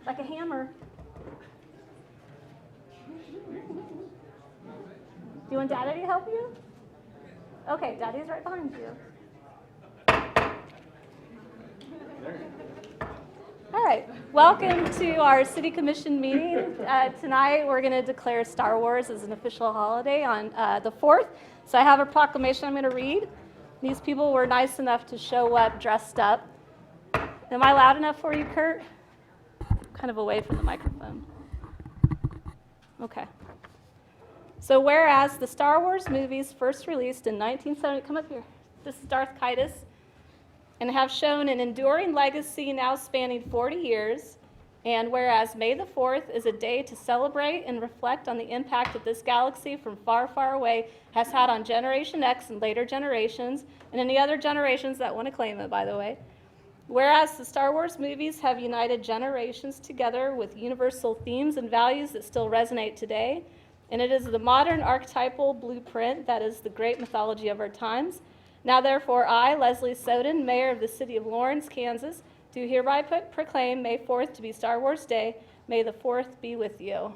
Like a hammer. Do you want Daddy to help you? Okay, Daddy's right behind you. All right, welcome to our City Commission meeting. Tonight we're going to declare Star Wars as an official holiday on the 4th. So I have a proclamation I'm going to read. These people were nice enough to show up dressed up. Am I loud enough for you, Kurt? Kind of away from the microphone. Okay. So whereas the Star Wars movies first released in 1970, come up here. This is Darth Kaitis, and have shown an enduring legacy now spanning 40 years. And whereas May the 4th is a day to celebrate and reflect on the impact that this galaxy from far, far away has had on Generation X and later generations, and any other generations that want to claim it, by the way. Whereas the Star Wars movies have united generations together with universal themes and values that still resonate today, and it is the modern archetypal blueprint that is the great mythology of our times. Now, therefore, I, Leslie Soden, Mayor of the City of Lawrence, Kansas, do hereby proclaim May 4th to be Star Wars Day. May the 4th be with you.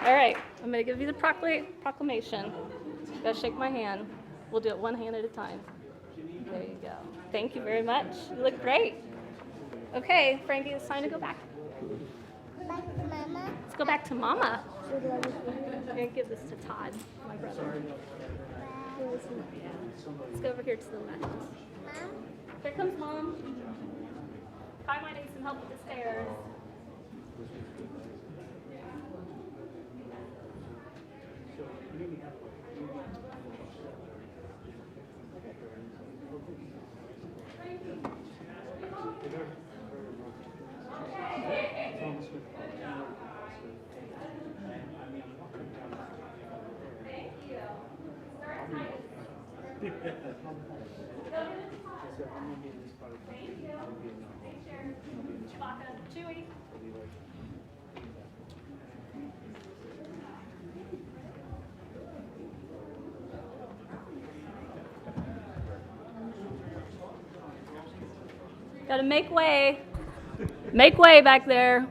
All right, I'm going to give you the proclamation. You gotta shake my hand. We'll do it one hand at a time. There you go. Thank you very much. You look great. Okay, Frankie, it's time to go back. Back to Mama. Let's go back to Mama. I'm going to give this to Todd, my brother. Let's go over here to the left. Mom. Here comes Mom. Kai might need some help with the stairs. Chewbacca, Chewie. Gotta make way. Make way back there.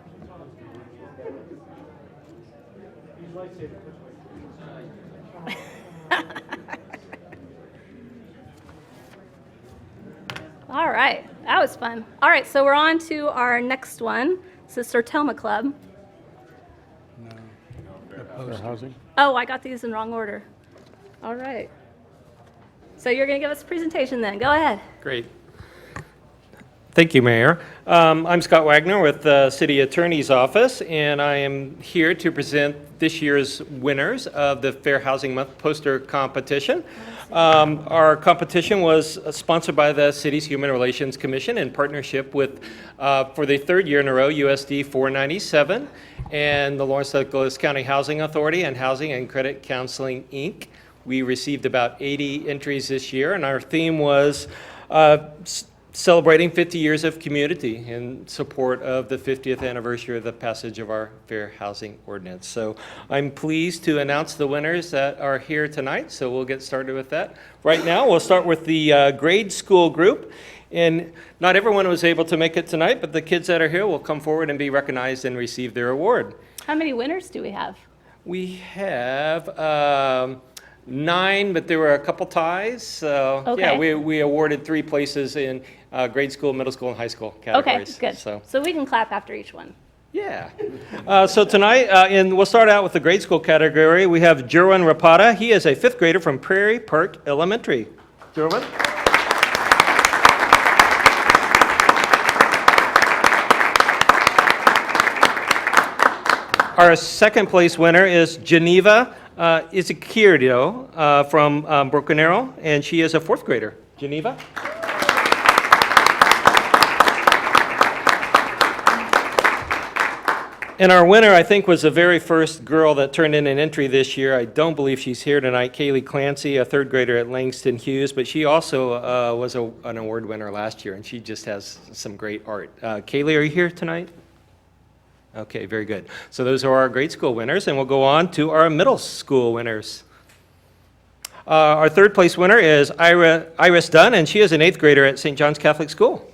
All right, that was fun. All right, so we're on to our next one. This is Sertoma Club. Fair housing? Oh, I got these in wrong order. All right. So you're going to give us a presentation then. Go ahead. Great. Thank you, Mayor. I'm Scott Wagner with the City Attorney's Office, and I am here to present this year's winners of the Fair Housing Month poster competition. Our competition was sponsored by the City's Human Relations Commission in partnership with, for the third year in a row, USD 497 and the Lawrence Douglas County Housing Authority and Housing and Credit Counseling, Inc. We received about 80 entries this year, and our theme was celebrating 50 years of community in support of the 50th anniversary of the passage of our Fair Housing Ordinance. So I'm pleased to announce the winners that are here tonight, so we'll get started with that. Right now, we'll start with the grade school group. And not everyone was able to make it tonight, but the kids that are here will come forward and be recognized and receive their award. How many winners do we have? We have 9, but there were a couple ties. So Okay. yeah, we awarded 3 places in grade school, middle school, and high school categories. Okay, good. So we can clap after each one. Yeah. So tonight, and we'll start out with the grade school category. We have Jerwin Rapata. He is a 5th grader from Prairie Park Elementary. Jerwin? Our second place winner is Geneva Izquierdo from Broken Arrow, and she is a 4th grader. Geneva? And our winner, I think, was the very first girl that turned in an entry this year. I don't believe she's here tonight, Kaylee Clancy, a 3rd grader at Langston Hughes, but she also was an award winner last year, and she just has some great art. Kaylee, are you here tonight? Okay, very good. So those are our grade school winners, and we'll go on to our middle school winners. Our third place winner is Iris Dunn, and she is an 8th grader at St. John's Catholic School.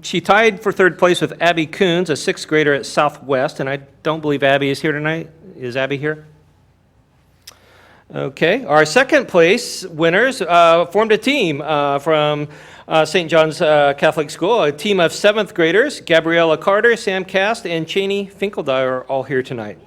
She tied for third place with Abby Coons, a 6th grader at Southwest, and I don't believe Abby is here tonight. Is Abby here? Okay. Our second place winners formed a team from St. John's Catholic School, a team of 7th graders. Gabriella Carter, Sam Cast, and Cheney Finkeldyer are all here tonight.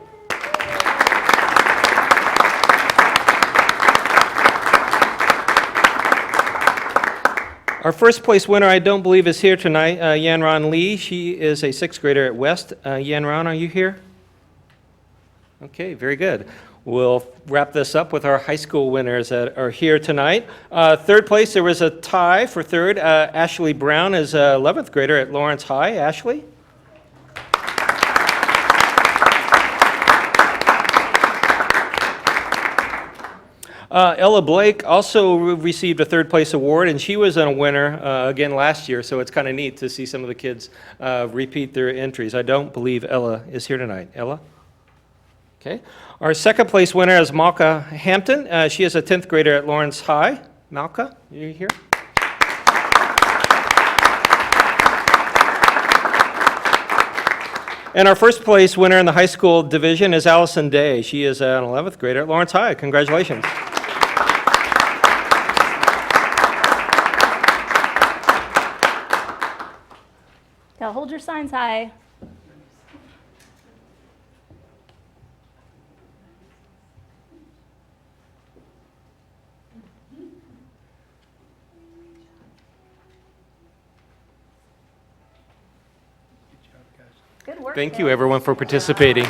Our first place winner, I don't believe, is here tonight, Yanron Lee. She is a 6th grader at West. Yanron, are you here? Okay, very good. We'll wrap this up with our high school winners that are here tonight. Third place, there was a tie for third. Ashley Brown is an 11th grader at Lawrence High. Ashley? Ella Blake also received a third place award, and she was a winner again last year, so it's kind of neat to see some of the kids repeat their entries. I don't believe Ella is here tonight. Ella? Okay. Our second place winner is Malka Hampton. She is a 10th grader at Lawrence High. Malka, you here? And our first place winner in the high school division is Allison Day. She is an 11th grader at Lawrence High. Congratulations. Now hold your signs high. Good work. Thank you, guys. everyone, for participating.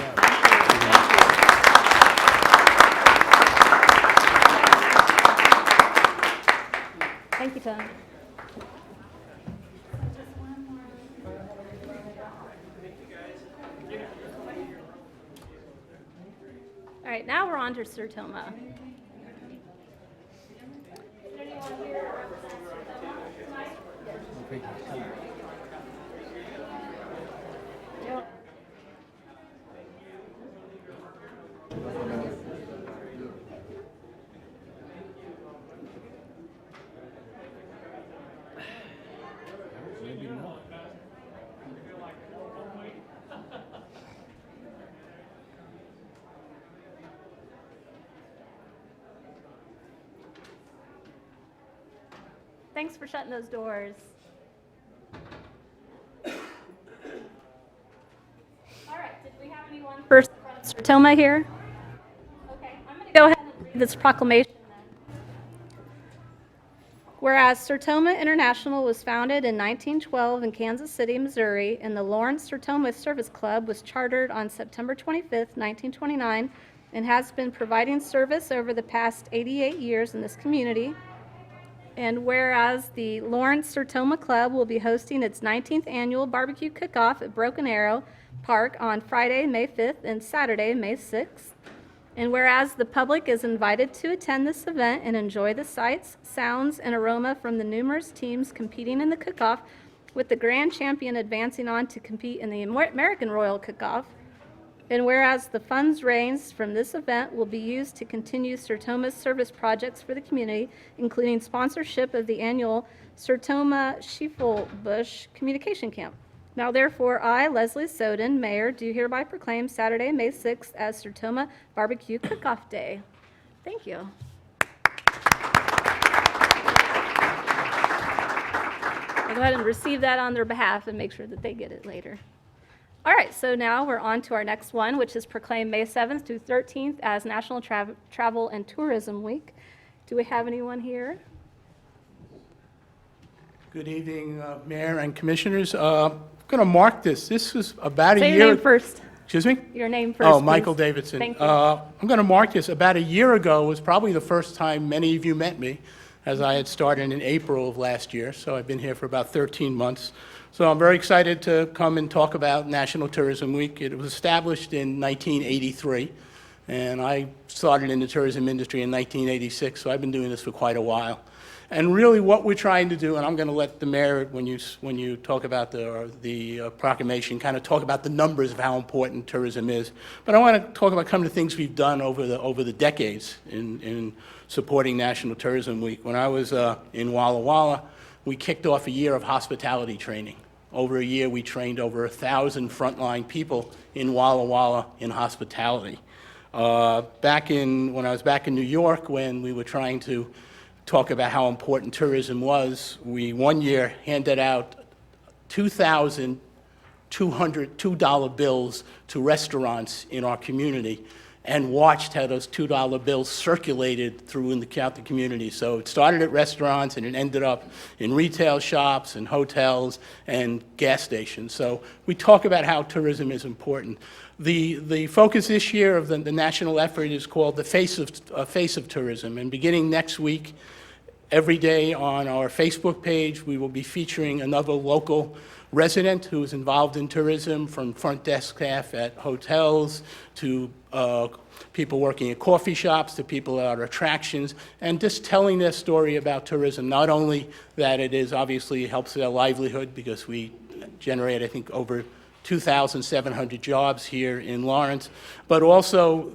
Thank you, Tom. All right, now we're on to Sertoma. Thanks for shutting those doors. All right, did we have anyone for Sertoma here? Okay, I'm going to go ahead and read this proclamation then. Whereas Sertoma International was founded in 1912 in Kansas City, Missouri, and the Lawrence Sertoma Service Club was chartered on September 25th, 1929, and has been providing service over the past 88 years in this community. And whereas the Lawrence Sertoma Club will be hosting its 19th annual barbecue cook-off at Broken Arrow Park on Friday, May 5th and Saturday, May 6th. And whereas the public is invited to attend this event and enjoy the sights, sounds, and aroma from the numerous teams competing in the cook-off, with the grand champion advancing on to compete in the American Royal Cook-Off. And whereas the funds raised from this event will be used to continue Sertoma's service projects for the community, including sponsorship of the annual Sertoma Schiefelbusch Communication Camp. Now therefore, I, Leslie Soden, Mayor, do hereby proclaim Saturday, May 6th as Sertoma Barbecue Cook-Off Day. Thank you. I'll go ahead and receive that on their behalf and make sure that they get it later. All right, so now we're on to our next one, which is proclaimed May 7th through 13th as National Travel and Tourism Week. Do we have anyone here? Good evening, Mayor and Commissioners. I'm going to mark this. This was about Say a your year. name first. Excuse me? Your name first, Oh, please. Michael Davidson. Thank you. I'm going to mark this. About a year ago was probably the first time many of you met me, as I had started in April of last year. So I've been here for about 13 months. So I'm very excited to come and talk about National Tourism Week. It was established in 1983, and I started in the tourism industry in 1986, so I've been doing this for quite a while. And really what we're trying to do, and I'm going to let the mayor, when you talk about the proclamation, kind of talk about the numbers of how important tourism is. But I want to talk about some of the things we've done over the decades in supporting National Tourism Week. When I was in Walla Walla, we kicked off a year of hospitality training. Over a year, we trained over 1,000 frontline people in Walla Walla in hospitality. When I was back in New York, when we were trying to talk about how important tourism was, we one year handed out 2,200 $2 bills to restaurants in our community and watched how those $2 bills circulated through the community. So it started at restaurants and it ended up in retail shops and hotels and gas stations. So we talk about how tourism is important. The focus this year of the national effort is called the Face of Tourism, and beginning next week, every day on our Facebook page, we will be featuring another local resident who is involved in tourism, from front desk staff at hotels to people working at coffee shops to people at attractions, and just telling their story about tourism. Not only that it is obviously helps their livelihood, because we generate, I think, over 2,700 jobs here in Lawrence, but also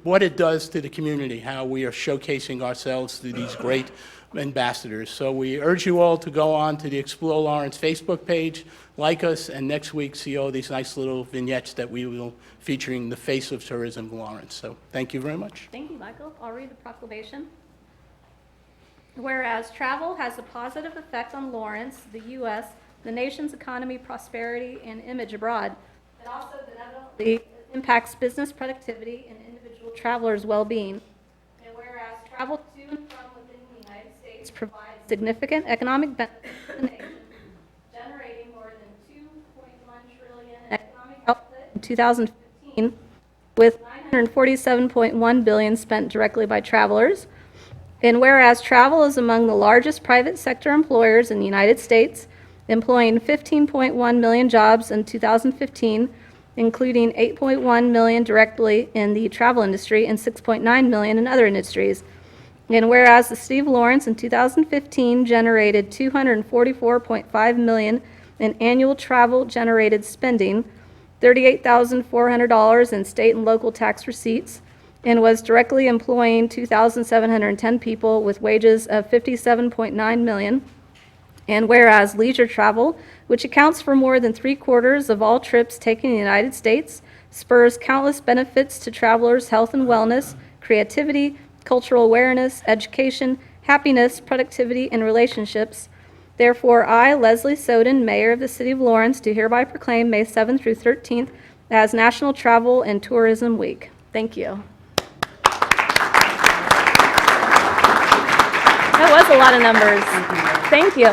what it does to the community, how we are showcasing ourselves through these great ambassadors. So we urge you all to go on to the Explore Lawrence Facebook page, like us, and next week see all these nice little vignettes that we will featuring the Face of Tourism in Lawrence. So thank you very much. Thank you, Michael. I'll read the proclamation. Whereas travel has a positive effect on Lawrence, the U.S., the nation's economy, prosperity, and image abroad, it also benevolently impacts business productivity and individual travelers' well-being. And whereas travel to and from within the United States provides significant economic benefits to the nation, generating more than $2.1 trillion in economic output in 2015, with $947.1 billion spent directly by travelers. And whereas travel is among the largest private sector employers in the United States, employing 15.1 million jobs in 2015, including 8.1 million directly in the travel industry and 6.9 million in other industries. And whereas the City of Lawrence in 2015 generated $244.5 million in annual travel-generated spending, $38,400 in state and local tax receipts, and was directly employing 2,710 people with wages of $57.9 million. And whereas leisure travel, which accounts for more than 3/4 of all trips taken in the United States, spurs countless benefits to travelers' health and wellness, creativity, cultural awareness, education, happiness, productivity, and relationships. Therefore, I, Leslie Soden, Mayor of the City of Lawrence, do hereby proclaim May 7th through 13th as National Travel and Tourism Week. Thank you. That was a lot of numbers. Thank you.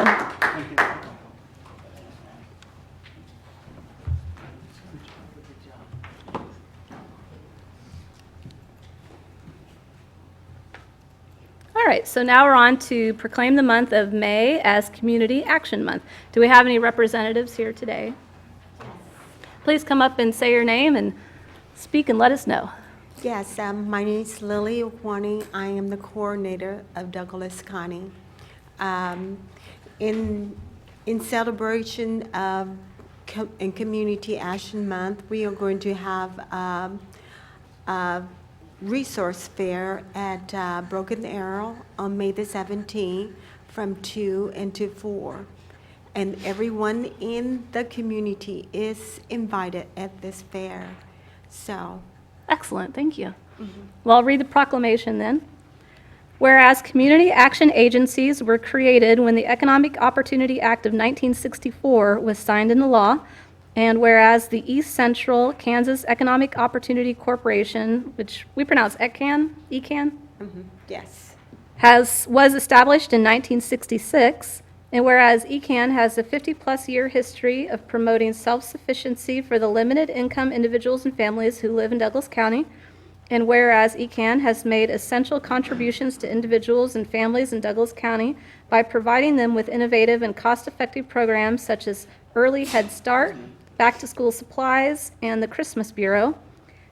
All right, so now we're on to proclaim the month of May as Community Action Month. Do we have any representatives here today? Please come up and say your name and speak and let us know. Yes, my name is Lily Okwani. I am the coordinator of Douglas County. In celebration of Community Action Month, we are going to have a resource fair at Broken Arrow on May the 17th from 2 until 4. And everyone in the community is invited at this fair. So. Excellent, thank you. Well, I'll read the proclamation then. Whereas community action agencies were created when the Economic Opportunity Act of 1964 was signed into law, and whereas the East Central Kansas Economic Opportunity Corporation, which we pronounce ECAN, Yes. was established in 1966, and whereas ECAN has a 50-plus year history of promoting self-sufficiency for the limited income individuals and families who live in Douglas County, and whereas ECAN has made essential contributions to individuals and families in Douglas County by providing them with innovative and cost-effective programs such as Early Head Start, Back-to-School Supplies, and the Christmas Bureau.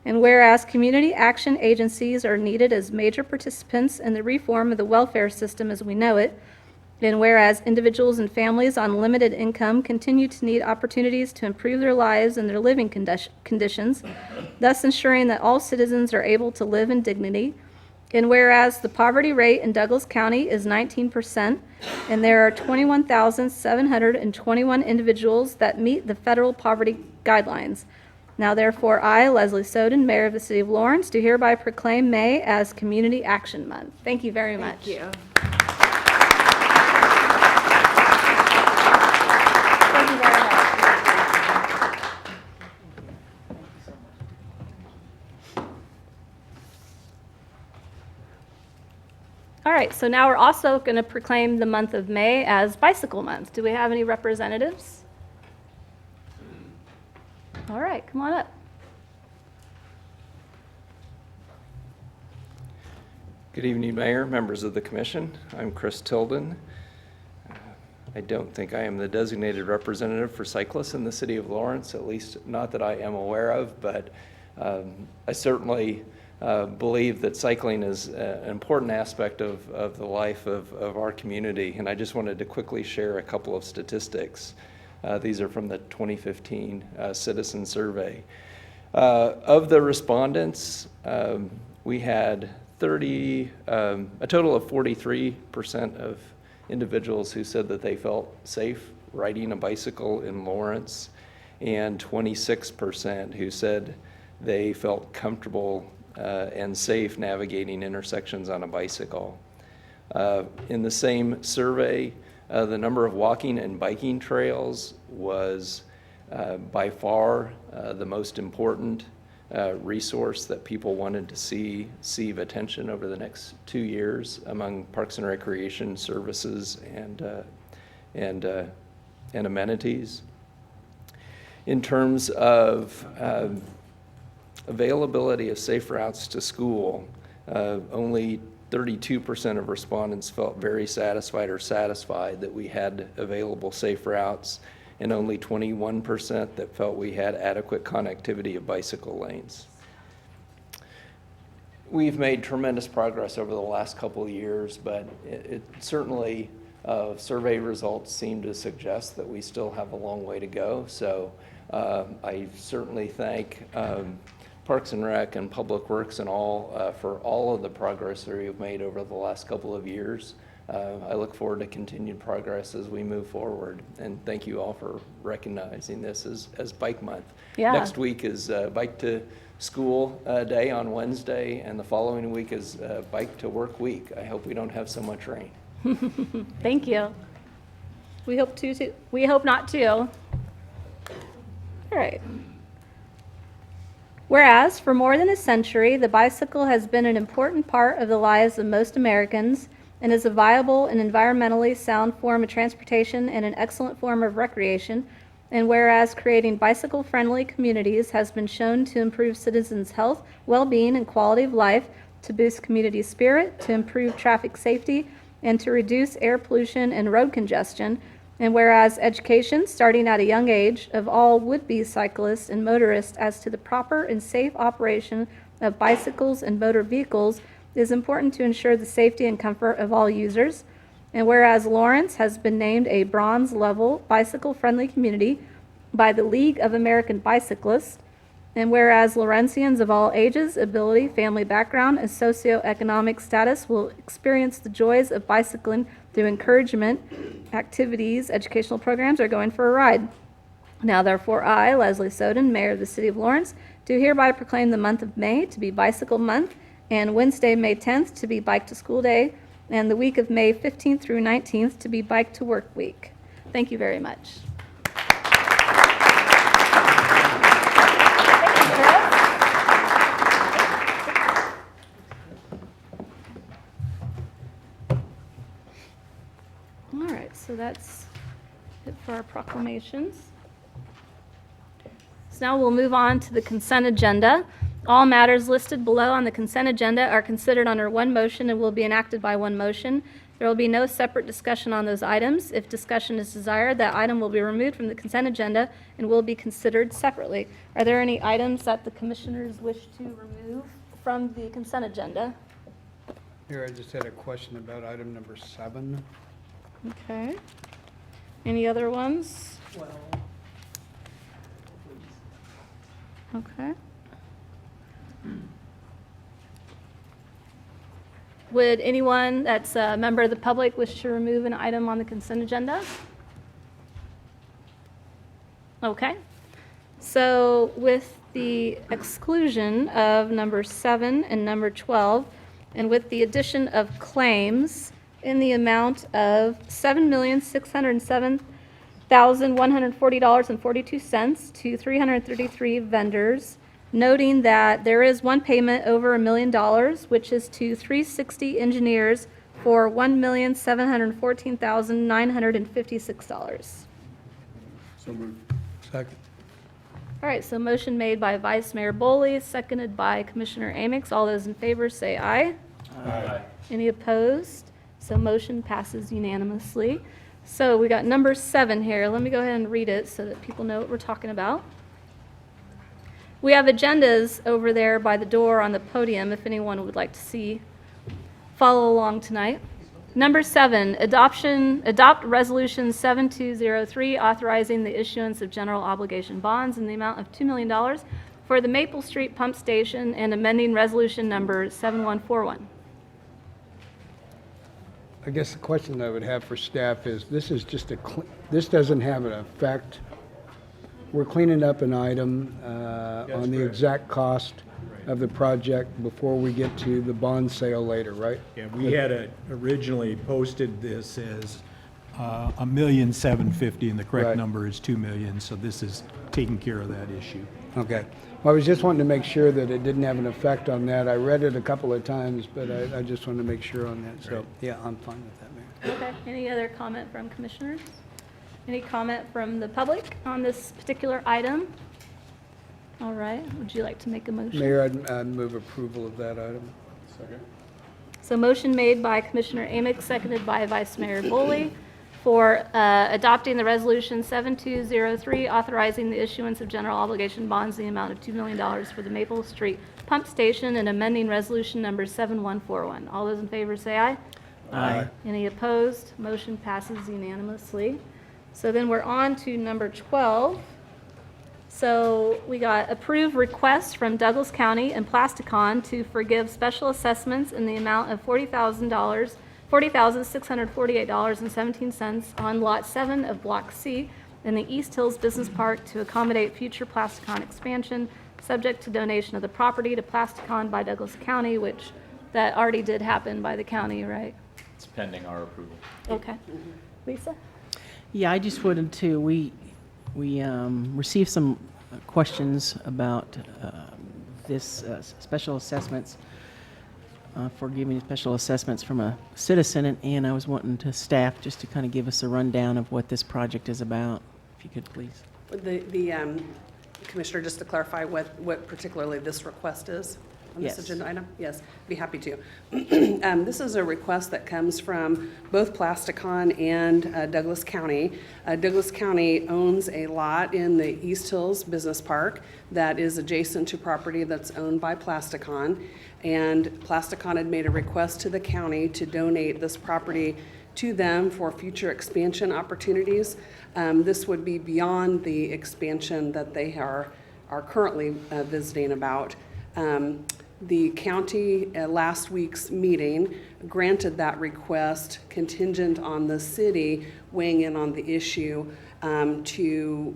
And whereas community action agencies are needed as major participants in the reform of the welfare system as we know it, and whereas individuals and families on limited income continue to need opportunities to improve their lives and their living conditions, thus ensuring that all citizens are able to live in dignity. And whereas the poverty rate in Douglas County is 19%, and there are 21,721 individuals that meet the federal poverty guidelines. Now therefore, I, Leslie Soden, Mayor of the City of Lawrence, do hereby proclaim May as Community Action Month. Thank you very much. Thank you. Thank you very much. All right, so now we're also going to proclaim the month of May as Bicycle Month. Do we have any representatives? All right, come on up. Good evening, Mayor, members of the Commission. I'm Chris Tilden. I don't think I am the designated representative for cyclists in the City of Lawrence, at least not that I am aware of, but I certainly believe that cycling is an important aspect of the life of our community, and I just wanted to quickly share a couple of statistics. These are from the 2015 Citizen Survey. Of the respondents, we had a total of 43% of individuals who said that they felt safe riding a bicycle in Lawrence, and 26% who said they felt comfortable and safe navigating intersections on a bicycle. In the same survey, the number of walking and biking trails was by far the most important resource that people wanted to receive attention over the next 2 years among Parks and Recreation services and amenities. In terms of availability of safe routes to school, only 32% of respondents felt very satisfied or satisfied that we had available safe routes, and only 21% that felt we had adequate connectivity of bicycle lanes. We've made tremendous progress over the last couple of years, but it certainly, survey results seem to suggest that we still have a long way to go. So I certainly thank Parks and Rec and Public Works and all for all of the progress that we've made over the last couple of years. I look forward to continued progress as we move forward, and thank you all for recognizing this as Bike Month. Yeah. Next week is Bike to School Day on Wednesday, and the following week is Bike to Work Week. I hope we don't have so much rain. Thank you. We hope to too. We hope not to. All right. Whereas for more than a century, the bicycle has been an important part of the lives of most Americans and is a viable and environmentally sound form of transportation and an excellent form of recreation, and whereas creating bicycle-friendly communities has been shown to improve citizens' health, well-being, and quality of life, to boost community spirit, to improve traffic safety, and to reduce air pollution and road congestion, and whereas education, starting at a young age, of all would-be cyclists and motorists as to the proper and safe operation of bicycles and motor vehicles is important to ensure the safety and comfort of all users. And whereas Lawrence has been named a bronze level bicycle-friendly community by the League of American Bicyclists, and whereas Lawrencians of all ages, ability, family background, and socioeconomic status will experience the joys of bicycling through encouragement, activities, educational programs, or going for a ride. Now therefore I, Leslie Soden, Mayor of the City of Lawrence, do hereby proclaim the month of May to be Bicycle Month, and Wednesday, May 10th to be Bike to School Day, and the week of May 15th through 19th to be Bike to Work Week. Thank you very much. All right, so that's it for our proclamations. So now we'll move on to the consent agenda. All matters listed below on the consent agenda are considered under one motion and will be enacted by one motion. There will be no separate discussion on those items. If discussion is desired, that item will be removed from the consent agenda and will be considered separately. Are there any items that the commissioners wish to remove from the consent agenda? Here, I just had a question about item number 7. Okay. Any other ones? Okay. Would anyone that's a member of the public wish to remove an item on the consent agenda? Okay. So with the exclusion of number 7 and number 12, and with the addition of claims in the amount of $7,607,140.42 to 333 vendors, noting that there is one payment over $1 million, which is to 360 Engineers for $1,714,956. Second. All right, so motion made by Vice Mayor Boley, seconded by Commissioner Amix. All those in favor say aye. Aye. Any opposed? So motion passes unanimously. So we got number 7 here. Let me go ahead and read it so that people know what we're talking about. We have agendas over there by the door on the podium if anyone would like to follow along tonight. Number 7, adopt resolution 7203 authorizing the issuance of general obligation bonds in the amount of $2 million for the Maple Street Pump Station and amending resolution number 7141. I guess the question I would have for staff is, this is just this doesn't have an effect. We're cleaning up an item on the exact cost of the project before we get to the bond sale later, right? Yeah, we had originally posted this as $1,750,000, and the correct Right. number is $2 million, so this is taking care of that issue. Okay. Well, I was just wanting to make sure that it didn't have an effect on that. I read it a couple of times, but I just wanted to make sure on that. So, yeah, I'm fine with that, Mayor. Okay, any other comment from commissioners? Any comment from the public on this particular item? All right, would you like to make a motion? Mayor, I'd move approval of that item. So motion made by Commissioner Amix, seconded by Vice Mayor Boley for adopting the resolution 7203, authorizing the issuance of general obligation bonds in the amount of $2 million for the Maple Street Pump Station and amending resolution number 7141. All those in favor say aye. Aye. Any opposed? Motion passes unanimously. So then we're on to number 12. So we got approved requests from Douglas County and Plasticon to forgive special assessments in the amount of $40,648.17 on Lot 7 of Block C in the East Hills Business Park to accommodate future Plasticon expansion, subject to donation of the property to Plasticon by Douglas County, which that already did happen by the county, right? It's pending our approval. Okay. Lisa? Yeah, I just wanted to, we received some questions about this special assessments, for giving special assessments from a citizen, and I was wanting to staff just to kind of give us a rundown of what this project is about, if you could please. The Commissioner, just to clarify what particularly this request is on this Yes. agenda item? Yes, be happy to. This is a request that comes from both Plasticon and Douglas County. Douglas County owns a lot in the East Hills Business Park that is adjacent to property that's owned by Plasticon. And Plasticon had made a request to the county to donate this property to them for future expansion opportunities. This would be beyond the expansion that they are currently visiting about. The county, at last week's meeting, granted that request contingent on the city weighing in on the issue to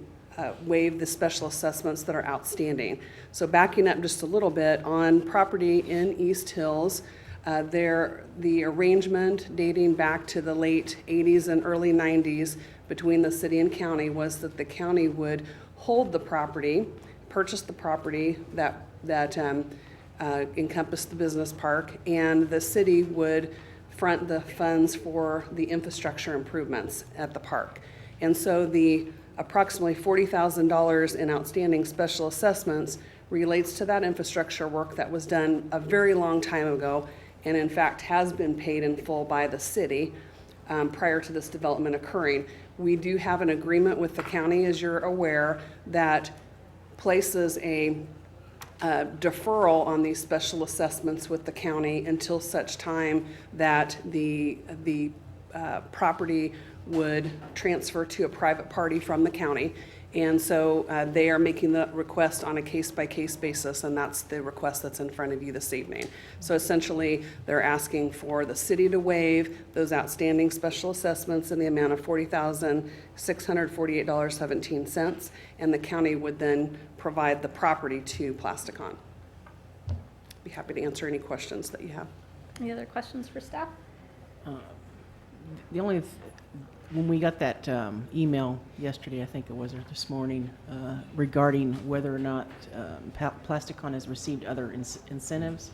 waive the special assessments that are outstanding. So backing up just a little bit, on property in East Hills, the arrangement dating back to the late 80s and early 90s between the city and county was that the county would hold the property, purchase the property that encompassed the business park, and the city would front the funds for the infrastructure improvements at the park. And so the approximately $40,000 in outstanding special assessments relates to that infrastructure work that was done a very long time ago, and in fact has been paid in full by the city prior to this development occurring. We do have an agreement with the county, as you're aware, that places a deferral on these special assessments with the county until such time that the property would transfer to a private party from the county. And so they are making the request on a case-by-case basis, and that's the request that's in front of you this evening. So essentially, they're asking for the city to waive those outstanding special assessments in the amount of $40,648.17, and the county would then provide the property to Plasticon. Be happy to answer any questions that you have. Any other questions for staff? The only, when we got that email yesterday, I think it was, or this morning, regarding whether or not Plasticon has received other incentives,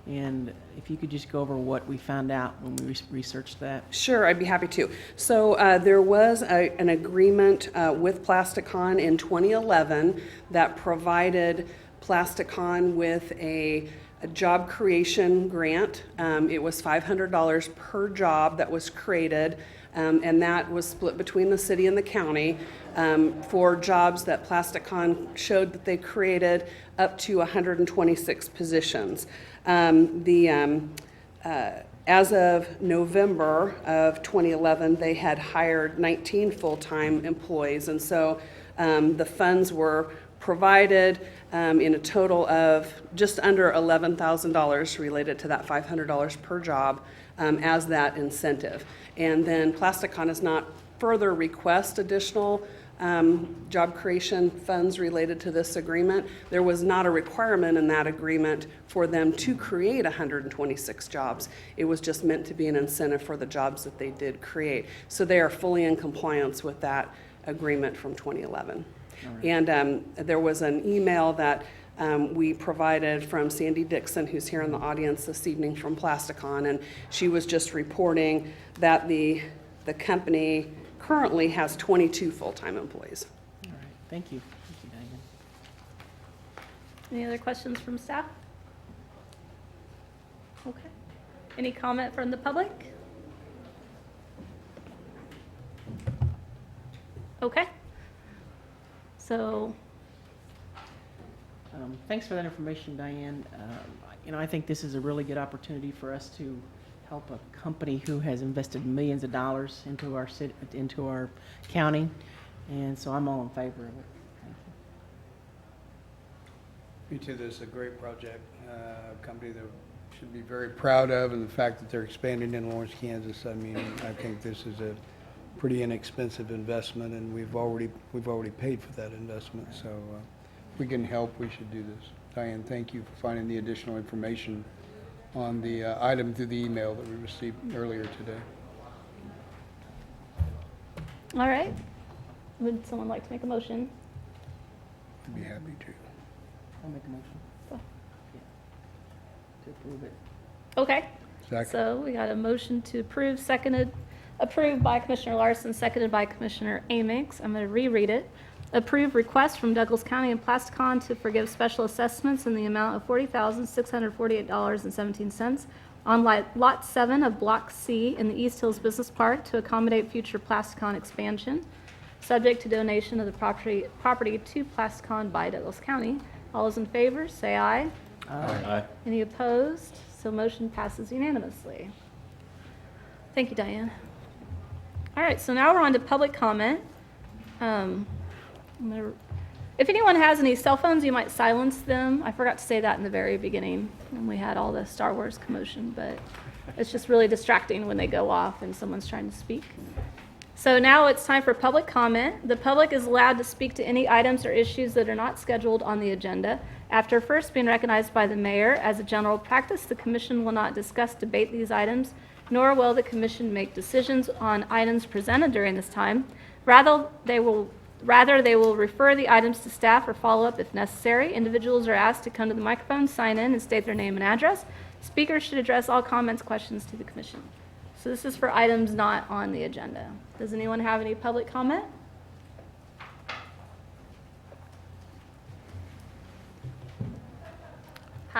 and if you could just go over what we found out when we researched that. Sure, I'd be happy to. So there was an agreement with Plasticon in 2011 that provided Plasticon with a job creation grant. It was $500 per job that was created, and that was split between the city and the county for jobs that Plasticon showed that they created up to 126 positions. As of November of 2011, they had hired 19 full-time employees, and so the funds were provided in a total of just under $11,000 related to that $500 per job as that incentive. And then Plasticon has not further request additional job creation funds related to this agreement. There was not a requirement in that agreement for them to create 126 jobs. It was just meant to be an incentive for the jobs that they did create. So they are fully in compliance with that agreement from 2011. And there was an email that we provided from Sandy Dixon, who's here in the audience this evening from Plasticon, and she was just reporting that the company currently has 22 full-time employees. All right, thank you. Thank you, Diane. Any other questions from staff? Okay. Any comment from the public? Okay. So, Thanks for that information, Diane. I think this is a really good opportunity for us to help a company who has invested millions of dollars into our city, into our county, and so I'm all in favor of it. Thank you. Me too. This is a great project, a company that should be very proud of, and the fact that they're expanding in Lawrence, Kansas. I mean, I think this is a pretty inexpensive investment, and we've already paid for that investment. So if we can help, we should do this. Diane, thank you for finding the additional information on the item through the email that we received earlier today. all right. Would someone like to make a motion? I'd be happy to. I'll make a motion. Go. Yeah. To approve it. Okay. Second. So we got a motion to approve, approved by Commissioner Larson, seconded by Commissioner Amix. I'm going to reread it. Approve request from Douglas County and Plasticon to forgive special assessments in the amount of $40,648.17 on Lot 7 of Block C in the East Hills Business Park to accommodate future Plasticon expansion, subject to donation of the property to Plasticon by Douglas County. All those in favor, say aye. Aye. Any opposed? So motion passes unanimously. Thank you, Diane. All right, so now we're on to public comment. If anyone has any cell phones, you might silence them. I forgot to say that in the very beginning when we had all the Star Wars commotion, but it's just really distracting when they go off and someone's trying to speak. So now it's time for public comment. The public is allowed to speak to any items or issues that are not scheduled on the agenda. After first being recognized by the mayor, as a general practice, the commission will not discuss, debate these items, nor will the commission make decisions on items presented during this time. Rather, they will refer the items to staff or follow up if necessary. Individuals are asked to come to the microphone, sign in, and state their name and address. Speakers should address all comments, questions to the commission. So this is for items not on the agenda. Does anyone have any public comment?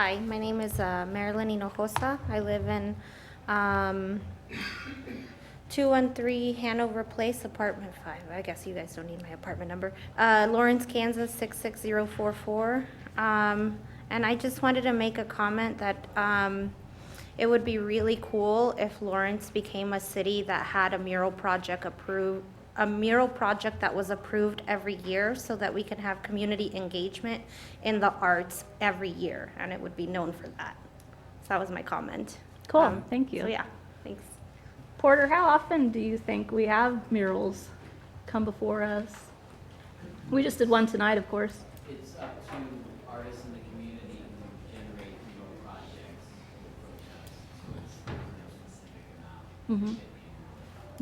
Hi, my name is Marilyn Hinojosa. I live in 213 Hanover Place, apartment 5. I guess you guys don't need my apartment number. Lawrence, Kansas 66044. And I just wanted to make a comment that it would be really cool if Lawrence became a city that had a mural project that was approved every year, so that we can have community engagement in the arts every year, and it would be known for that. So that was my comment. Cool, thank you. So yeah, thanks. Porter, how often do you think we have murals come before us? We just did one tonight, of course. It's up to artists in the community who generate mural projects to approach us. So it's no specific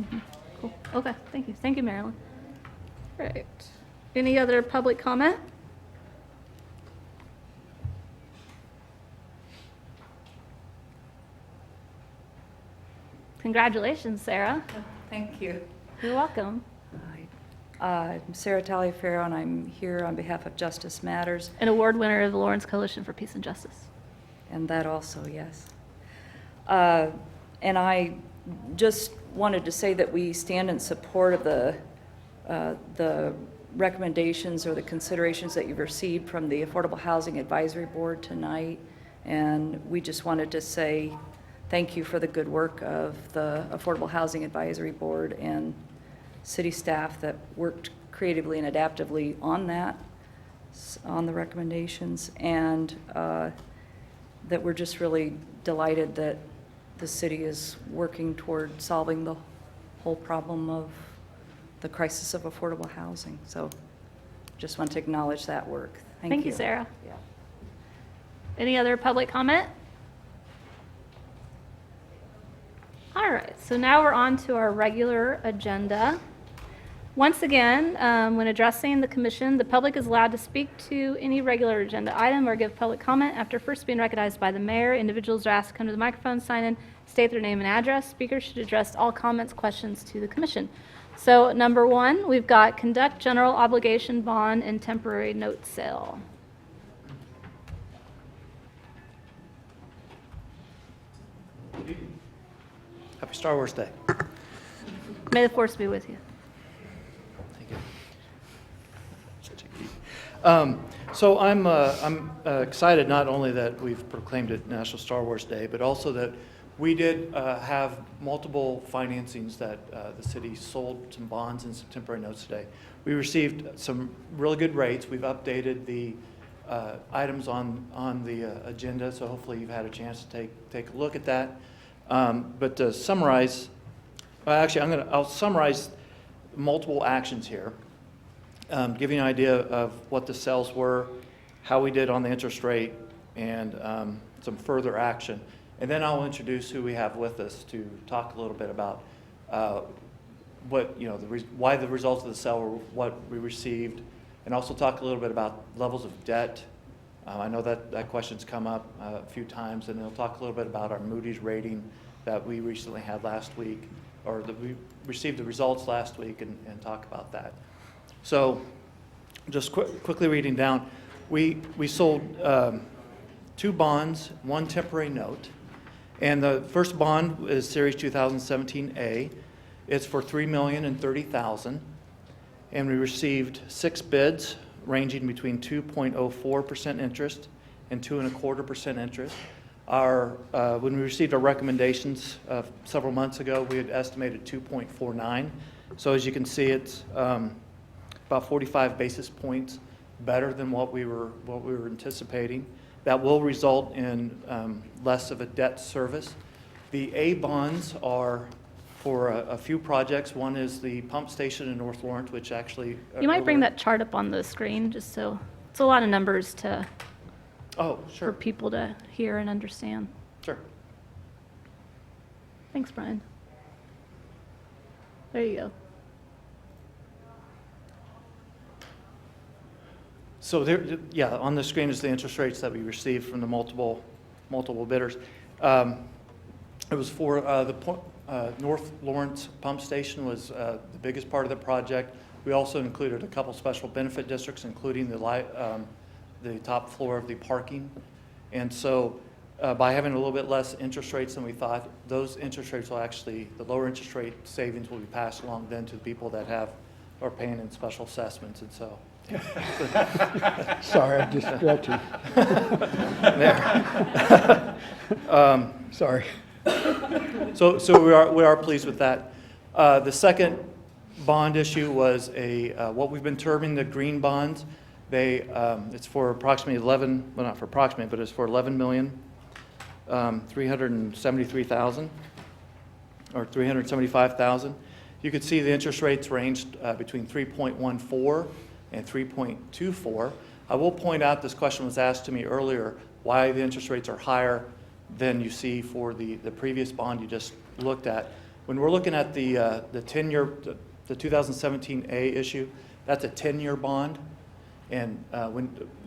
amount. Cool. Okay, thank you. Thank you, Marilyn. Right. Any other public comment? Congratulations, Sarah. Thank you. You're welcome. I'm Sarah Taliaferro, and I'm here on behalf of Justice Matters, An award winner of the Lawrence Coalition for Peace and Justice. and that also, yes. And I just wanted to say that we stand in support of the recommendations or the considerations that you've received from the Affordable Housing Advisory Board tonight, and we just wanted to say thank you for the good work of the Affordable Housing Advisory Board and city staff that worked creatively and adaptively on that, on the recommendations, and that we're just really delighted that the city is working toward solving the whole problem of the crisis of affordable housing. So just want to acknowledge that work. Thank you, Sarah. Yeah. Any other public comment? All right, so now we're on to our regular agenda. Once again, when addressing the commission, the public is allowed to speak to any regular agenda item or give public comment after first being recognized by the mayor. Individuals are asked to come to the microphone, sign in, state their name and address. Speakers should address all comments, questions to the commission. So number one, we've got conduct general obligation bond and temporary note sale. Happy Star Wars Day. May the force be with you. Thank you. So I'm excited not only that we've proclaimed it National Star Wars Day, but also that we did have multiple financings that the city sold some bonds and some temporary notes today. We received some really good rates. We've updated the items on the agenda, so hopefully you've had a chance to take a look at that. But to summarize, actually I'll summarize multiple actions here, give you an idea of what the sales were, how we did on the interest rate, and some further action. And then I'll introduce who we have with us to talk a little bit about what, why the results of the sale were what we received, and also talk a little bit about levels of debt. I know that question's come up a few times, and they'll talk a little bit about our Moody's rating that we recently had last week, or that we received the results last week, and talk about that. So just quickly reading down, we sold 2 bonds, 1 temporary note, and the first bond is Series 2017A. It's for $3,030,000, and we received 6 bids ranging between 2.04% interest and 2.25% interest. When we received our recommendations several months ago, we had estimated 2.49. So as you can see, it's about 45 basis points better than what we were anticipating. That will result in less of a debt service. The A bonds are for a few projects. One is the pump station in North Lawrence, which actually... You might bring that chart up on the screen, just so, it's a lot of numbers Oh, sure. for people to hear and understand. Sure. Thanks, Brian. There you go. So there, yeah, on the screen is the interest rates that we received from the multiple bidders. It was for North Lawrence Pump Station was the biggest part of the project. We also included a couple special benefit districts, including the top floor of the parking And so by having a little bit less interest rates than we thought, those interest rates will actually, the lower interest rate savings will be passed along then to the people that are paying in special assessments, and so. Sorry, I'm just stretching. Sorry. So we are pleased with that. The second bond issue was what we've been terming the green bonds. It's for approximately well, not for approximately, but it's for $11,373,000 or $375,000. You could see the interest rates ranged between 3.14 and 3.24. I will point out, this question was asked to me earlier, why the interest rates are higher than you see for the previous bond you just looked at. When we're looking at the 10-year, the 2017A issue, that's a 10-year bond. And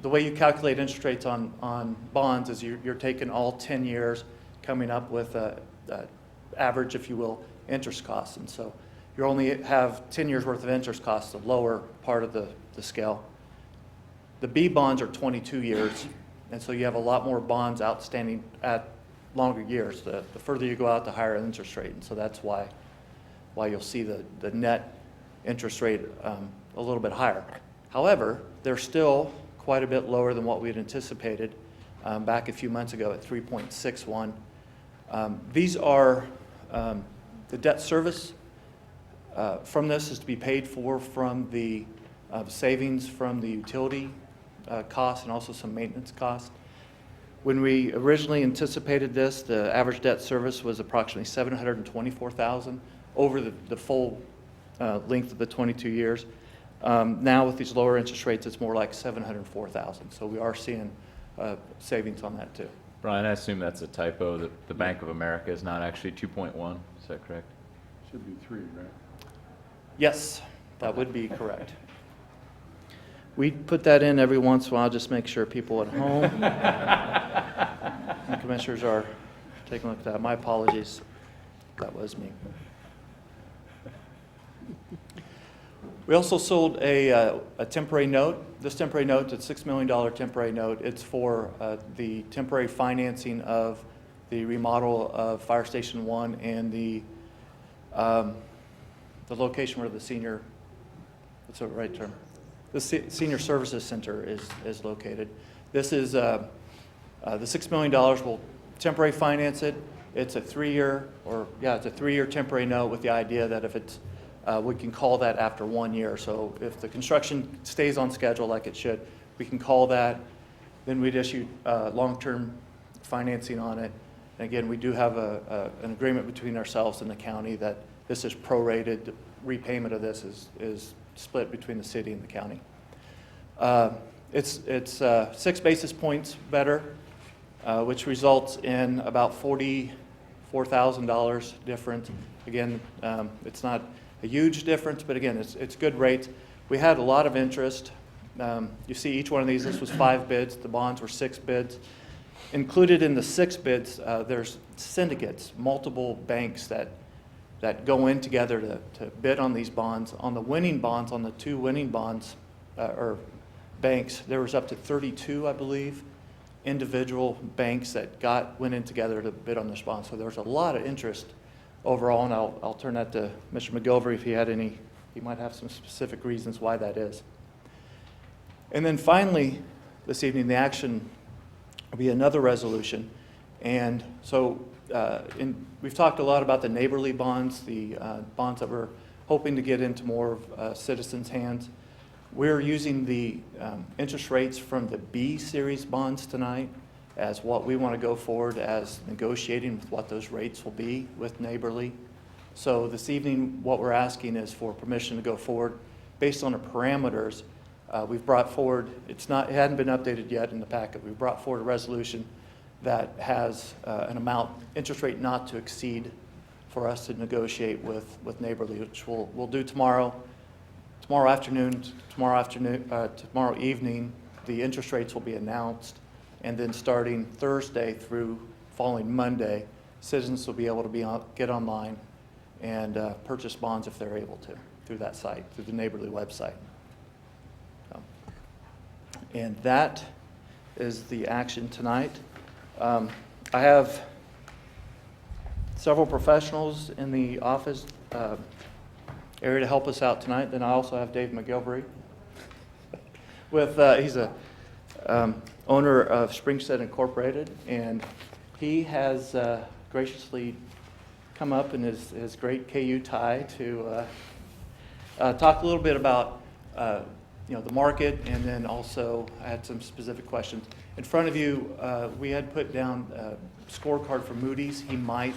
the way you calculate interest rates on bonds is you're taking all 10 years, coming up with a average, if you will, interest costs. And so you only have 10 years worth of interest costs, the lower part of the scale. The B bonds are 22 years, and so you have a lot more bonds outstanding at longer years. The further you go out, the higher interest rate, and so that's why you'll see the net interest rate a little bit higher. However, they're still quite a bit lower than what we had anticipated back a few months ago at 3.61. These are the debt service from this is to be paid for from the savings from the utility costs and also some maintenance costs. When we originally anticipated this, the average debt service was approximately $724,000 over the full length of the 22 years. Now with these lower interest rates, it's more like $704,000. So we are seeing savings on that too. Brian, I assume that's a typo, that the Bank of America is not actually 2.1, is that correct? Should be 3, right? Yes, that would be correct. We put that in every once in a while, just make sure people at home and commissioners are taking a look at that. My apologies. That was me. We also sold a temporary note. This temporary note, it's a $6 million temporary note. It's for the temporary financing of the remodel of Fire Station 1 and the location where the senior, what's the right term? The Senior Services Center is located. This is the $6 million will temporary finance it. It's a 3-year, it's a 3-year temporary note with the idea that if it's we can call that after 1 year. So if the construction stays on schedule like it should, we can call that. Then we'd issue long-term financing on it. And again, we do have an agreement between ourselves and the county that this is prorated. Repayment of this is split between the city and the county. It's 6 basis points better, which results in about $44,000 difference. Again, it's not a huge difference, but again, it's good rates. We had a lot of interest. You see each one of these, this was 5 bids, the bonds were 6 bids. Included in the 6 bids, there's syndicates, multiple banks that go in together to bid on these bonds. On the winning bonds, on the 2 winning bonds, or banks, there was up to 32, I believe, individual banks that went in together to bid on this bond. So there was a lot of interest overall, and I'll turn that to Mr. McGilvery if he might have some specific reasons why that is. And then finally, this evening, the action will be another resolution. And so we've talked a lot about the neighborly bonds, the bonds that we're hoping to get into more of citizens' hands. We're using the interest rates from the B series bonds tonight as what we want to go forward as negotiating with what those rates will be with neighborly. So this evening, what we're asking is for permission to go forward based on the parameters. We've brought forward, it hadn't been updated yet in the packet. We've brought forward a resolution that has an amount, interest rate not to exceed for us to negotiate with neighborly, which we'll do tomorrow evening. The interest rates will be announced, and then starting Thursday through following Monday, citizens will be able to get online and purchase bonds if they're able to through that site, through the neighborly website. And that is the action tonight. I have several professionals in the office area to help us out tonight. Then I also have Dave McGilvery. He's a owner of Springstead Incorporated, and he has graciously come up in his great KU tie to talk a little bit about the market, and then also I had some specific questions. In front of you, we had put down a scorecard for Moody's. He might,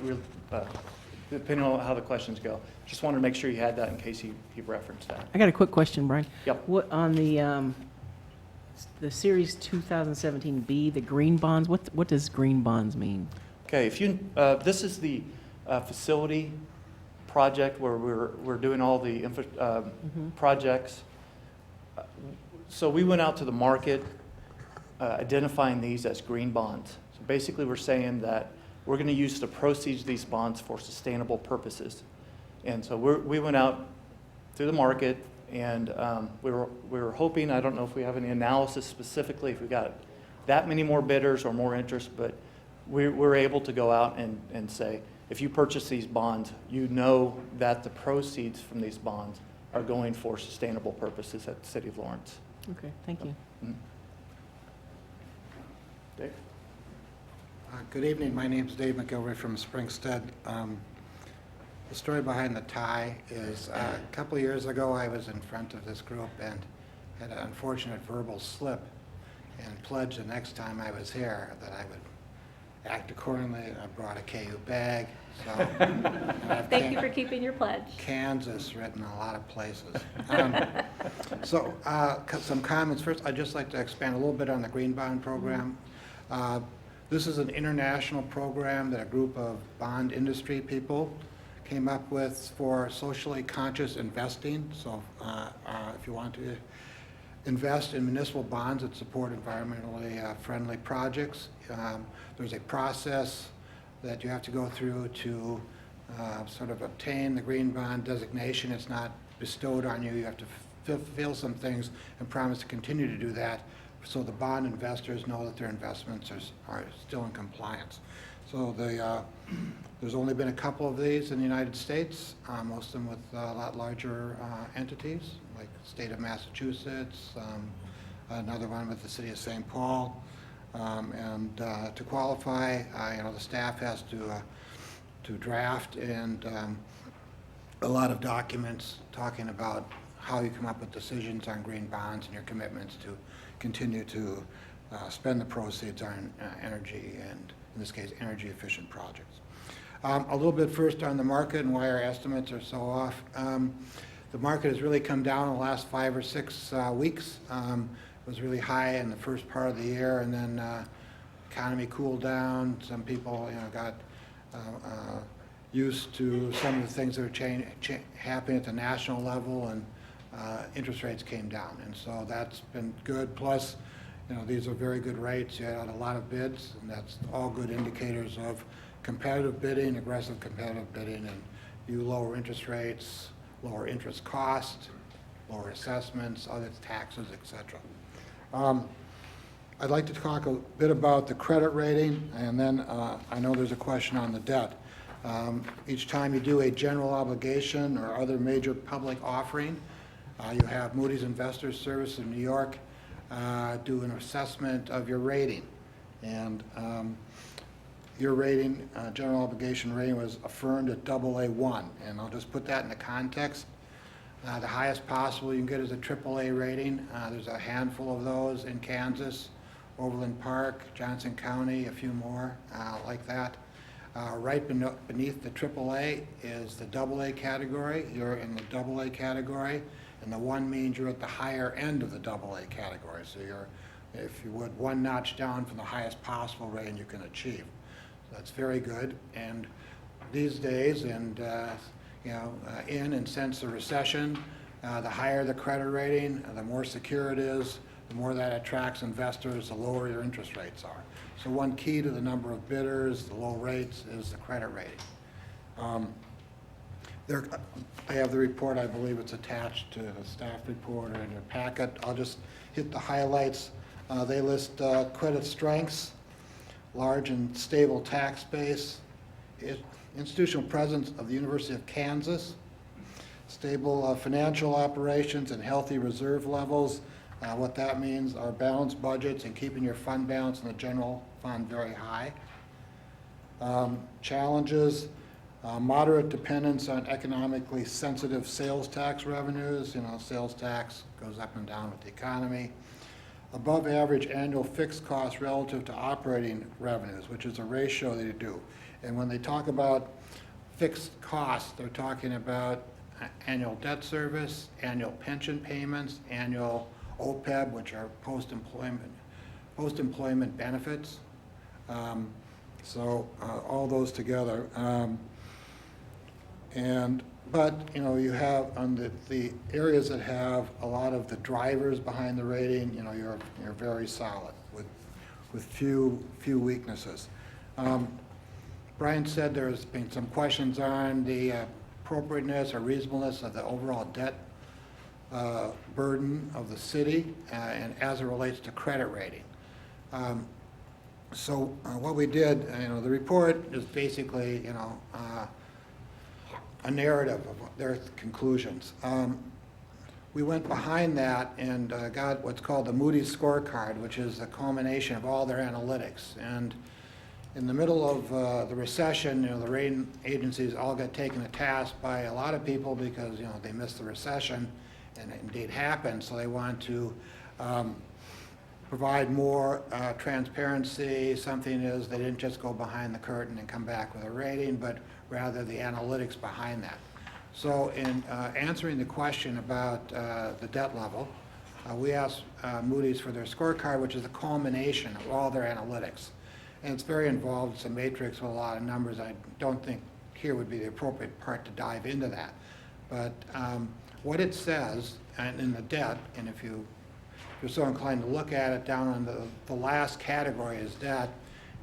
depending on how the questions go. Just wanted to make sure you had that in case he referenced that. I got a quick question, Brian. Yep. What, on the Series 2017B, the green bonds, what does green bonds mean? Okay, this is the facility project where we're doing all the projects. So we went out to the market identifying these as green bonds. So basically we're saying that we're going to use the proceeds of these bonds for sustainable purposes. And so we went out through the market, and we were hoping, I don't know if we have any analysis specifically, if we got that many more bidders or more interest, but we're able to go out and say, if you purchase these bonds, you know that the proceeds from these bonds are going for sustainable purposes at the City of Lawrence. Okay, thank you. Dave? Good evening. My name is Dave McGilvery from Springstead. The story behind the tie is a couple of years ago I was in front of this group and had an unfortunate verbal slip and pledged the next time I was here that I would act accordingly. I brought a KU bag. So Thank you for keeping your pledge. Kansas written a lot of places. Some comments. First, I'd just like to expand a little bit on the Green Bond Program. This is an international program that a group of bond industry people came up with for socially conscious investing. So if you want to invest in municipal bonds that support environmentally friendly projects, there's a process that you have to go through to sort of obtain the green bond designation. It's not bestowed on you. You have to fulfill some things and promise to continue to do that so the bond investors know that their investments are still in compliance. So there's only been a couple of these in the United States, most of them with a lot larger entities, like the state of Massachusetts, another one with the city of St. Paul. To qualify, the staff has to draft and a lot of documents talking about how you come up with decisions on green bonds and your commitments to continue to spend the proceeds on energy and, in this case, energy efficient projects. A little bit first on the market and why our estimates are so off. The market has really come down in the last 5 or 6 weeks. It was really high in the first part of the year, and then economy cooled down. Some people, got used to some of the things that are happening at the national level, and interest rates came down, and so that's been good. Plus, these are very good rates. You had a lot of bids, and that's all good indicators of competitive bidding, aggressive competitive bidding, and you lower interest rates, lower interest costs, lower assessments, other taxes, etc. I'd like to talk a bit about the credit rating, and then I know there's a question on the debt. Each time you do a general obligation or other major public offering, you have Moody's Investors Service in New York do an assessment of your rating. And your rating, general obligation rating, was affirmed at AA1. And I'll just put that in the context. The highest possible you can get is a AAA rating. There's a handful of those in Kansas, Overland Park, Johnson County, a few more like that. Right beneath the AAA is the AA category. You're in the AA category, and the 1 means you're at the higher end of the AA category. So you're, if you would, 1 notch down from the highest possible rating you can achieve. So that's very good. And these days, and in and since the recession, the higher the credit rating, the more secure it is, the more that attracts investors, the lower your interest rates are. So one key to the number of bidders, the low rates, is the credit rating. I have the report. I believe it's attached to the staff report or in your packet. I'll just hit the highlights. They list credit strengths. large and stable tax base, institutional presence of the University of Kansas, stable financial operations and healthy reserve levels. What that means are balanced budgets and keeping your fund balance in the general fund very high. Challenges, moderate dependence on economically sensitive sales tax revenues. You know, sales tax goes up and down with the economy. Above average annual fixed costs relative to operating revenues, which is a ratio that you do. And when they talk about fixed costs, they're talking about annual debt service, annual pension payments, annual OPEB, which are post-employment benefits. All those together. But you know, you have on the areas that have a lot of the drivers behind the rating, you know, you're very solid with few weaknesses. Brian said there's been some questions on the appropriateness or reasonableness of the overall debt burden of the city and as it relates to credit rating. What we did, you know, the report is basically, you know, a narrative of their conclusions. We went behind that and got what's called the Moody's scorecard, which is a culmination of all their analytics. And in the middle of the recession, you know, the rating agencies all got taken to task by a lot of people because, you know, they missed the recession, and it indeed happened. So they want to provide more transparency. Something is they didn't just go behind the curtain and come back with a rating, but rather the analytics behind that. So in answering the question about the debt level, we asked Moody's for their scorecard, which is a culmination of all their analytics. And it's very involved. It's a matrix with a lot of numbers. I don't think here would be the appropriate part to dive into that. But what it says, and in the debt, and if you're so inclined to look at it, down on the last category is debt.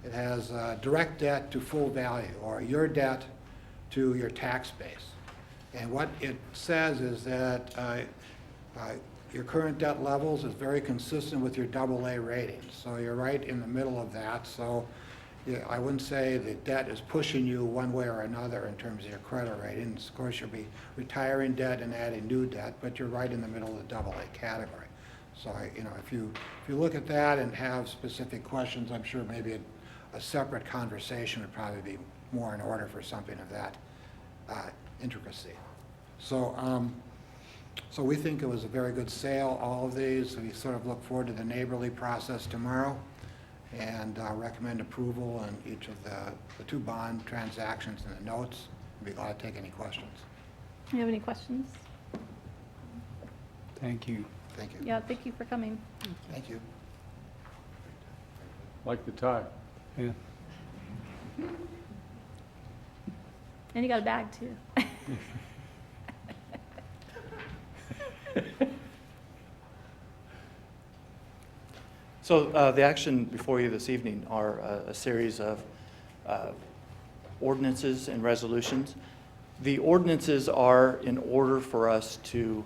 It has direct debt to full value, or your debt to your tax base. And what it says is that your current debt levels is very consistent with your AA rating. So you're right in the middle of that. So yeah, I wouldn't say the debt is pushing you one way or another in terms of your credit ratings. Of course, you'll be retiring debt and adding new debt, but you're right in the middle of the AA category. So, you know, if you look at that and have specific questions, I'm sure maybe a separate conversation would probably be more in order for something of that intricacy. So we think it was a very good sale, all of these. We sort of look forward to the neighborly process tomorrow and recommend approval on each of the two bond transactions and the notes. I'd be glad to take any questions. Do you have any questions? Thank you. Thank you. Yeah, thank you for coming. Thank you. Like the tie. Yeah. And you got a bag too. So the action before you this evening are a series of ordinances and resolutions. The ordinances are in order for us to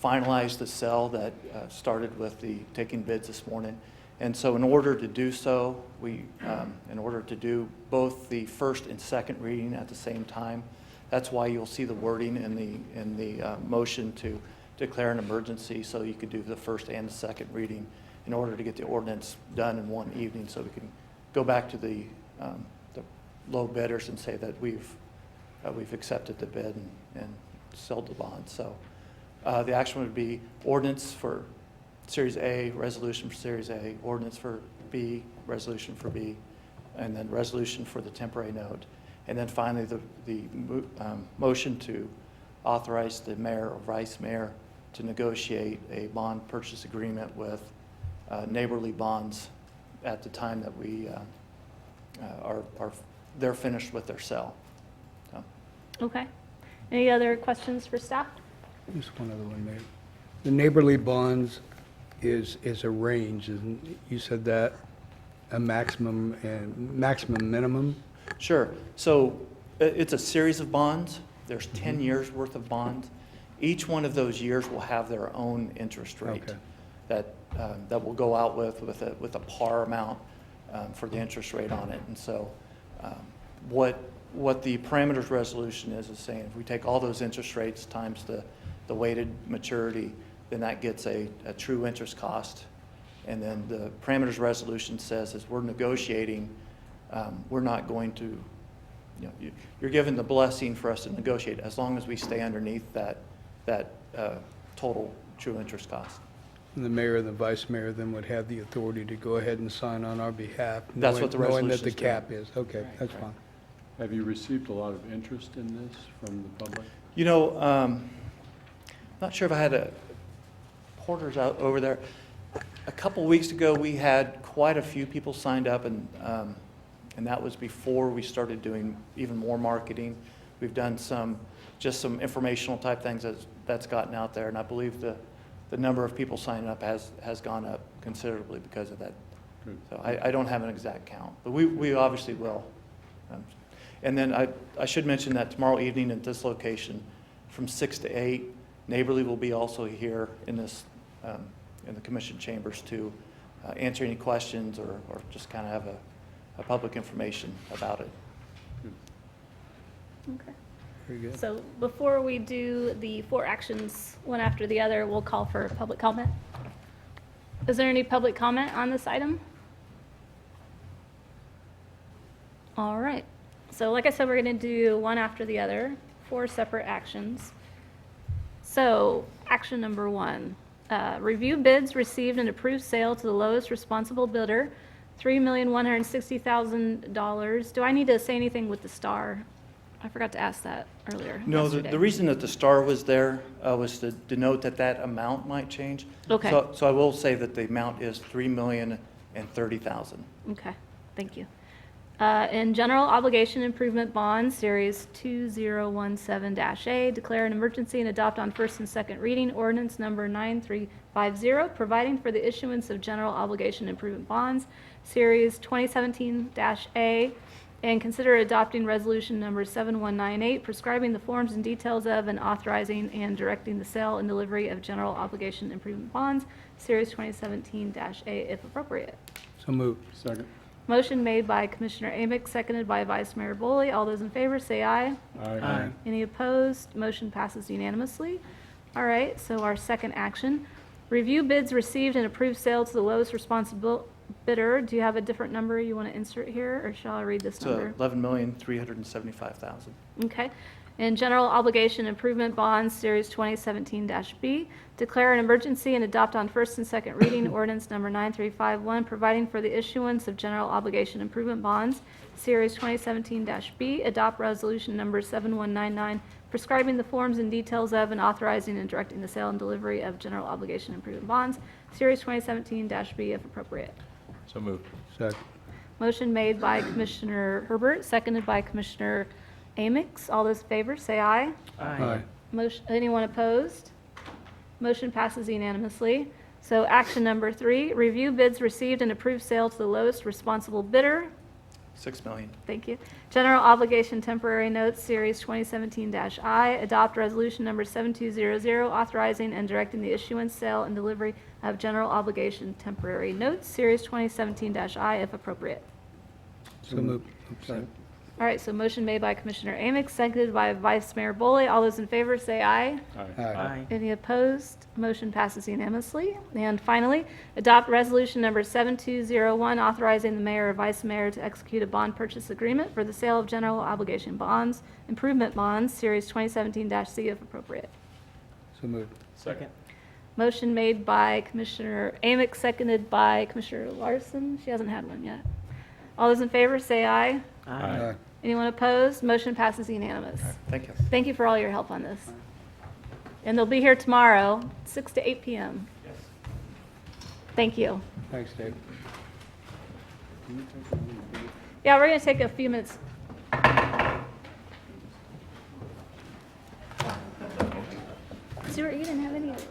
finalize the sale that started with the taking bids this morning. And so in order to do so, in order to do both the first and second reading at the same time, that's why you'll see the wording in the motion to declare an emergency, so you could do the first and the second reading in order to get the ordinance done in one evening, so we can go back to the low bidders and say that we've accepted the bid and sold the bond. So the action would be ordinance for Series A, resolution for Series A, ordinance for B, resolution for B, and then resolution for the temporary note. And then finally, the motion to authorize the mayor or vice mayor to negotiate a bond purchase agreement with Neighborly Bonds at the time that we they're finished with their sale. So. Okay. Any other questions for staff? Just one other one, Mayor. The Neighborly Bonds is a range, isn't you said that a maximum and minimum? Sure. So it's a series of bonds. There's 10 years worth of bonds. Each one of those years will have their own interest rate that will go out with a par amount. for the interest rate on it. And so what the parameters resolution is saying, if we take all those interest rates times the weighted maturity, then that gets a true interest cost. And then the parameters resolution says as we're negotiating, we're not going to, you're given the blessing for us to negotiate as long as we stay underneath that total true interest cost. And the mayor and the vice mayor then would have the authority to go ahead and sign on our behalf. That's what the knowing that resolution the is doing. cap is. Okay, that's fine. Have you received a lot of interest in this from the public? Not sure if I had porters out over there. A couple weeks ago, we had quite a few people signed up, and that was before we started doing even more marketing. We've done some informational type things that's gotten out there, and I believe the number of people signing up has gone up considerably because of that. Good. So I don't have an exact count, but we obviously will. And then I should mention that tomorrow evening at this location, from 6 to 8, Neighborly will be also here in this in the commission chambers to answer any questions or just kind of have a public information about it. Okay. Very good. So before we do the 4 actions, one after the other, we'll call for public comment. Is there any public comment on this item? All right. So like I said, we're going to do one after the other, 4 separate actions. So action number 1, review bids received and approved sale to the lowest responsible bidder, $3,160,000. Do I need to say anything with the star? I forgot to ask that earlier. No, yesterday. the reason that the star was there was to denote that amount might change. Okay. So I will say that the amount is $3,030,000. Okay, thank you. In general obligation improvement bonds, Series 2017-A, declare an emergency and adopt on first and second reading ordinance number 9350, providing for the issuance of general obligation improvement bonds, Series 2017-A, and consider adopting resolution number 7198, prescribing the forms and details of and authorizing and directing the sale and delivery of general obligation improvement bonds, Series 2017-A, if appropriate. So moved. Second. Motion made by Commissioner Amix, seconded by Vice Mayor Boley. All those in favor, say aye. Aye. Any opposed? Motion passes unanimously. All right, so our second action. Review bids received and approved sale to the lowest responsible bidder. Do you have a different number you want to insert here, or shall I read this number? It's $11,375,000. Okay. In general obligation improvement bonds, Series 2017-B, declare an emergency and adopt on first and second reading ordinance number 9351, providing for the issuance of general obligation improvement bonds, Series 2017-B, adopt resolution number 7199, prescribing the forms and details of and authorizing and directing the sale and delivery of general obligation improvement bonds, Series 2017-B, if appropriate. So moved. Second. Motion made by Commissioner Herbert, seconded by Commissioner Amix. All those in favor, say aye. Aye. Motion, anyone opposed? Motion passes unanimously. So action number 3, review bids received and approved sale to the lowest responsible bidder. $6 million. Thank you. General obligation temporary notes, Series 2017-I, adopt resolution number 7200, authorizing and directing the issuance, sale, and delivery of general obligation temporary notes, Series 2017-I, if appropriate. So moved. Second. All right, so motion made by Commissioner Amix, seconded by Vice Mayor Boley. All those in favor say aye. Aye. Any opposed? Motion passes unanimously. And finally, adopt resolution number 7201, authorizing the mayor or vice mayor to execute a bond purchase agreement for the sale of general obligation bonds, improvement bonds, Series 2017-C, if appropriate. So moved. Second. Motion made by Commissioner Amix, seconded by Commissioner Larson. She hasn't had one yet. All those in favor say aye. Aye. Anyone opposed? Motion passes unanimous. Thank you. Thank you for all your help on this. And they'll be here tomorrow, 6 to 8 p.m. Thank you. Thanks, Dave. Yeah, we're going to take a few minutes. Stuart, you didn't have any of those.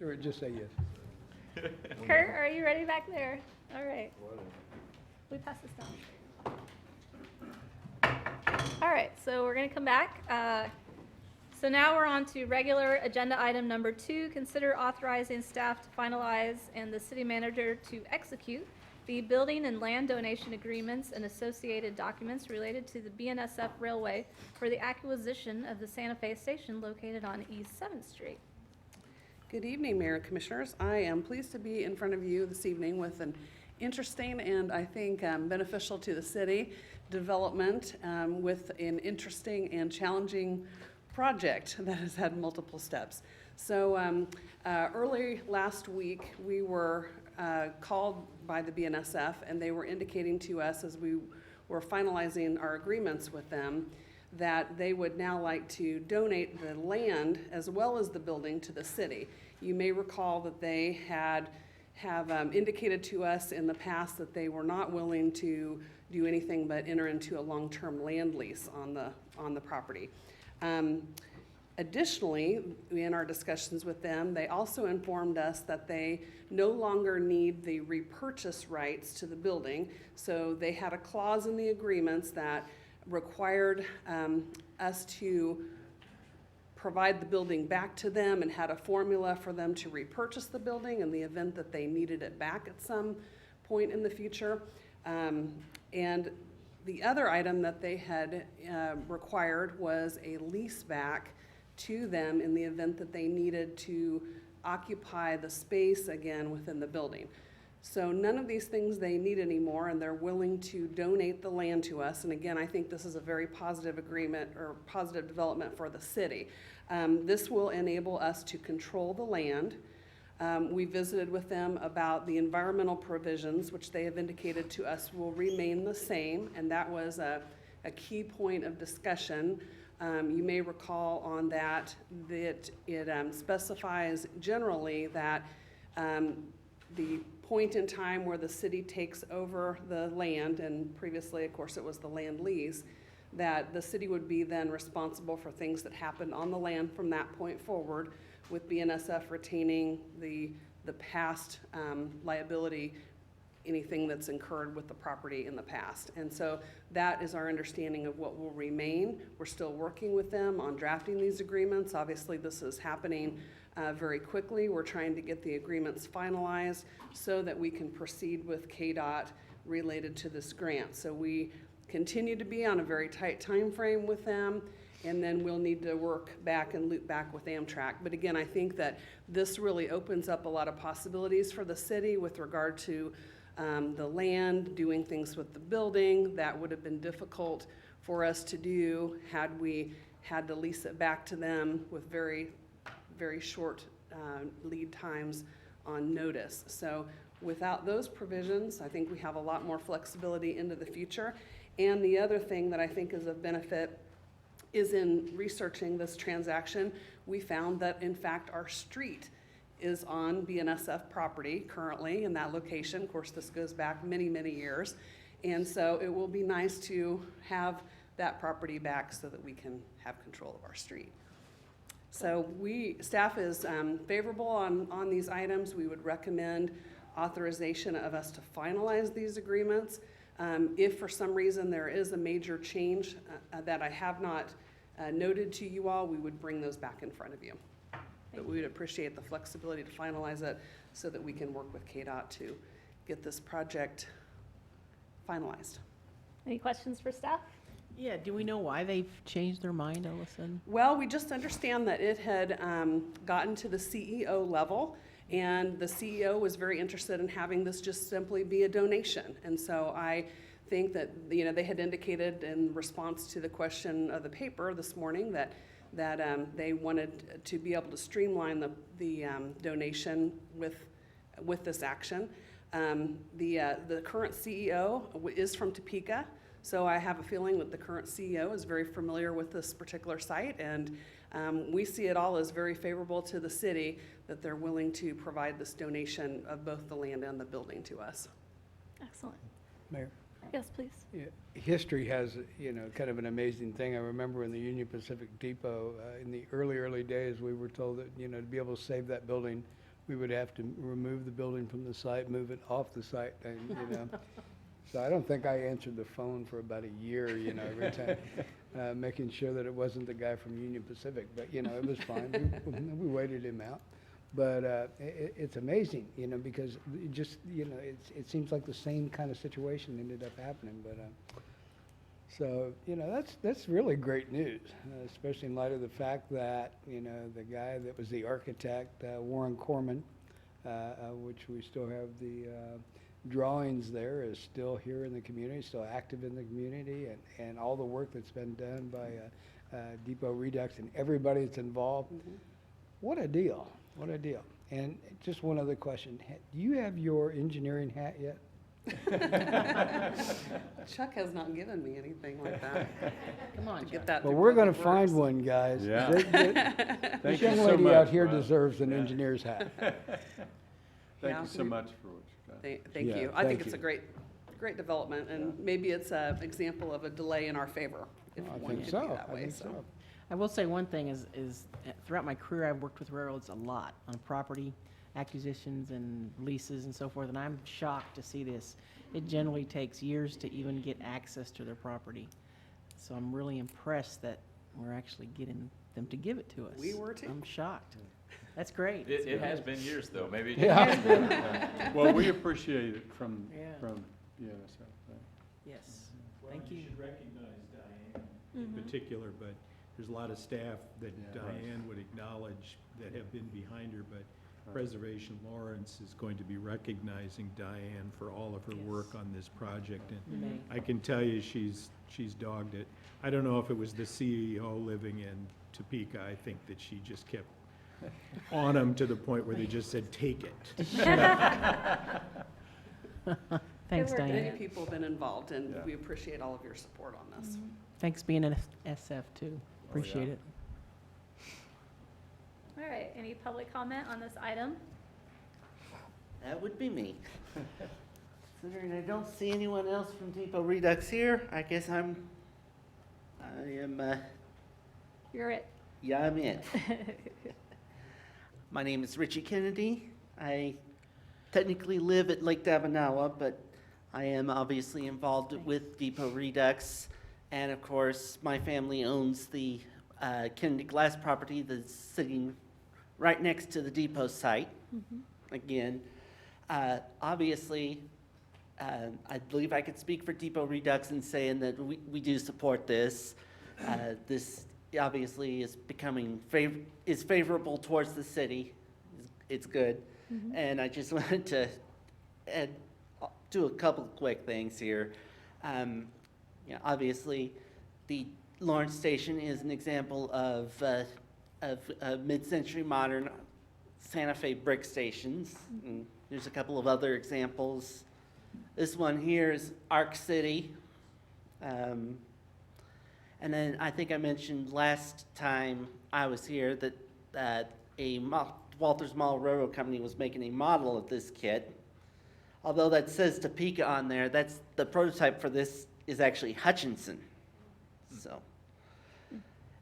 Or just say yes. Kurt, are you ready back there? All right. We pass this down. All right, so we're going to come back. So now we're on to regular agenda item number 2, consider authorizing staff to finalize and the city manager to execute the building and land donation agreements and associated documents related to the BNSF Railway for the acquisition of the Santa Fe station located on East 7th Street. Good evening, Mayor and Commissioners. I am pleased to be in front of you this evening with an interesting and I think beneficial to the city development with an interesting and challenging project that has had multiple steps. So early last week, we were called by the BNSF, and they were indicating to us as we were finalizing our agreements with them that they would now like to donate the land as well as the building to the city. You may recall that they have indicated to us in the past that they were not willing to do anything but enter into a long-term land lease on the property. Additionally, in our discussions with them, they also informed us that they no longer need the repurchase rights to the building. So they had a clause in the agreements that required us to provide the building back to them and had a formula for them to repurchase the building in the event that they needed it back at some point in the future. And the other item that they had required was a lease back to them in the event that they needed to occupy the space again within the building. So none of these things they need anymore, and they're willing to donate the land to us. And again, I think this is a very positive agreement or positive development for the city. This will enable us to control the land. We visited with them about the environmental provisions, which they have indicated to us will remain the same, and that was a key point of discussion. You may recall on that it specifies generally that the point in time where the city takes over the land, and previously, of course, it was the land lease, that the city would be then responsible for things that happened on the land from that point forward, with BNSF retaining the past liability, anything that's incurred with the property in the past. And so that is our understanding of what will remain. We're still working with them on drafting these agreements. Obviously, this is happening very quickly. We're trying to get the agreements finalized so that we can proceed with KDOT related to this grant. So we continue to be on a very tight time frame with them, and then we'll need to work back and loop back with Amtrak. But again, I think that this really opens up a lot of possibilities for the city with regard to the land, doing things with the building. That would have been difficult for us to do had we had to lease it back to them with very, very short lead times on notice. So without those provisions, I think we have a lot more flexibility into the future. And the other thing that I think is of benefit is in researching this transaction, we found that in fact our street is on BNSF property currently in that location. Of course, this goes back many, many years. And so it will be nice to have that property back so that we can have control of our street. So staff is favorable on these items. We would recommend authorization of us to finalize these agreements. If for some reason there is a major change that I have not noted to you all, we would bring those back in front of you. But we would appreciate the flexibility to finalize it so that we can work with KDOT to get this project finalized. Any questions for staff? Yeah, do we know why they've changed their mind all of a sudden? Well, we just understand that it had gotten to the CEO level, and the CEO was very interested in having this just simply be a donation. And so I think that they had indicated in response to the question of the paper this morning that they wanted to be able to streamline the donation with this action. The current CEO is from Topeka, so I have a feeling that the current CEO is very familiar with this particular site, and we see it all as very favorable to the city that they're willing to provide this donation of both the land and the building to us. Excellent. Mayor? Yes, please. Yeah, history has, kind of an amazing thing. I remember in the Union Pacific Depot, in the early days, we were told that, to be able to save that building we would have to remove the building from the site, move it off the site, and, you know. So I don't think I answered the phone for about a year, you know, every time, making sure that it wasn't the guy from Union Pacific, but, you know, it was fine. We waited him out. But it's amazing, you know, because it just, you know, it seems like the same kind of situation ended up happening. But so, you know, that's really great news, especially in light of the fact that, you know, the guy that was the architect, Warren Corman, which we still have the drawings there, is still here in the community, still active in the community, and all the work that's been done by Depot Redux and everybody that's involved. What a deal. What a deal. And just one other question. Do you have your engineering hat yet? Chuck has not given me anything like that. Come on, To get Chuck. that Well, through we're going to Public find Works. one, guys. Yeah. This Thank you young so lady much, out here Rob. deserves an Yeah. engineer's hat. Thank Yeah, you so we- much for what you've done. Thank Yeah, you. I think thank it's a you. great development, and maybe it's an example of a delay in our favor, if I one think could so. be that I way, think so. so. I will say one thing is throughout my career, I've worked with railroads a lot on property acquisitions and leases and so forth, and I'm shocked to see this. It generally takes years to even get access to their property. So I'm really impressed that we're actually getting them to give it to us. We were too. I'm shocked. That's great. It has been years, though, maybe. Yeah. Well, we appreciate it from Yeah. UNSF. Yes. Well, Thank you you. should recognize Diane in particular, but there's a lot of staff that Yeah. Diane would acknowledge that have been behind her, but Preservation Lawrence is going to be recognizing Diane for all of her work on this project. And May. I can tell you, she's dogged it. I don't know if it was the CEO living in Topeka. I think that she just kept on them to the point where they just said, take it. Thanks, work, Many Diane. people have been involved, and Yeah. we appreciate all of your support on this. Thanks being an SF too. Appreciate it. All right, any public comment on this item? That would be me. Considering I don't see anyone else from Depot Redux here, I guess I am, You're it. yeah, I'm it. My name is Richie Kennedy. I technically live at Lake Davanawa, but I am obviously involved with Depot Redux. And of course, my family owns the Kennedy Glass property that's sitting right next to the Depot site. Again, obviously, I believe I could speak for Depot Redux in saying that we do support this. This obviously is becoming is favorable towards the city. It's good. And I just wanted to do a couple of quick things here. Obviously, the Lawrence Station is an example of mid-century modern Santa Fe brick stations. And there's a couple of other examples. This one here is Arc City. And then I think I mentioned last time I was here that Walters Mall Railroad Company was making a model of this kit. Although that says Topeka on there, that's the prototype for this is actually Hutchinson. So,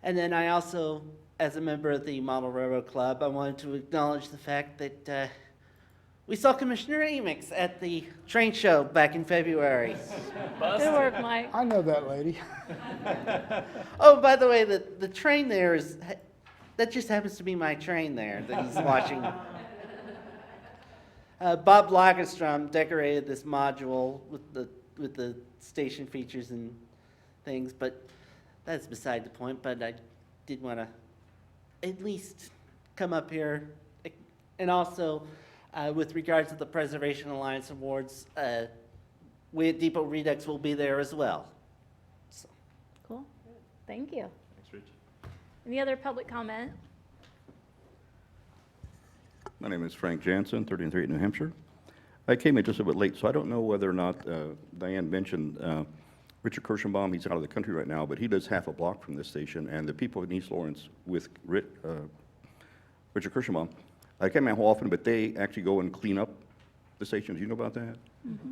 and then I also, as a member of the Model Railroad Club, I wanted to acknowledge the fact that we saw Commissioner Amix at the train show back in February. Good work, Mike. I know that lady. Oh, by the way, the train there that just happens to be my train there that he's watching. Bob Lagerstrom decorated this module with the station features and things, but that's beside the point. But I did want to at least come up here, and also with regards to the Preservation Alliance Awards, we at Depot Redux will be there as well. So. Cool. Thank you. Thanks, Richie. Any other public comment? My name is Frank Jansen, 1338 New Hampshire. I came in just a bit late, so I don't know whether or not Diane mentioned Richard Kirschenbaum. He's out of the country right now, but he lives half a block from this station, and the people in East Lawrence with Richard Kirschenbaum, I can't remember how often, but they actually go and clean up the station. Do you know about that?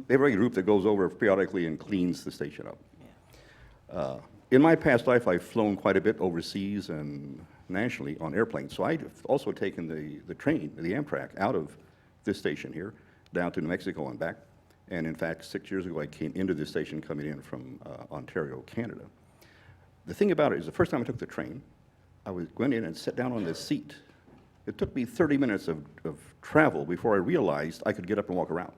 They have a group that goes over periodically and cleans the station up. In my past life, I've flown quite a bit overseas and nationally on airplanes. So I've also taken the train, the Amtrak, out of this station here, down to New Mexico and back. And in fact, 6 years ago, I came into this station coming in from Ontario, Canada. The thing about it is the first time I took the train, I went in and sat down on this seat. It took me 30 minutes of travel before I realized I could get up and walk around,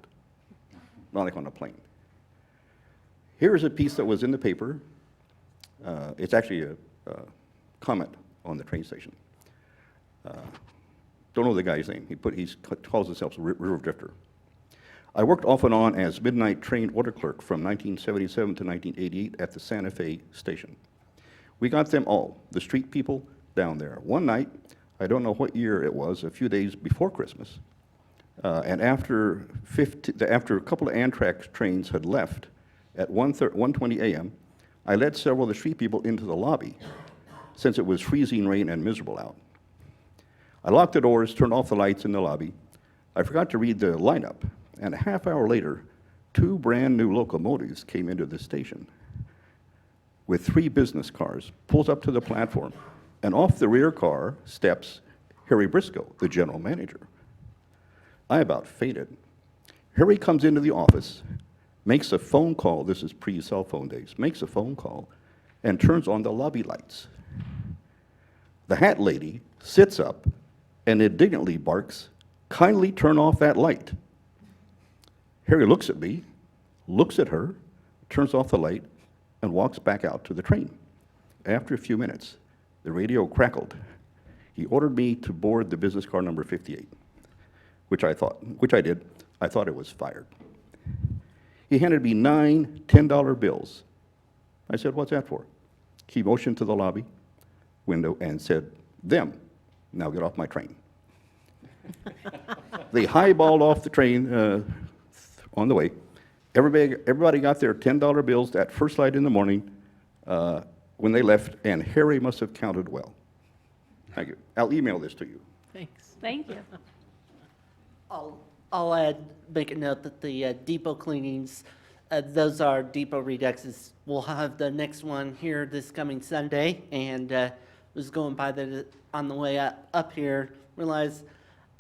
not like on a plane. Here's a piece that was in the paper. It's actually a comment on the train station. Don't know the guy's name. He calls himself a river drifter. I worked off and on as midnight train order clerk from 1977 to 1988 at the Santa Fe station. We got them all, the street people, down there. One night, I don't know what year it was, a few days before Christmas, and after a couple of Amtrak trains had left at 1:20 a.m., I led several of the street people into the lobby since it was freezing rain and miserable out. I locked the doors, turned off the lights in the lobby. I forgot to read the lineup, and a half hour later, 2 brand new locomotives came into the station with 3 business cars, pulls up to the platform, and off the rear car steps Harry Briscoe, the general manager. I about fainted. Harry comes into the office, makes a phone call, this is pre-cell phone days, makes a phone call, and turns on the lobby lights. The hat lady sits up and indignantly barks, "Kindly turn off that light." Harry looks at me, looks at her, turns off the light, and walks back out to the train. After a few minutes, the radio crackled. He ordered me to board the business car number 58, which I did. I thought it was fired. He handed me 9 $10 bills. I said, "What's that for?" He motioned to the lobby window and said, "Them, now get off my train." They highballed off the train on the way. Everybody got their $10 bills at first light in the morning when they left, and Harry must have counted well. Thank you. I'll email this to you. Thanks. Thank you. I'll make a note that the depot cleanings, those are depot reduxes. We'll have the next one here this coming Sunday, and was going by on the way up here, realized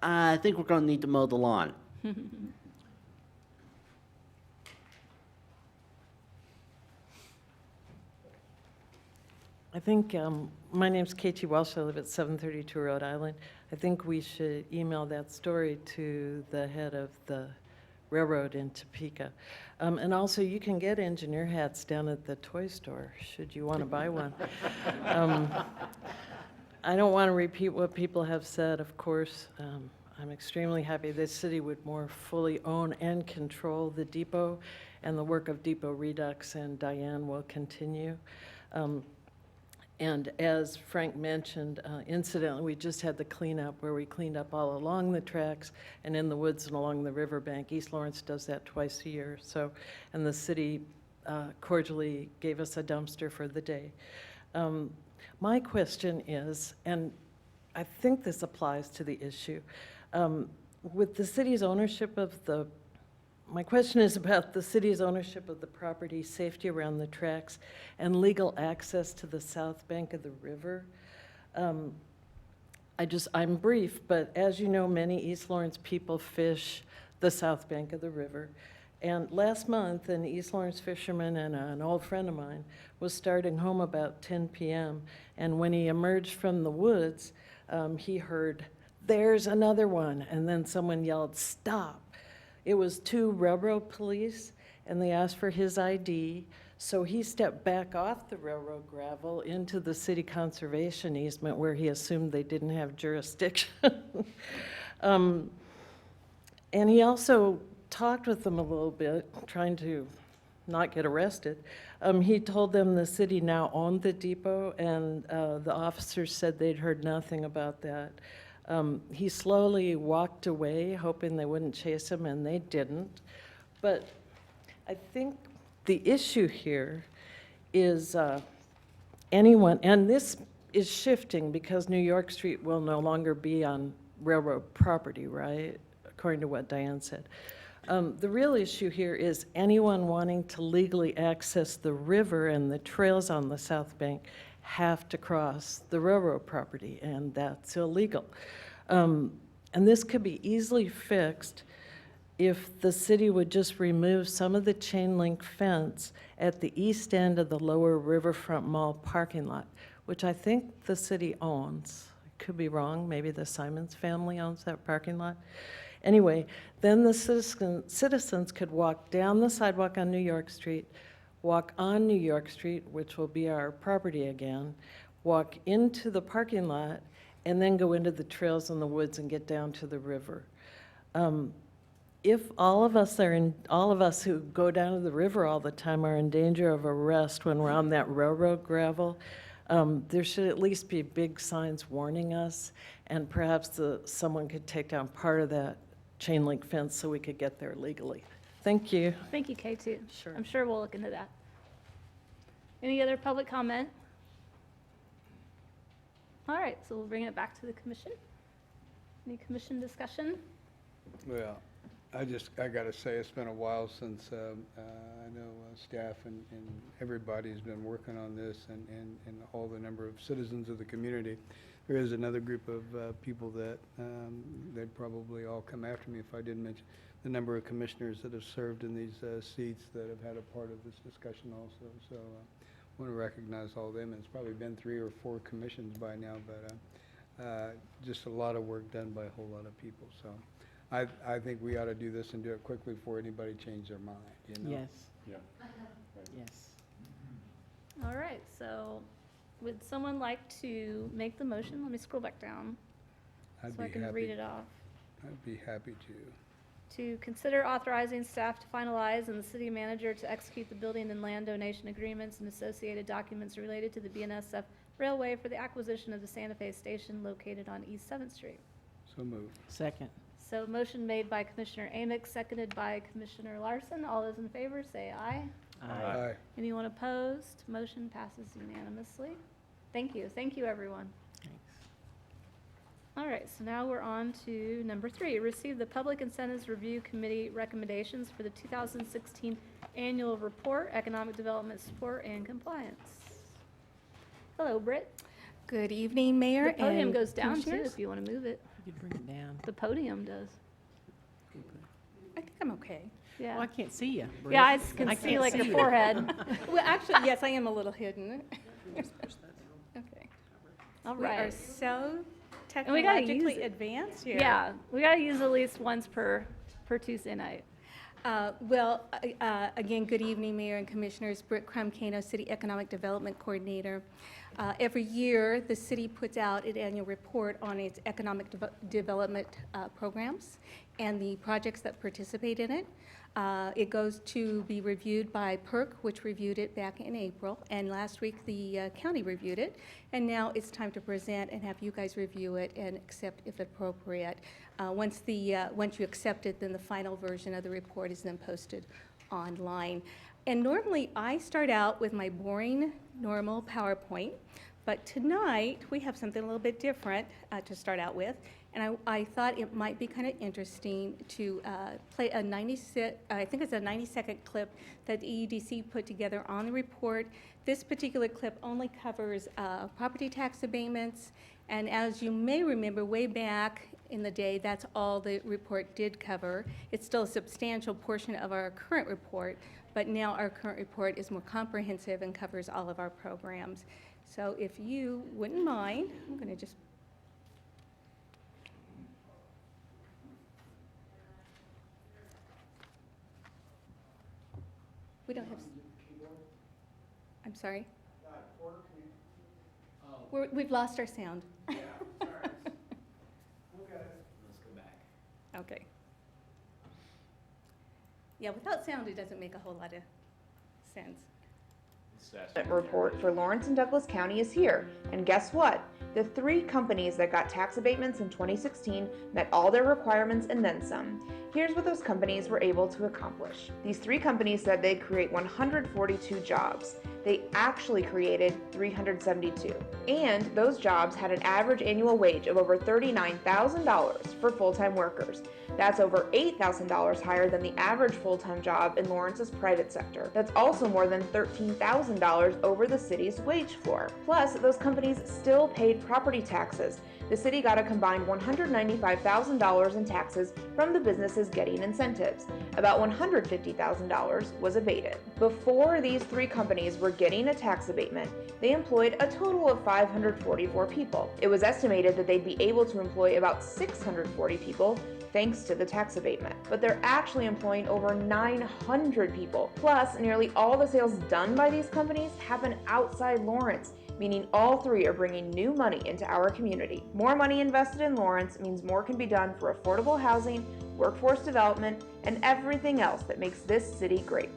I think we're going to need to mow the lawn. I think, my name's Katie Walsh, I live at 732 Rhode Island. I think we should email that story to the head of the railroad in Topeka. And also, you can get engineer hats down at the toy store, should you want to buy one. I don't want to repeat what people have said, of course. I'm extremely happy this city would more fully own and control the depot, and the work of Depot Redux and Diane will continue. And as Frank mentioned, incidentally, we just had the cleanup where we cleaned up all along the tracks and in the woods and along the riverbank. East Lawrence does that twice a year. So, and the city cordially gave us a dumpster for the day. My question is, and I think this applies to the issue, with the city's ownership of the My question is about the city's ownership of the property, safety around the tracks, and legal access to the south bank of the river. I'm brief, but as you know, many East Lawrence people fish the south bank of the river. And last month, an East Lawrence fisherman and an old friend of mine was starting home about 10 p.m. And when he emerged from the woods, he heard, "There's another one." And then someone yelled, "Stop." It was 2 railroad police, and they asked for his ID. So he stepped back off the railroad gravel into the city conservation easement where he assumed they didn't have jurisdiction. And he also talked with them a little bit, trying to not get arrested. He told them the city now owned the depot, and the officers said they'd heard nothing about that. He slowly walked away, hoping they wouldn't chase him, and they didn't. But I think the issue here is anyone, and this is shifting because New York Street will no longer be on railroad property, right? According to what Diane said. The real issue here is anyone wanting to legally access the river and the trails on the south bank have to cross the railroad property, and that's illegal. And this could be easily fixed if the city would just remove some of the chain link fence at the east end of the lower Riverfront Mall parking lot, which I think the city owns. I could be wrong, maybe the Simons family owns that parking lot. Anyway, then the citizens could walk down the sidewalk on New York Street, walk on New York Street, which will be our property again, walk into the parking lot, and then go into the trails in the woods and get down to the river. If all of us who go down to the river all the time are in danger of arrest when we're on that railroad gravel, there should at least be big signs warning us, and perhaps someone could take down part of that chain link fence so we could get there legally. Thank you. Thank you, K2. Sure. I'm sure we'll look into that. Any other public comment? All right, so we'll bring it back to the commission. Any commission discussion? Well, I got to say, it's been a while since I know staff and everybody's been working on this, and all the number of citizens of the community. There is another group of people that they'd probably all come after me if I didn't mention the number of commissioners that have served in these seats that have had a part of this discussion also. So I want to recognize all of them. And it's probably been 3 or 4 commissions by now, but just a lot of work done by a whole lot of people. So I think we ought to do this and do it quickly before anybody changes their mind, you know? Yes. Yeah. Yes. All right, so would someone like to make the motion? Let me scroll back down I'd so be I can happy. read it off. I'd be happy to. To consider authorizing staff to finalize and the city manager to execute the building and land donation agreements and associated documents related to the BNSF Railway for the acquisition of the Santa Fe station located on East 7th Street. So moved. Second. So motion made by Commissioner Amick, seconded by Commissioner Larson. All those in favor say aye. Aye. Anyone opposed? Motion passes unanimously. Thank you. Thank you, everyone. Thanks. All right, so now we're on to number 3. Receive the Public Incentives Review Committee recommendations for the 2016 Annual Report, Economic Development Support and Compliance. Hello, Britt. Good evening, Mayor. The podium and goes down too Commissioners. if you want to move it. You could bring it down. The podium does. I think I'm okay. Yeah. Well, I can't see you. Yeah, I can I see can't like see the you. forehead. Well, actually, yes, I am a little hidden. Okay. All We are right. so And we gotta use technologically it. advanced here. Yeah, we gotta use at least once per Tuesday night. Again, good evening, Mayor and Commissioners. Britt Crumcano, City Economic Development Coordinator. Every year, the city puts out an annual report on its economic development programs and the projects that participate in it. It goes to be reviewed by PERC, which reviewed it back in April, and last week the county reviewed it. And now it's time to present and have you guys review it and accept if appropriate. Once you accept it, then the final version of the report is then posted online. And normally I start out with my boring, normal PowerPoint, but tonight we have something a little bit different to start out with. And I thought it might be kind of interesting to play a 90-second clip that the EDC put together on the report. This particular clip only covers property tax abatements, and as you may remember, way back in the day, that's all the report did cover. It's still a substantial portion of our current report, but now our current report is more comprehensive and covers all of our programs. So if you wouldn't mind, I'm going to just we don't have. I'm sorry? We've lost our sound. Let's go back. Okay. Yeah, without sound, it doesn't make a whole lot of sense. Report for Lawrence and Douglas County is here, and guess what? The 3 companies that got tax abatements in 2016 met all their requirements and then some. Here's what those companies were able to accomplish. These 3 companies said they'd create 142 jobs. They actually created 372. And those jobs had an average annual wage of over $39,000 for full-time workers. That's over $8,000 higher than the average full-time job in Lawrence's private sector. That's also more than $13,000 over the city's wage floor. Plus, those companies still paid property taxes. The city got a combined $195,000 in taxes from the businesses getting incentives. About $150,000 was abated. Before these three companies were getting a tax abatement, they employed a total of 544 people. It was estimated that they'd be able to employ about 640 people thanks to the tax abatement. But they're actually employing over 900 people. Plus, nearly all the sales done by these companies happen outside Lawrence, meaning all three are bringing new money into our community. More money invested in Lawrence means more can be done for affordable housing, workforce development, and everything else that makes this city great.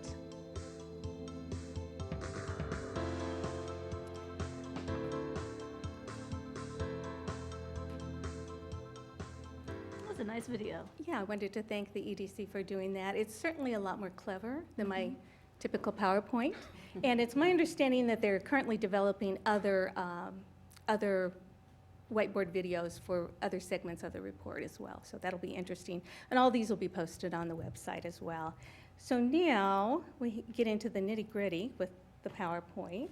That was a nice video. Yeah, I wanted to thank the EDC for doing that. It's certainly a lot more clever than my typical PowerPoint. And it's my understanding that they're currently developing other whiteboard videos for other segments of the report as well. So that'll be interesting. And all these will be posted on the website as well. So now we get into the nitty-gritty with the PowerPoint.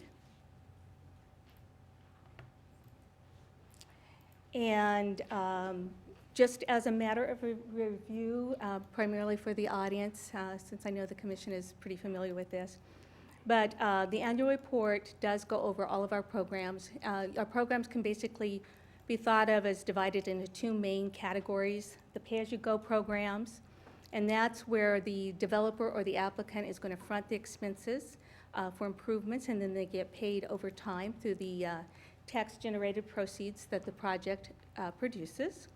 And just as a matter of review, primarily for the audience, since I know the commission is pretty familiar with this, but the annual report does go over all of our programs. Our programs can basically be thought of as divided into two main categories: the pay-as-you-go programs, and that's where the developer or the applicant is going to front the expenses for improvements, and then they get paid over time through the tax-generated proceeds that the project produces.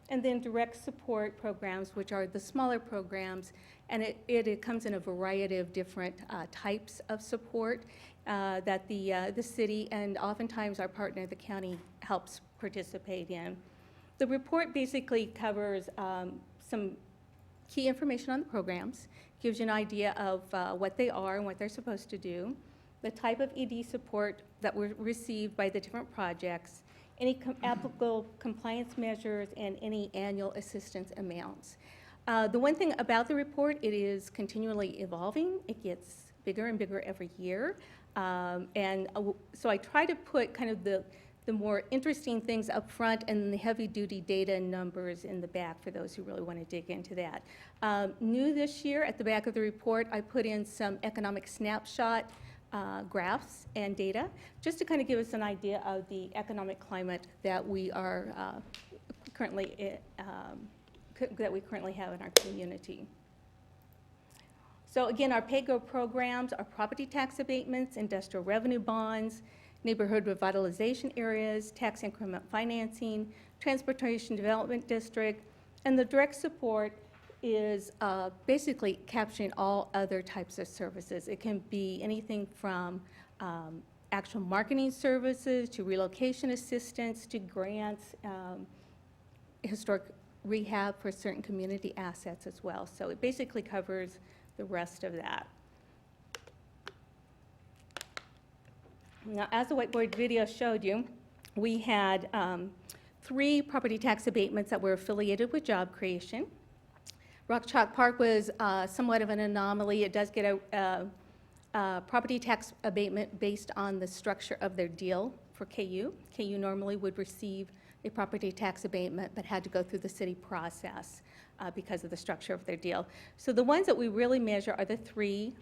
And then direct support programs, which are the smaller programs, and it comes in a variety of different types of support that the city and oftentimes our partner, the county, helps participate in. The report basically covers some key information on the programs, gives you an idea of what they are and what they're supposed to do, the type of ED support that were received by the different projects, any applicable compliance measures, and any annual assistance amounts. The one thing about the report, it is continually evolving. It gets bigger and bigger every year. So I try to put kind of the more interesting things up front and the heavy-duty data and numbers in the back for those who really want to dig into that. New this year, at the back of the report, I put in some economic snapshot graphs and data, just to kind of give us an idea of the economic climate that we are currently have in our community. So again, our pay-go programs are property tax abatements, industrial revenue bonds, neighborhood revitalization areas, tax increment financing, transportation development district, and the direct support is basically capturing all other types of services. It can be anything from actual marketing services to relocation assistance to grants, historic rehab for certain community assets as well. So it basically covers the rest of that. Now, as the whiteboard video showed you, we had 3 property tax abatements that were affiliated with job creation. Rock Chalk Park was somewhat of an anomaly. It does get a property tax abatement based on the structure of their deal for KU. KU normally would receive a property tax abatement but had to go through the city process because of the structure of their deal. So the ones that we really measure are the 3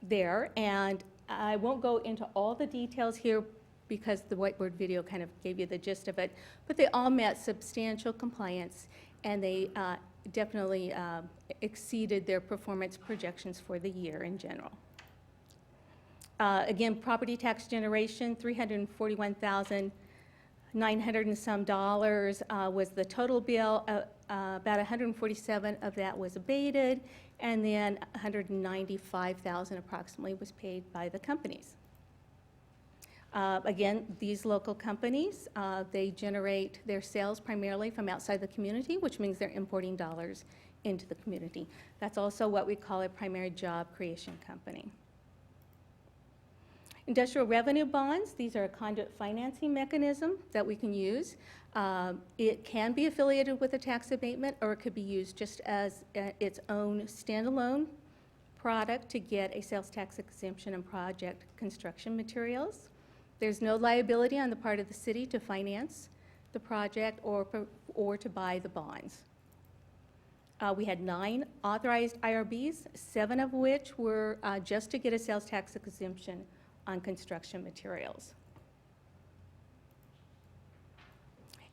there, and I won't go into all the details here because the whiteboard video kind of gave you the gist of it, but they all met substantial compliance, and they definitely exceeded their performance projections for the year in general. Again, property tax generation, $341,900 and some dollars was the total bill. About 147 of that was abated, and then 195,000 approximately was paid by the companies. Again, these local companies, they generate their sales primarily from outside the community, which means they're importing dollars into the community. That's also what we call a primary job creation company. Industrial revenue bonds, these are a conduit financing mechanism that we can use. It can be affiliated with a tax abatement, or it could be used just as its own standalone product to get a sales tax exemption on project construction materials. There's no liability on the part of the city to finance the project or to buy the bonds. We had 9 authorized IRBs, 7 of which were just to get a sales tax exemption on construction materials.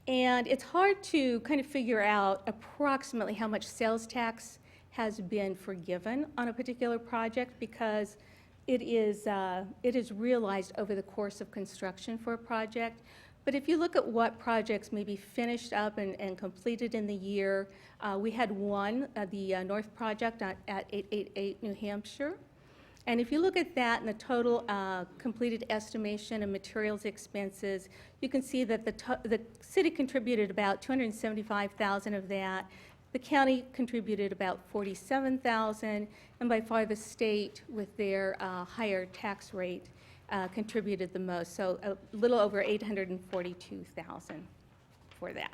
And it's hard to kind of figure out approximately how much sales tax has been forgiven on a particular project because it is realized over the course of construction for a project. But if you look at what projects may be finished up and completed in the year, we had one, the North Project at 888 New Hampshire. And if you look at that and the total completed estimation and materials expenses, you can see that the city contributed about $275,000 of that. The county contributed about $47,000, and by far the state, with their higher tax rate, contributed the most, so a little over $842,000 for that.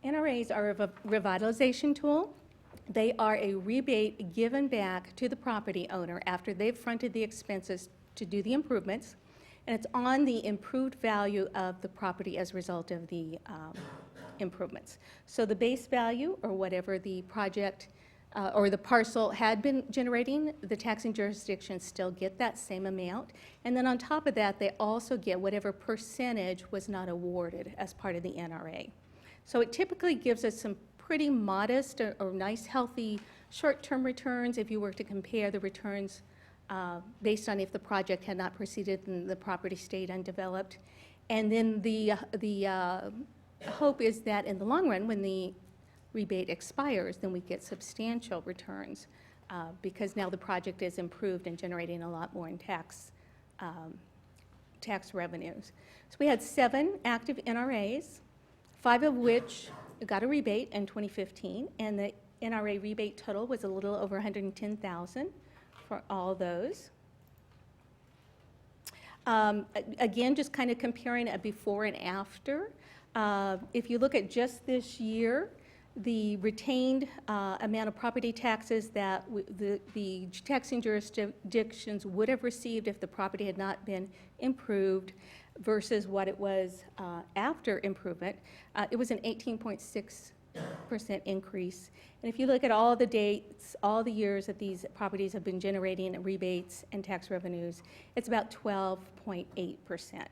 NRAs are a revitalization tool. They are a rebate given back to the property owner after they've fronted the expenses to do the improvements, and it's on the improved value of the property as a result of the improvements. So the base value, or whatever the project or the parcel had been generating, the taxing jurisdictions still get that same amount. And then on top of that, they also get whatever percentage was not awarded as part of the NRA. So it typically gives us some pretty modest or nice, healthy short-term returns if you were to compare the returns based on if the project had not proceeded and the property stayed undeveloped. And then the hope is that in the long run, when the rebate expires, then we get substantial returns because now the project is improved and generating a lot more in tax revenues. So we had 7 active NRAs, 5 of which got a rebate in 2015, and the NRA rebate total was a little over $110,000 for all those. Again, just kind of comparing a before and after. If you look at just this year, the retained amount of property taxes that the taxing jurisdictions would have received if the property had not been improved versus what it was after improvement, it was an 18.6% increase. And if you look at all the dates, all the years that these properties have been generating rebates and tax revenues, it's about 12.8%.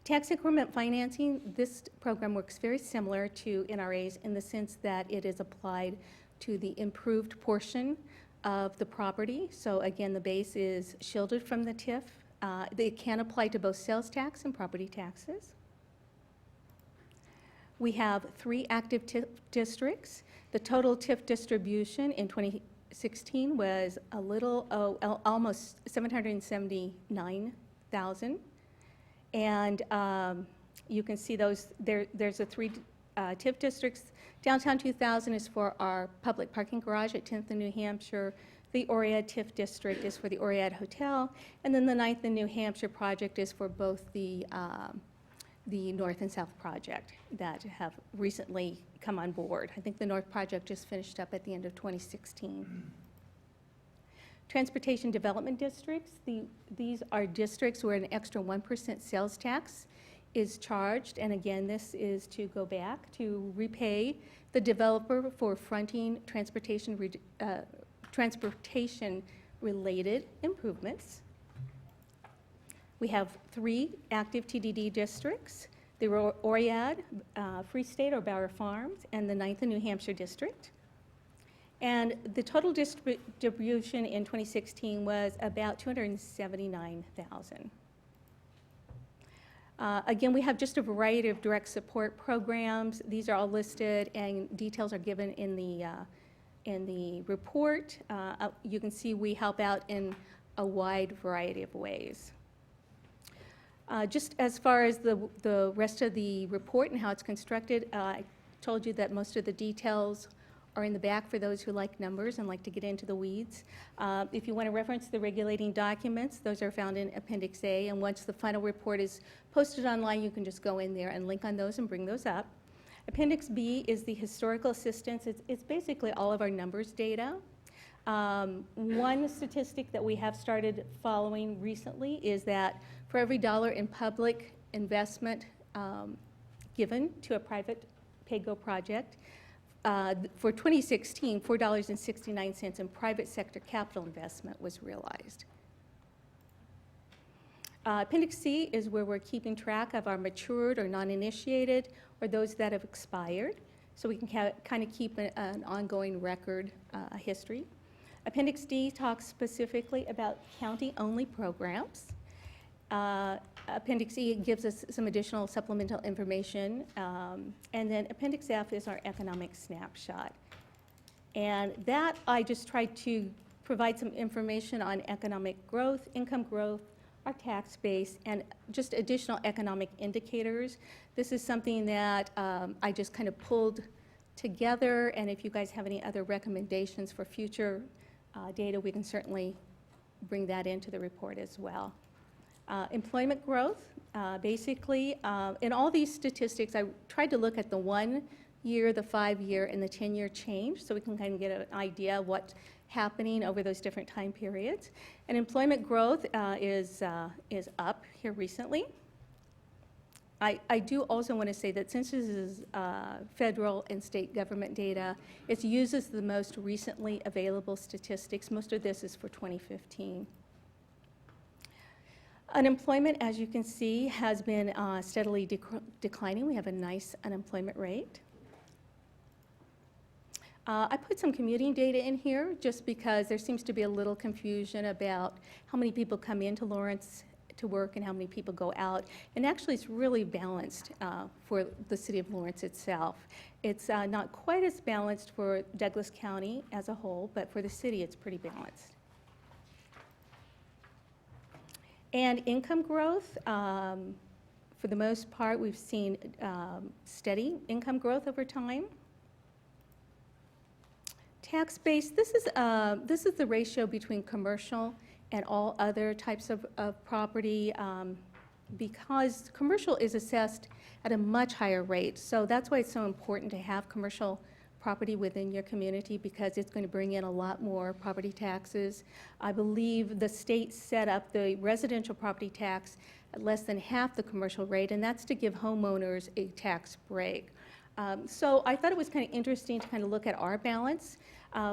Tax increment financing, this program works very similar to NRAs in the sense that it is applied to the improved portion of the property. So again, the base is shielded from the TIF. They can apply to both sales tax and property taxes. We have 3 active TIF districts. The total TIF distribution in 2016 was a little, almost $779,000. And you can see those, there's the 3 TIF districts. Downtown 2000 is for our public parking garage at 10th and New Hampshire. The Oriad TIF district is for the Oriad Hotel. And then the 9th and New Hampshire project is for both the North and South project that have recently come on board. I think the North project just finished up at the end of 2016. Transportation development districts, these are districts where an extra 1% sales tax is charged. And again, this is to go back to repay the developer for fronting transportation-related improvements. We have 3 active TDD districts, the Oriad, Free State or Bower Farms, and the 9th and New Hampshire district. And the total distribution in 2016 was about $279,000. Again, we have just a variety of direct support programs. These are all listed and details are given in the report. You can see we help out in a wide variety of ways. Just as far as the rest of the report and how it's constructed, I told you that most of the details are in the back for those who like numbers and like to get into the weeds. If you want to reference the regulating documents, those are found in Appendix A, and once the final report is posted online, you can just go in there and link on those and bring those up. Appendix B is the historical assistance. It's basically all of our numbers data. One statistic that we have started following recently is that for every dollar in public investment given to a private PAYGO project, for 2016, $4.69 in private sector capital investment was realized. Appendix C is where we're keeping track of our matured or non-initiated or those that have expired, so we can kind of keep an ongoing record history. Appendix D talks specifically about county-only programs. Appendix E gives us some additional supplemental information, and then Appendix F is our economic snapshot. And that I just tried to provide some information on economic growth, income growth, our tax base, and just additional economic indicators. This is something that I just kind of pulled together, and if you guys have any other recommendations for future data, we can certainly bring that into the report as well. Employment growth, basically, in all these statistics, I tried to look at the 1 year, the 5 year, and the 10-year change, so we can kind of get an idea of what's happening over those different time periods. And employment growth is up here recently. I do also want to say that since this is federal and state government data, it uses the most recently available statistics. Most of this is for 2015. Unemployment, as you can see, has been steadily declining. We have a nice unemployment rate. I put some commuting data in here just because there seems to be a little confusion about how many people come into Lawrence to work and how many people go out. And actually, it's really balanced for the city of Lawrence itself. It's not quite as balanced for Douglas County as a whole, but for the city, it's pretty balanced. And income growth, for the most part, we've seen steady income growth over time. Tax base, this is the ratio between commercial and all other types of property, because commercial is assessed at a much higher rate. So that's why it's so important to have commercial property within your community, because it's going to bring in a lot more property taxes. I believe the state set up the residential property tax at less than half the commercial rate, and that's to give homeowners a tax break. So I thought it was kind of interesting to kind of look at our balance.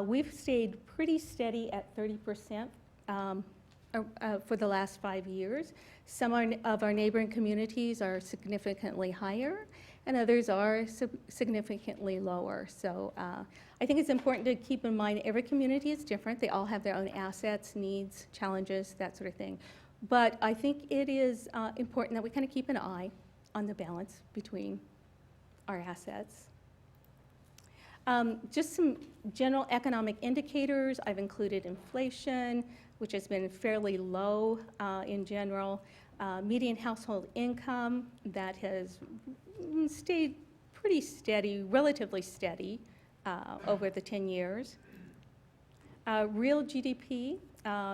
We've stayed pretty steady at 30% for the last 5 years. Some of our neighboring communities are significantly higher, and others are significantly lower. So I think it's important to keep in mind every community is different. They all have their own assets, needs, challenges, that sort of thing. But I think it is important that we kind of keep an eye on the balance between our assets. Just some general economic indicators. I've included inflation, which has been fairly low in general. Median household income, that has stayed pretty steady, relatively steady over the 10 years. Real GDP,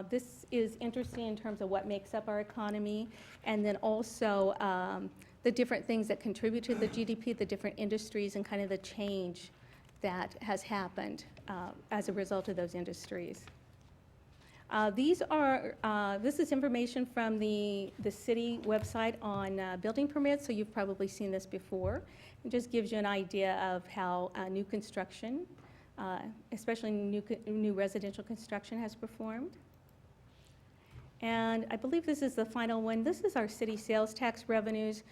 this is interesting in terms of what makes up our economy, and then also the different things that contribute to the GDP, the different industries, and kind of the change that has happened as a result of those industries. This is information from the city website on building permits, so you've probably seen this before. It just gives you an idea of how new construction, especially new residential construction, has performed. And I believe this is the final one. This is our city sales tax revenues.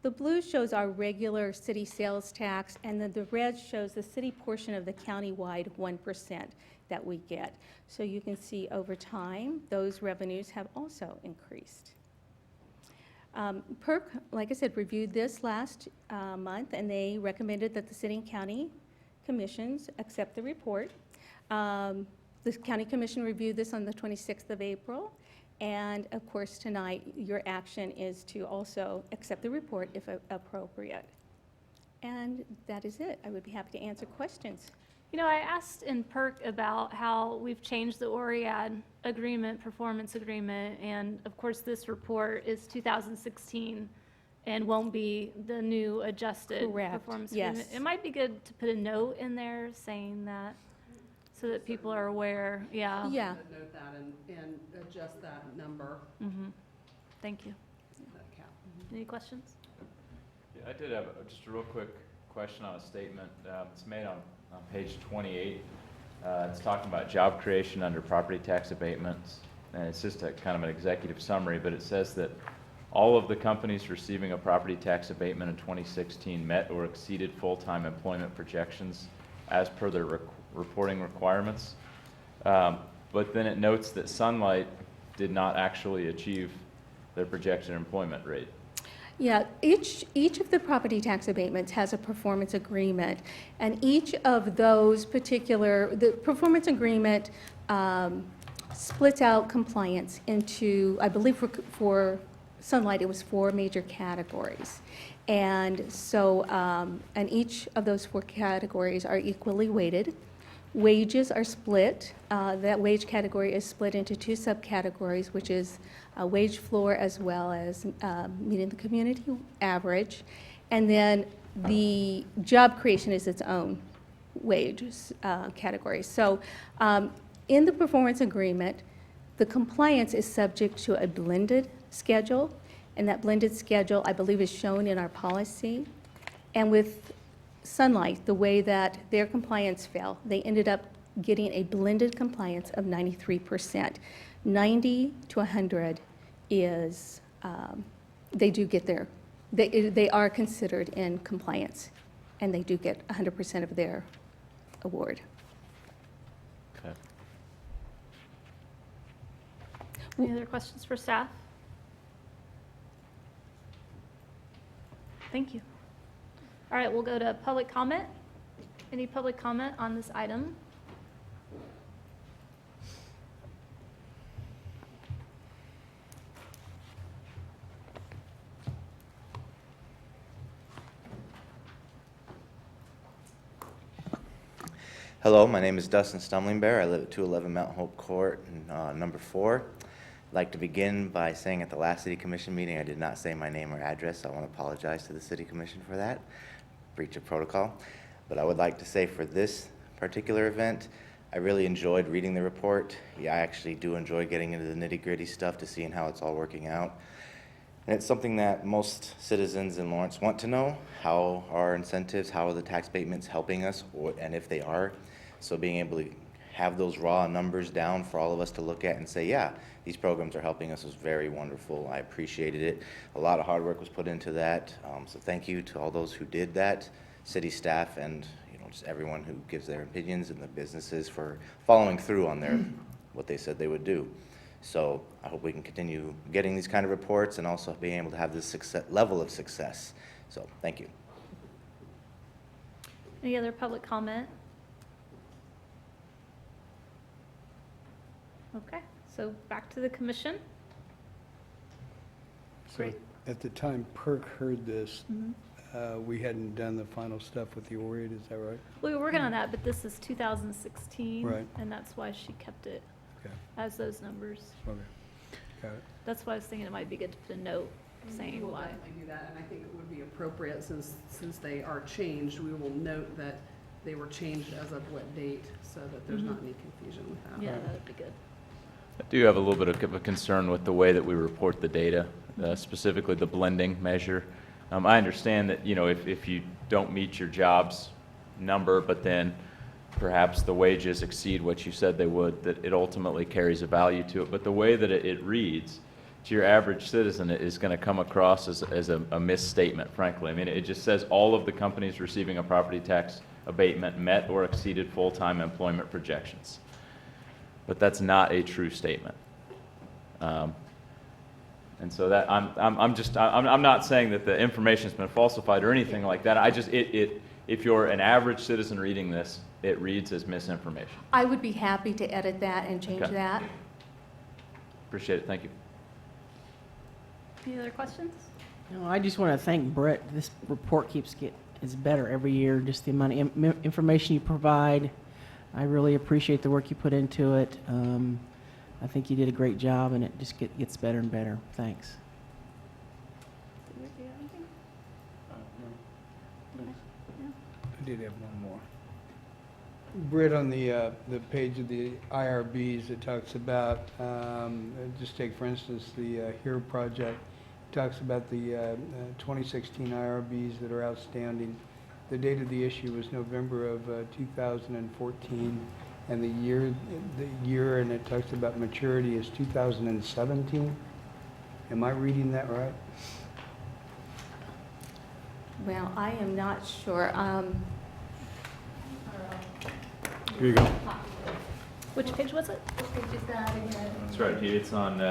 The blue shows our regular city sales tax, and then the red shows the city portion of the county-wide 1% that we get. So you can see over time, those revenues have also increased. PERC, like I said, reviewed this last month, and they recommended that the city and county commissions accept the report. The county commission reviewed this on the 26th of April. And of course, tonight, your action is to also accept the report if appropriate. And that is it. I would be happy to answer questions. You know, I asked in PERC about how we've changed the ORIAD agreement, performance agreement, and of course, this report is 2016 and won't be the new adjusted Correct, performance yes. agreement. It might be good to put a note in there saying that, so that people are aware, yeah. Yeah. Note that and adjust that number. Thank you. Any questions? Yeah, I did have just a real quick question on a statement. It's made on page 28. It's talking about job creation under property tax abatements. And it's just a kind of an executive summary, but it says that all of the companies receiving a property tax abatement in 2016 met or exceeded full-time employment projections as per their reporting requirements. But then it notes that Sunlight did not actually achieve their projected employment rate. Yeah, each of the property tax abatements has a performance agreement, and each of those the performance agreement splits out compliance into, I believe for Sunlight, it was 4 major categories. And so, and each of those 4 categories are equally weighted. Wages are split. That wage category is split into 2 subcategories, which is wage floor as well as meeting the community average. And then the job creation is its own wage category. So in the performance agreement, the compliance is subject to a blended schedule, and that blended schedule, I believe, is shown in our policy. And with Sunlight, the way that their compliance fell, they ended up getting a blended compliance of 93%. 90 to 100 is, they do get their, they are considered in compliance, and they do get 100% of their award. Okay. Any other questions for staff? Thank you. All right, we'll go to public comment. Any public comment on this item? Hello, my name is Dustin Stumlingbear. I live at 211 Mount Hope Court, number 4. I'd like to begin by saying at the last City Commission meeting, I did not say my name or address. I want to apologize to the City Commission for that. Breach of protocol. But I would like to say for this particular event, I really enjoyed reading the report. Yeah, I actually do enjoy getting into the nitty-gritty stuff to seeing how it's all working out. And it's something that most citizens in Lawrence want to know. How are incentives, how are the tax abatements helping us, and if they are. So being able to have those raw numbers down for all of us to look at and say, yeah, these programs are helping us was very wonderful. I appreciated it. A lot of hard work was put into that. So thank you to all those who did that, city staff, and just everyone who gives their opinions, and the businesses for following through on their what they said they would do. So I hope we can continue getting these kind of reports and also being able to have this level of success. So thank you. Any other public comment? Okay, so back to the commission. So at the time PERC heard this, we hadn't done the final stuff with the ORIAD, is that right? We were working on that, but this is 2016. Right. And that's why she kept it Okay. as those numbers. Okay, got it. That's why I was thinking it might be good to put a note saying We'll why. definitely do that, and I think it would be appropriate, since they are changed, we will note that they were changed as of what date, so that there's not any confusion with that. Yeah, that'd be good. I do have a little bit of a concern with the way that we report the data, specifically the blending measure. I understand that, if you don't meet your jobs number, but then perhaps the wages exceed what you said they would, that it ultimately carries a value to it. But the way that it reads to your average citizen is going to come across as a misstatement, frankly. I mean, it just says all of the companies receiving a property tax abatement met or exceeded full-time employment projections. But that's not a true statement. And so that I'm not saying that the information's been falsified or anything like that. If you're an average citizen reading this, it reads as misinformation. I would be happy to edit that and change Okay. that. Appreciate it. Thank you. Any other questions? No, I just want to thank Brett. This report keeps is better every year, just the amount of information you provide. I really appreciate the work you put into it. I think you did a great job, and it just gets better and better. Thanks. I did have one more. Britt, on the page of the IRBs, it talks about, just take for instance the HERE project, it talks about the 2016 IRBs that are outstanding. The date of the issue was November of 2014, and the year, and it talks about maturity is 2017. Am I reading that right? Well, I am not sure. Here you go. Which page was it? That's right, it's on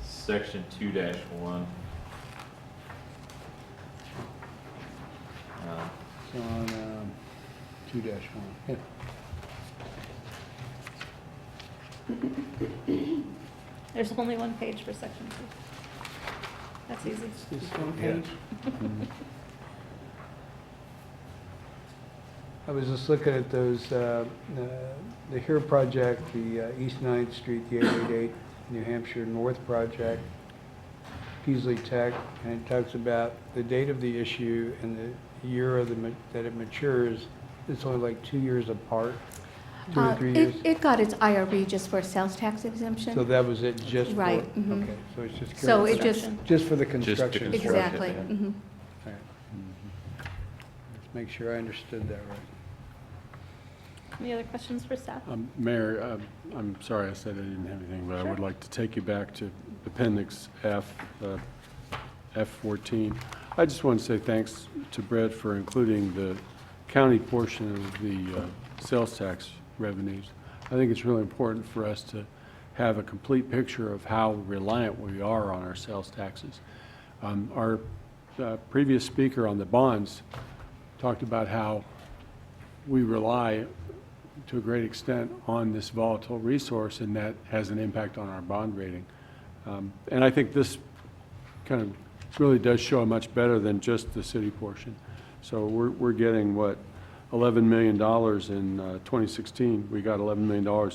section 2-1. It's on 2-1. Yeah. There's only one page for section 2. That's easy. Just one page. I was just looking at those, the HERE project, the East 9th Street, the 888 New Hampshire North project, Peasley Tech, and it talks about the date of the issue and the year of that it matures. It's only like 2 years apart, 2 or 3 years. It got its IRB just for sales tax exemption. So that was it just for? Right, mhm. Okay, so it's just. So it Just for the construction. construct it, Exactly. yeah. Mhm. All right. Let's make sure I understood that right. Any other questions for staff? Mayor, I'm sorry I said I didn't have anything, but I would like to take you back to Appendix F, F14. I just want to say thanks to Brett for including the county portion of the sales tax revenues. I think it's really important for us to have a complete picture of how reliant we are on our sales taxes. Our previous speaker on the bonds talked about how we rely to a great extent on this volatile resource, and that has an impact on our bond rating. And I think this kind of really does show much better than just the city portion. So we're getting, what, $11 million in 2016. We got $11 million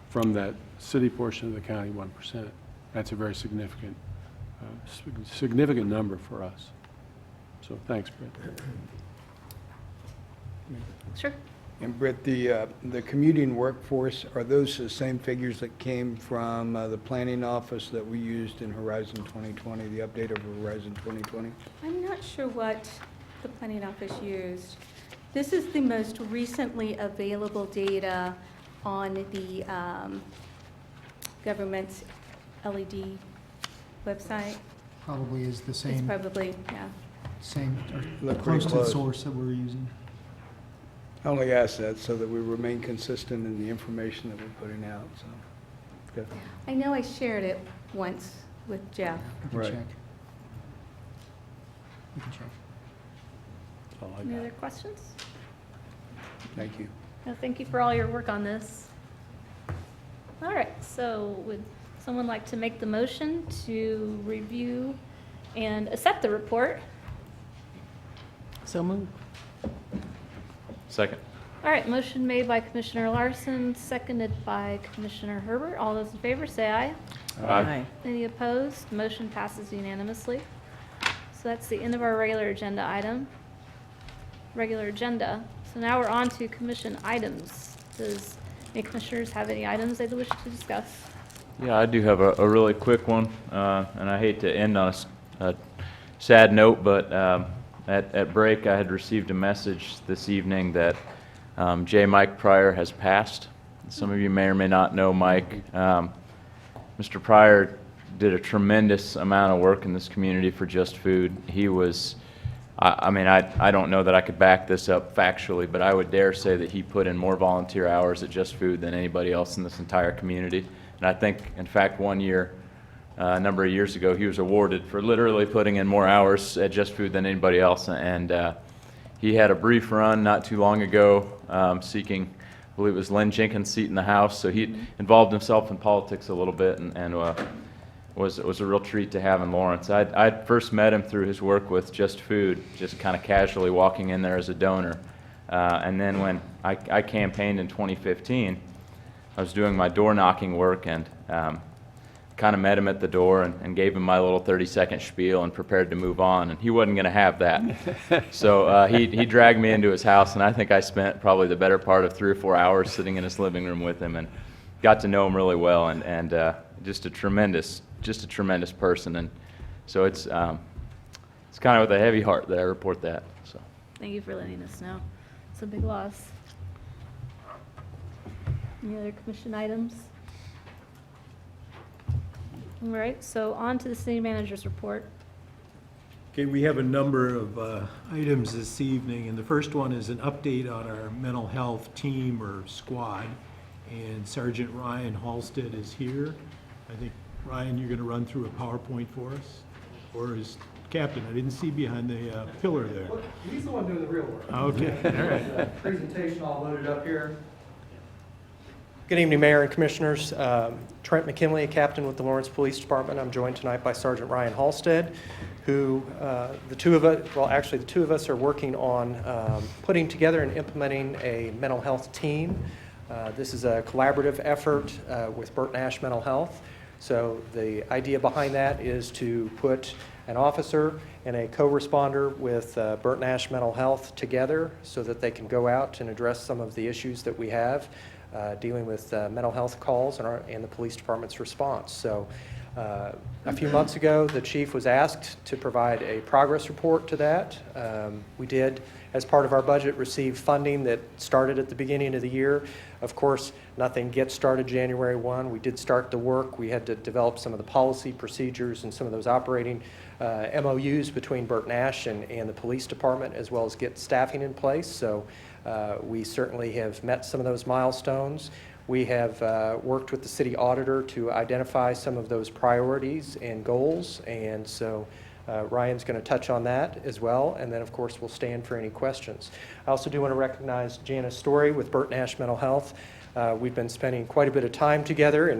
from that city portion of the county 1%. That's a very significant number for us. So thanks, Brett. Sure. And Britt, the commuting workforce, are those the same figures that came from the planning office that we used in Horizon 2020, the update of Horizon 2020? I'm not sure what the planning office used. This is the most recently available data on the government's LED website. Probably is the It's same, probably, yeah. same, Look or pretty close to the close. source that we're using. I only ask that so that we remain consistent in the information that we're putting out, so. Good. I know I shared it once with Jeff. We can Right. check. We can check. That's all I Any got. other questions? Thank you. No, thank you for all your work on this. All right, so would someone like to make the motion to review and accept the report? So moved. Second. All right, motion made by Commissioner Larson, seconded by Commissioner Herbert. All those in favor, say aye. Aye. Any opposed? Motion passes unanimously. So that's the end of our regular agenda. So now we're on to commission items. Does any commissioners have any items they'd wish to discuss? Yeah, I do have a really quick one, and I hate to end on a sad note, but at break, I had received a message this evening that J. Mike Pryor has passed. Some of you may or may not know Mike. Mr. Pryor did a tremendous amount of work in this community for Just Food. He was, I don't know that I could back this up factually, but I would dare say that he put in more volunteer hours at Just Food than anybody else in this entire community. And I think, in fact, one year, a number of years ago, he was awarded for literally putting in more hours at Just Food than anybody else. And he had a brief run not too long ago seeking, I believe it was Lynn Jenkins' seat in the House. So he involved himself in politics a little bit and was a real treat to have in Lawrence. I'd first met him through his work with Just Food, just kind of casually walking in there as a donor. And then when I campaigned in 2015, I was doing my door knocking work and kind of met him at the door and gave him my little 30-second spiel and prepared to move on, and he wasn't going to have that. So he dragged me into his house, and I think I spent probably the better part of 3 or 4 hours sitting in his living room with him and got to know him really well, and just a tremendous person. And so it's kind of with a heavy heart that I report that. So Thank you for letting us know. It's a big loss. Any other commission items? All right, so on to the city manager's report. Okay, we have a number of items this evening, and the first one is an update on our mental health team or squad, and Sergeant Ryan Halstead is here. I think, Ryan, you're going to run through a PowerPoint for us, or is Captain? I didn't see behind the pillar there. He's the one doing the real work. Okay, all right. Presentation all loaded up here. Good evening, Mayor and Commissioners. Trent McKinley, a captain with the Lawrence Police Department. I'm joined tonight by Sergeant Ryan Halstead, who the two of us are working on putting together and implementing a mental health team. This is a collaborative effort with Burt Nash Mental Health. So the idea behind that is to put an officer and a co-responder with Burt Nash Mental Health together so that they can go out and address some of the issues that we have dealing with mental health calls and the police department's response. So a few months ago, the chief was asked to provide a progress report to that. We did, as part of our budget, receive funding that started at the beginning of the year. Of course, nothing gets started January 1. We did start the work. We had to develop some of the policy procedures and some of those operating MOUs between Burt Nash and the police department, as well as get staffing in place. So we certainly have met some of those milestones. We have worked with the city auditor to identify some of those priorities and goals, and so Ryan's going to touch on that as well, and then of course we'll stand for any questions. I also do want to recognize Janice Story with Burt Nash Mental Health. We've been spending quite a bit of time together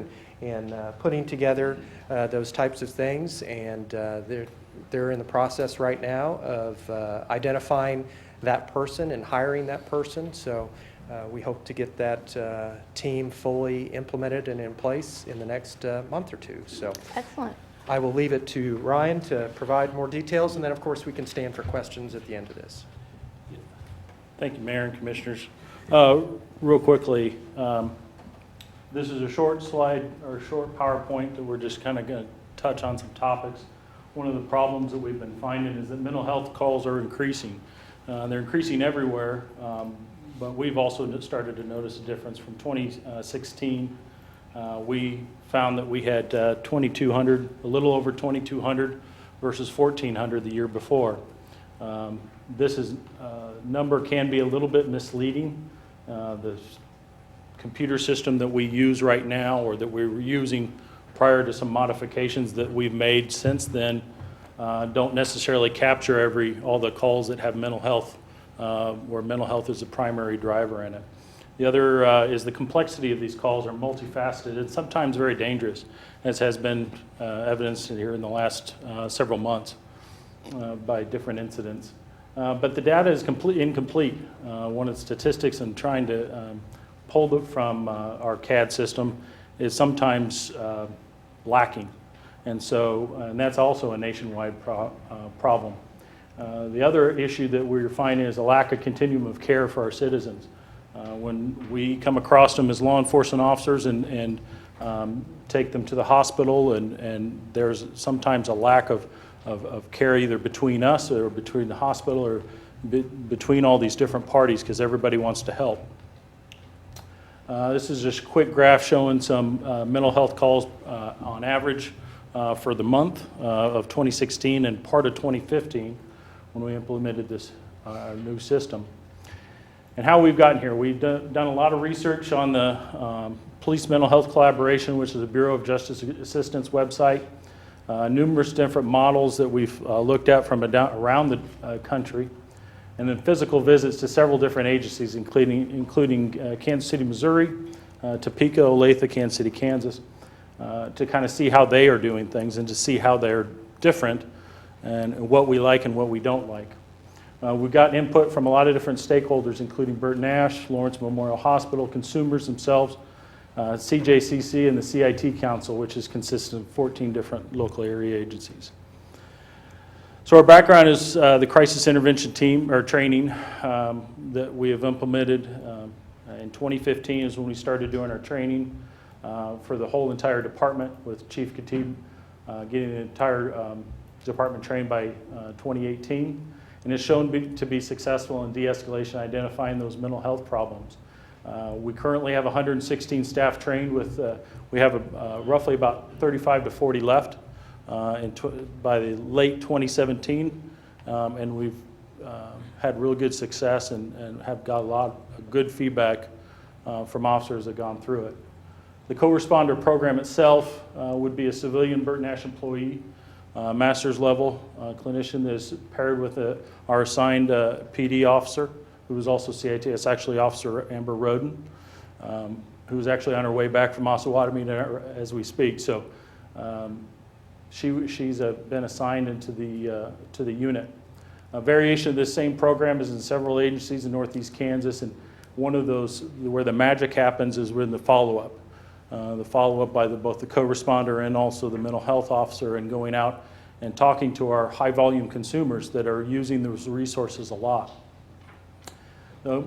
and putting together those types of things, and they're in the process right now of identifying that person and hiring that person. So we hope to get that team fully implemented and in place in the next month or two. So excellent. I will leave it to Ryan to provide more details, and then of course we can stand for questions at the end of this. Thank you, Mayor and Commissioners. Real quickly, this is a short slide or a short PowerPoint that we're just kind of going to touch on some topics. One of the problems that we've been finding is that mental health calls are increasing. They're increasing everywhere, but we've also started to notice a difference. From 2016, we found that we had 2,200, a little over 2,200 versus 1,400 the year before. This number can be a little bit misleading. The computer system that we use right now, or that we were using prior to some modifications that we've made since then, don't necessarily capture all the calls that have mental health, where mental health is the primary driver in it. The other is the complexity of these calls are multifaceted and sometimes very dangerous, as has been evidenced here in the last several months by different incidents. But the data is incomplete. One of the statistics in trying to pull it from our CAD system is sometimes lacking. And that's also a nationwide problem. The other issue that we're finding is a lack of continuum of care for our citizens. When we come across them as law enforcement officers and take them to the hospital, and there's sometimes a lack of care either between us or between the hospital or between all these different parties, because everybody wants to help. This is just a quick graph showing some mental health calls on average for the month of 2016 and part of 2015 when we implemented this new system. And how we've gotten here, we've done a lot of research on the Police Mental Health Collaboration, which is the Bureau of Justice Assistance website. Numerous different models that we've looked at from around the country, and then physical visits to several different agencies, including Kansas City, Missouri, Topeka, Olathe, Kansas City, Kansas, to kind of see how they are doing things and to see how they're different and what we like and what we don't like. We've got input from a lot of different stakeholders, including Bert Nash, Lawrence Memorial Hospital, consumers themselves, CJCC, and the CIT Council, which is consistent of 14 different local area agencies. So our background is the crisis intervention team or training that we have implemented. In 2015 is when we started doing our training for the whole entire department, with Chief Khatib getting the entire department trained by 2018. And it's shown to be successful in de-escalation, identifying those mental health problems. We currently have 116 staff trained with, we have roughly about 35 to 40 left by the late 2017. And we've had real good success and have got a lot of good feedback from officers that have gone through it. The co-responder program itself would be a civilian Bert Nash employee, master's level clinician that is paired with our assigned PD officer, who is also CIT. It's actually Officer Amber Roden, who's actually on her way back from Osawatomie as we speak. So she's been assigned into the unit. A variation of this same program is in several agencies in Northeast Kansas, and one of those where the magic happens is with the follow-up. The follow-up by both the co-responder and also the mental health officer, and going out and talking to our high-volume consumers that are using those resources a lot.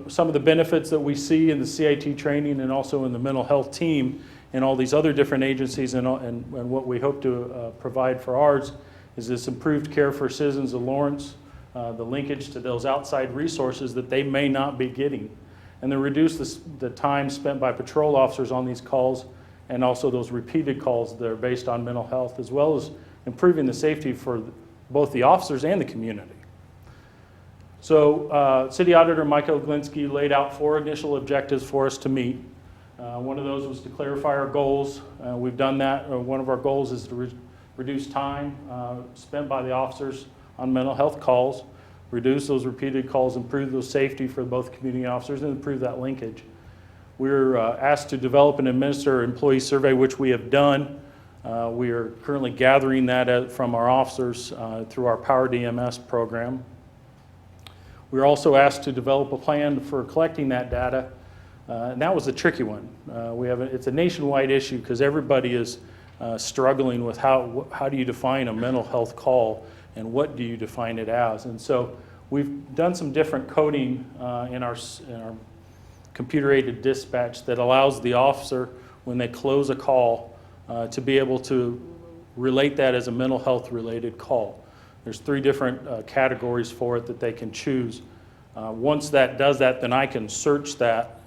Some of the benefits that we see in the CIT training and also in the mental health team and all these other different agencies and what we hope to provide for ours is this improved care for citizens of Lawrence, the linkage to those outside resources that they may not be getting, and then reduce the time spent by patrol officers on these calls and also those repeated calls that are based on mental health, as well as improving the safety for both the officers and the community. So City Auditor Michael Glinsky laid out 4 initial objectives for us to meet. One of those was to clarify our goals. We've done that. One of our goals is to reduce time spent by the officers on mental health calls, reduce those repeated calls, improve those safety for both community officers, and improve that linkage. We're asked to develop and administer an employee survey, which we have done. We are currently gathering that from our officers through our Power DMS program. We're also asked to develop a plan for collecting that data, and that was a tricky one. It's a nationwide issue because everybody is struggling with how do you define a mental health call and what do you define it as. And so we've done some different coding in our computer-aided dispatch that allows the officer, when they close a call, to be able to relate that as a mental health related call. There's 3 different categories for it that they can choose. Once that does that, then I can search that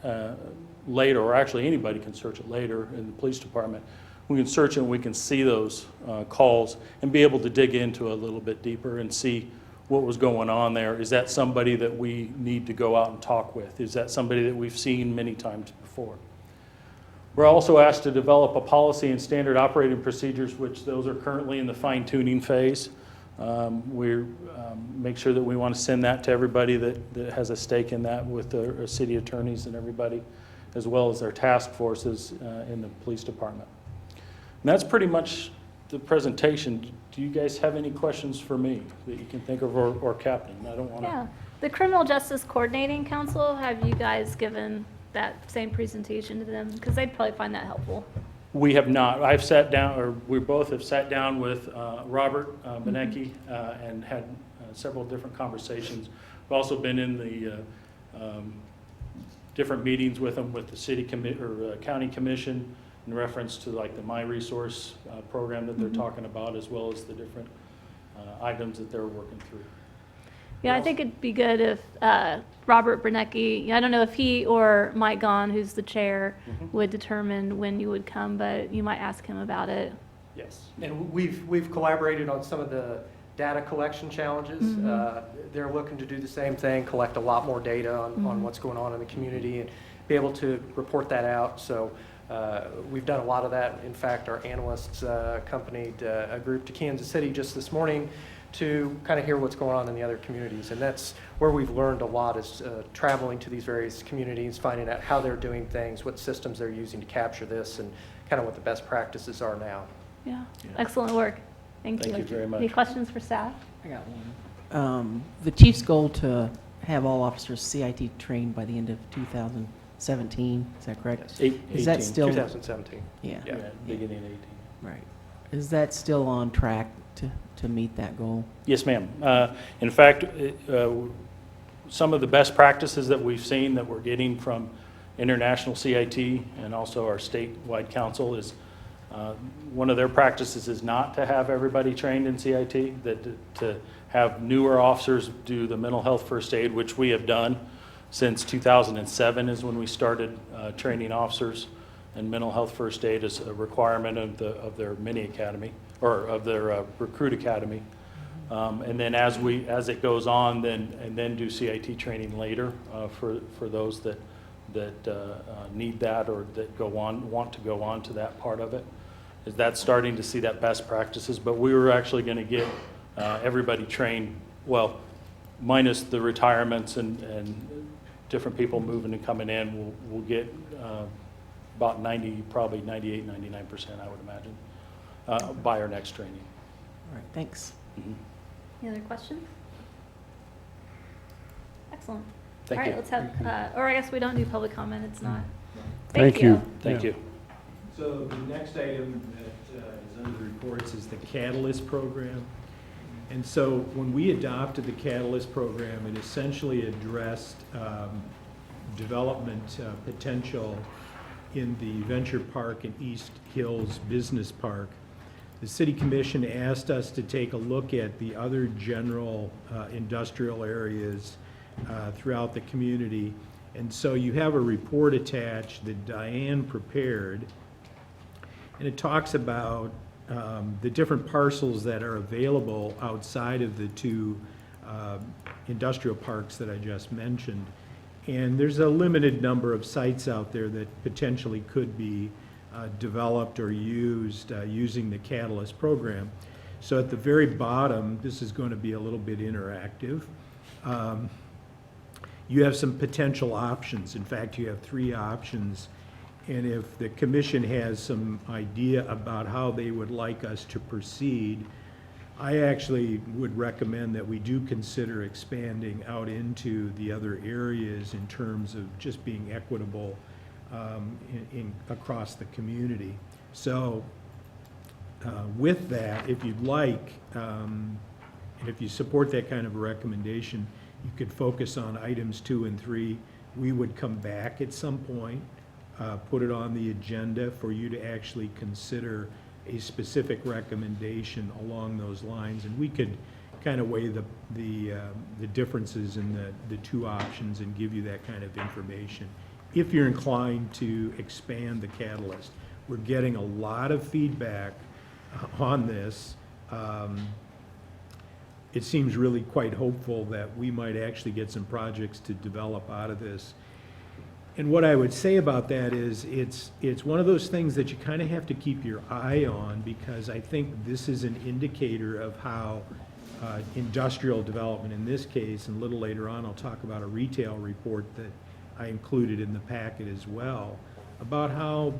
later, or actually anybody can search it later in the police department. We can search it and we can see those calls and be able to dig into a little bit deeper and see what was going on there. Is that somebody that we need to go out and talk with? Is that somebody that we've seen many times before? We're also asked to develop a policy and standard operating procedures, which those are currently in the fine-tuning phase. We make sure that we want to send that to everybody that has a stake in that, with the city attorneys and everybody, as well as our task forces in the police department. And that's pretty much the presentation. Do you guys have any questions for me that you can think of, or Captain? I don't want to. Yeah. The Criminal Justice Coordinating Council, have you guys given that same presentation to them? Because they'd probably find that helpful. We have not. I've sat down, or we both have sat down with Robert Benecki and had several different conversations. We've also been in the different meetings with them, with the city county commission, in reference to like the My Resource program that they're talking about, as well as the different items that they're working through. Yeah, I think it'd be good if Robert Bernecki, I don't know if he or Mike Gahn, who's the chair, would determine when you would come, but you might ask him about it. Yes, and we've collaborated on some of the data collection challenges. They're looking to do the same thing, collect a lot more data on what's going on in the community and be able to report that out. So we've done a lot of that. In fact, our analysts accompanied a group to Kansas City just this morning to kind of hear what's going on in the other communities. And that's where we've learned a lot, is traveling to these various communities, finding out how they're doing things, what systems they're using to capture this, and kind of what the best practices are now. Yeah, excellent work. Thank you. Thank you very much. Any questions for staff? I got one. The chief's goal to have all officers CIT trained by the end of 2017, is that correct? Yes. Is that 18. still? 2017. Yeah. Yeah, beginning of 18. Right. Is that still on track to meet that goal? Yes, ma'am. In fact, some of the best practices that we've seen that we're getting from International CIT and also our statewide council is one of their practices is not to have everybody trained in CIT, to have newer officers do the mental health first aid, which we have done since 2007 is when we started training officers in mental health first aid as a requirement of their mini academy or of their recruit academy. And then as it goes on, then do CIT training later for those that need that or that want to go on to that part of it. Is that starting to see that best practices? But we were actually going to get everybody trained, well, minus the retirements and different people moving and coming in. We'll get about 90, probably 98, 99%, I would imagine, by our next training. All right, thanks. Mhm. Any other questions? Excellent. Thank All right, you. let's have, or I guess we don't do public comment, it's not. Thank you. Thank you. So the next item that is under the reports is the Catalyst program. And so when we adopted the Catalyst program, it essentially addressed development potential in the Venture Park and East Hills Business Park. The City Commission asked us to take a look at the other general industrial areas throughout the community. And so you have a report attached that Diane prepared, and it talks about the different parcels that are available outside of the two industrial parks that I just mentioned. And there's a limited number of sites out there that potentially could be developed or used using the Catalyst program. So at the very bottom, this is going to be a little bit interactive. You have some potential options. In fact, you have 3 options. And if the commission has some idea about how they would like us to proceed, I actually would recommend that we do consider expanding out into the other areas in terms of just being equitable across the community. So with that, if you'd like, and if you support that kind of a recommendation, you could focus on items 2 and 3. We would come back at some point, put it on the agenda for you to actually consider a specific recommendation along those lines, and we could kind of weigh the differences in the 2 options and give you that kind of information. If you're inclined to expand the Catalyst, we're getting a lot of feedback on this. It seems really quite hopeful that we might actually get some projects to develop out of this. And what I would say about that is it's one of those things that you kind of have to keep your eye on, because I think this is an indicator of how industrial development in this case, and a little later on I'll talk about a retail report that I included in the packet as well, about how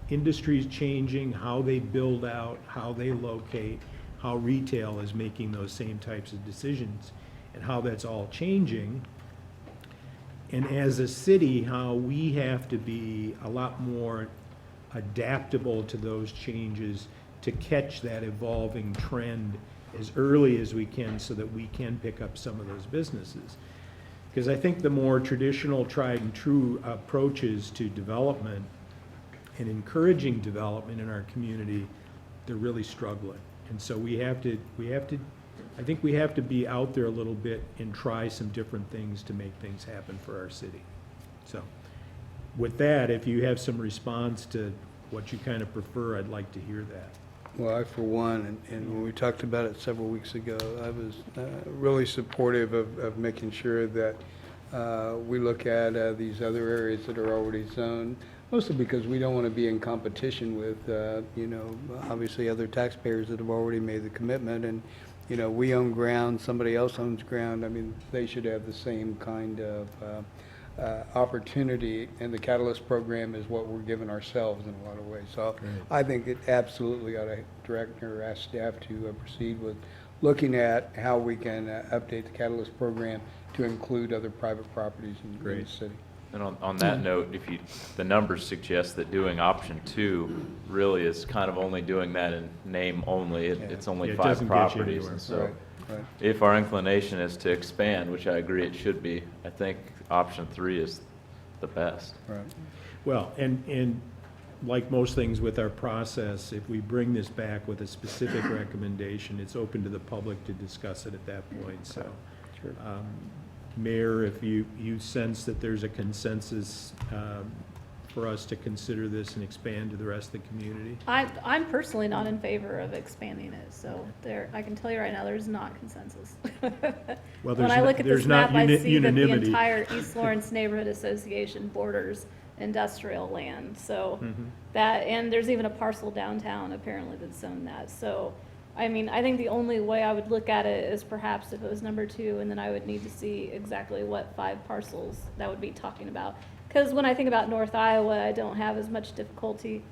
industry is changing, how they build out, how they locate, how retail is making those same types of decisions, and how that's all changing. And as a city, how we have to be a lot more adaptable to those changes to catch that evolving trend as early as we can so that we can pick up some of those businesses. Because I think the more traditional, tried and true approaches to development and encouraging development in our community, they're really struggling. And so I think we have to be out there a little bit and try some different things to make things happen for our city. So with that, if you have some response to what you kind of prefer, I'd like to hear that. Well, I, for one, and when we talked about it several weeks ago, I was really supportive of making sure that we look at these other areas that are already zoned, mostly because we don't want to be in competition with, obviously other taxpayers that have already made the commitment. And, we own ground, somebody else owns ground. I mean, they should have the same kind of opportunity, and the Catalyst program is what we're giving ourselves in a lot of ways. So I think it absolutely ought to direct or ask staff to proceed with looking at how we can update the Catalyst program to include other private properties in the city. And on that note, the numbers suggest that doing option 2 really is kind of only doing that in name only. It's only Yeah, it 5 doesn't get you properties. anywhere. And so Right. if our inclination is to expand, which I agree it should be, I think option 3 is the best. Right. Well, and like most things with our process, if we bring this back with a specific recommendation, it's open to the public to discuss it at that point, so. Mayor, if you sense that there's a consensus for us to consider this and expand to the rest of the community? I'm personally not in favor of expanding it, so I can tell you right now, there's not consensus. Well, When I look at there's this not map, I see that the unanimity. entire East Lawrence Neighborhood Association borders industrial land, so and there's even a parcel downtown apparently that's zoned that, so, I mean, I think the only way I would look at it is perhaps if it was number 2, and then I would need to see exactly what 5 parcels that would be talking about. Because when I think about North Iowa, I don't have as much difficulty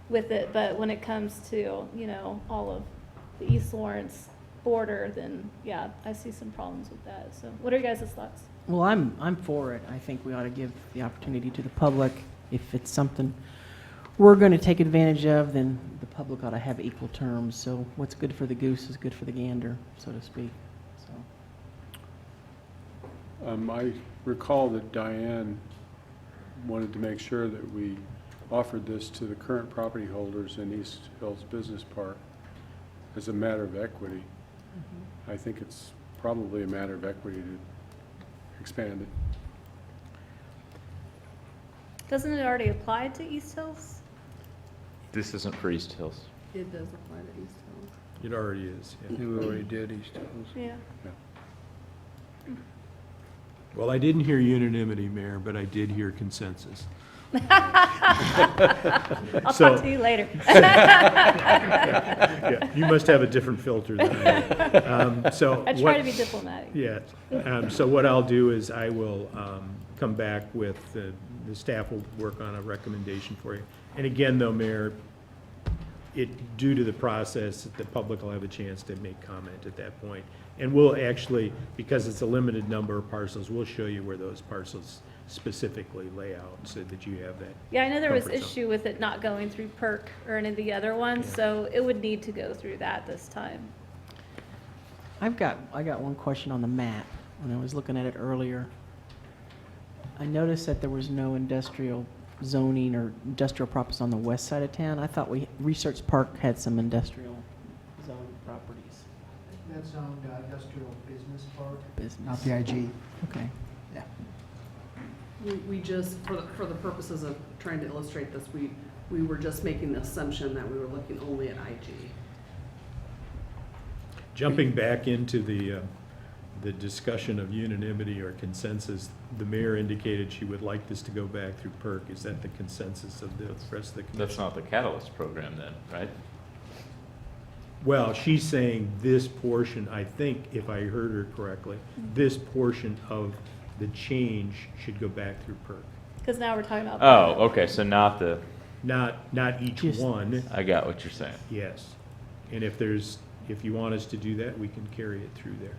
with it, but when it comes to, all of the East Lawrence border, then, yeah, I see some problems with that. So what are your guys' thoughts? Well, I'm for it. I think we ought to give the opportunity to the public. If it's something we're going to take advantage of, then the public ought to have equal terms. So what's good for the goose is good for the gander, so to speak. So. I recall that Diane wanted to make sure that we offered this to the current property holders in East Hills Business Park as a matter of equity. I think it's probably a matter of equity to expand it. Doesn't it already apply to East Hills? This isn't for East Hills. It does apply to East Hills. It already is, I think we already did East Hills. Yeah. Well, I didn't hear unanimity, Mayor, but I did hear consensus. I'll talk to you later. Yeah, you must have a different filter than I do. I try to be diplomatic. Yeah. So what I'll do is I will come back with, the staff will work on a recommendation for you. And again, though, Mayor, due to the process, the public will have a chance to make comment at that point. And we'll actually, because it's a limited number of parcels, we'll show you where those parcels specifically lay out so that you have that. Yeah, I know there was comfort zone. issue with it not going through PERC or any of the other ones, so it would need to go through that this time. I got one question on the map. When I was looking at it earlier, I noticed that there was no industrial zoning or industrial properties on the west side of town. I thought Research Park had some industrial zone properties. That's owned Industrial Business Park, Business. not the IG. Okay. Yeah. We just, for the purposes of trying to illustrate this, we were just making the assumption that we were looking only at IG. Jumping back into the discussion of unanimity or consensus, the mayor indicated she would like this to go back through PERC. Is that the consensus of the rest of the commission? That's not the Catalyst program then, right? Well, she's saying this portion, I think, if I heard her correctly, this portion of the change should go back through PERC. Because now we're talking about. Oh, okay, so not the, Not each one, I got what you're saying. yes. And if you want us to do that, we can carry it through there.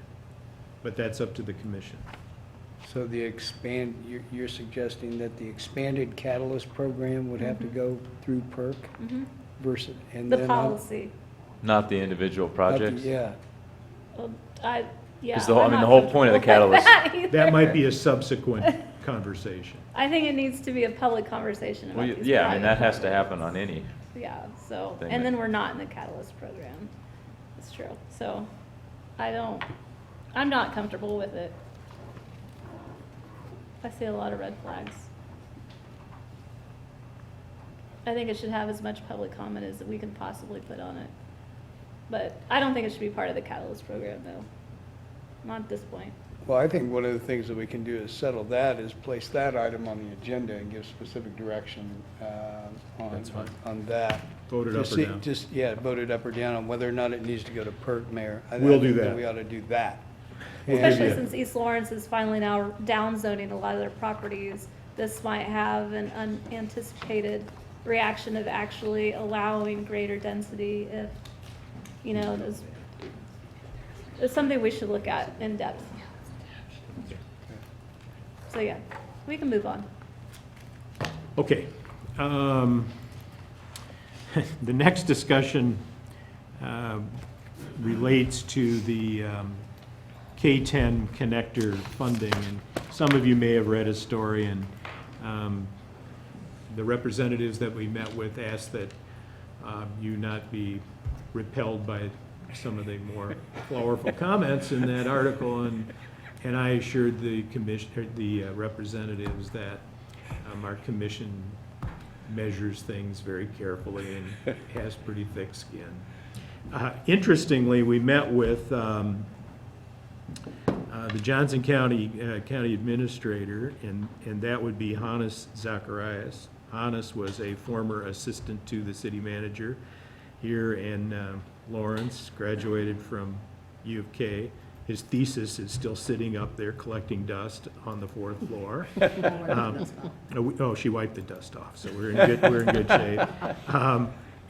But that's up to the commission. So you're suggesting that the expanded Catalyst program would have to go through PERC versus, and The then policy. Not the individual projects? Yeah. Well, Because yeah. the whole- I I'm mean, not the whole point of the comfortable with Catalyst- That might be either. a subsequent conversation. I think it needs to be a public conversation Well, about these yeah, I mean, that private has to happen on any. Yeah, so, thing and that- then we're not in the Catalyst program. It's true. So, I'm not comfortable with it. I see a lot of red flags. I think it should have as much public comment as we can possibly put on it. But I don't think it should be part of the Catalyst program, though. Not at this point. Well, I think one of the things that we can do is settle that, is place that item on the agenda and give specific direction That's fine. on that. Vote it To up or see- down. vote it up or down on whether or not it needs to go to PERC, Mayor. We'll do I think that. we ought to do that. especially since East Lawrence is finally now downzoning a lot of their properties, this might have an unanticipated reaction of actually allowing greater density if, you know, it's something we should look at in depth. So yeah, we can move on. Okay. The next discussion relates to the K-10 connector funding. And some of you may have read a story, and the representatives that we met with asked that you not be repelled by some of the more flowerful comments in that article. And I assured the representatives that our commission measures things very carefully and has pretty thick skin. Interestingly, we met with the Johnson County County Administrator, and that would be Hannes Zacharias. Hannes was a former assistant to the city manager here in Lawrence, graduated from U of K. His thesis is still sitting up there collecting dust on the 4th floor. She wiped the dust off, so we're in good shape.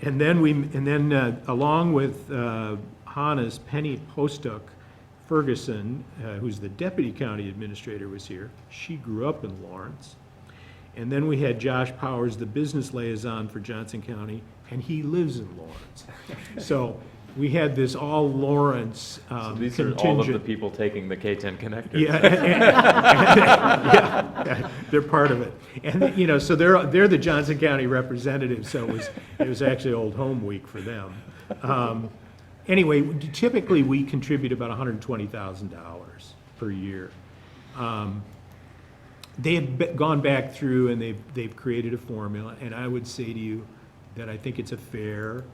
And then along with Hannes, Penny Postock Ferguson, who's the deputy county administrator, was here. She grew up in Lawrence. And then we had Josh Powers, the business liaison for Johnson County, and he lives in Lawrence. So we had this all Lawrence So these contingent. are all of the people taking the K-10 connector. Yeah, yeah, they're part of it. And, you know, so they're the Johnson County representatives, so it was actually Old Home Week for them. Anyway, typically we contribute about $120,000 per year. They have gone back through and they've created a formula, and I would say to you that I think it's a fair,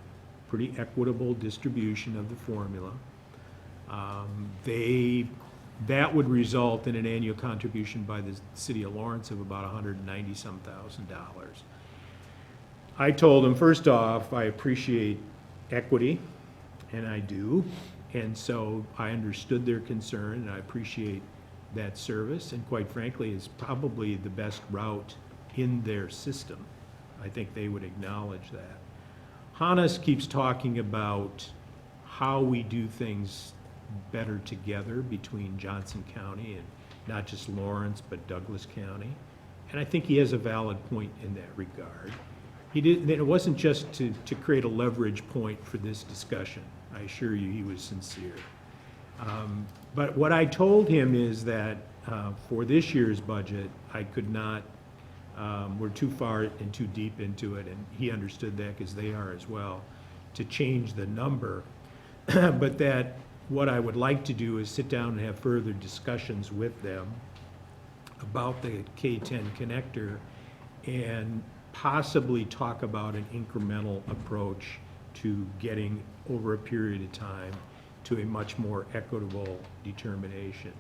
pretty equitable distribution of the formula. That would result in an annual contribution by the city of Lawrence of about $190-some thousand. I told them, first off, I appreciate equity, and I do, and so I understood their concern, and I appreciate that service, and quite frankly, is probably the best route in their system. I think they would acknowledge that. Hannes keeps talking about how we do things better together between Johnson County and not just Lawrence, but Douglas County. And I think he has a valid point in that regard. It wasn't just to create a leverage point for this discussion. I assure you he was sincere. But what I told him is that for this year's budget, I could not, we're too far and too deep into it, and he understood that because they are as well, to change the number. But that what I would like to do is sit down and have further discussions with them about the K-10 connector and possibly talk about an incremental approach to getting over a period of time to a much more equitable determination.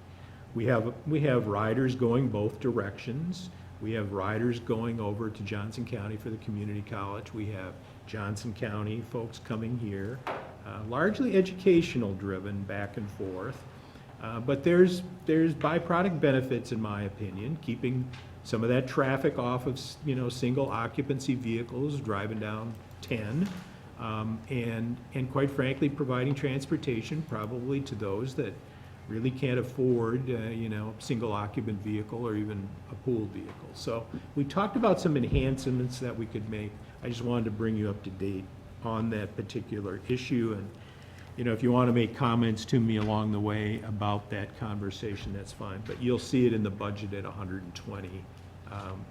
We have riders going both directions. We have riders going over to Johnson County for the community college. We have Johnson County folks coming here, largely educational driven back and forth. But there's byproduct benefits, in my opinion, keeping some of that traffic off of, you know, single occupancy vehicles driving down 10. And quite frankly, providing transportation probably to those that really can't afford, you know, single occupant vehicle or even a pooled vehicle. So we talked about some enhancements that we could make. I just wanted to bring you up to date on that particular issue. And, you know, if you want to make comments to me along the way about that conversation, that's fine. But you'll see it in the budget at 120,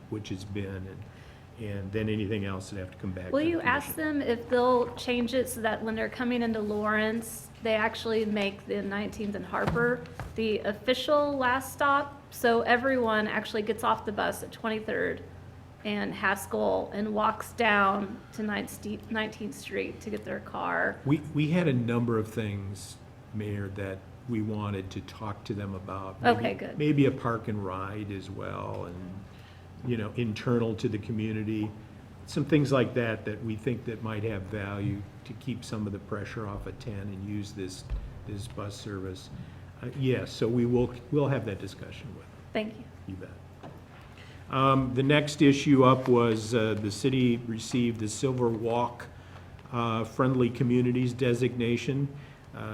which has been, and then anything else that have to come back. Will to the you commission. ask them if they'll change it so that when they're coming into Lawrence, they actually make the 19th and Harper the official last stop? So everyone actually gets off the bus at 23rd and Haskell and walks down to 19th Street to get their car. We had a number of things, Mayor, that we wanted to talk to them about. Okay, good. Maybe a park and ride as well, and, you know, internal to the community. Some things like that that we think that might have value to keep some of the pressure off of 10 and use this bus service. Yes, so we'll have that discussion with them. Thank you. You bet. The next issue up was the city received the Silver Walk Friendly Communities designation.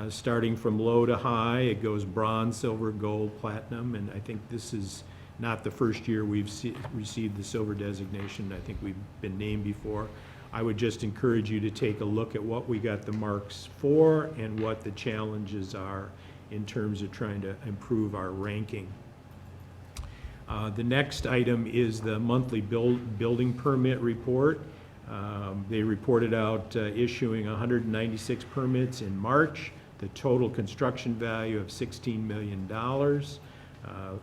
Starting from low to high, it goes bronze, silver, gold, platinum, and I think this is not the first year we've received the silver designation. I think we've been named before. I would just encourage you to take a look at what we got the marks for and what the challenges are in terms of trying to improve our ranking. The next item is the monthly building permit report. They reported out issuing 196 permits in March, the total construction value of $16 million,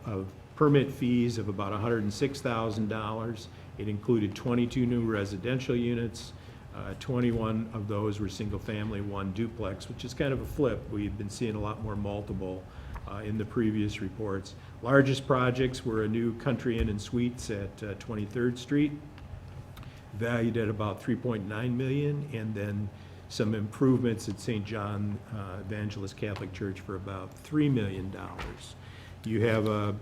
of permit fees of about $106,000. It included 22 new residential units. 21 of those were single family, 1 duplex, which is kind of a flip. We've been seeing a lot more multiple in the previous reports. Largest projects were a new Country Inn and Suites at 23rd Street, valued at about $3.9 million, and then some improvements at St. John Evangelist Catholic Church for about $3 million. You have a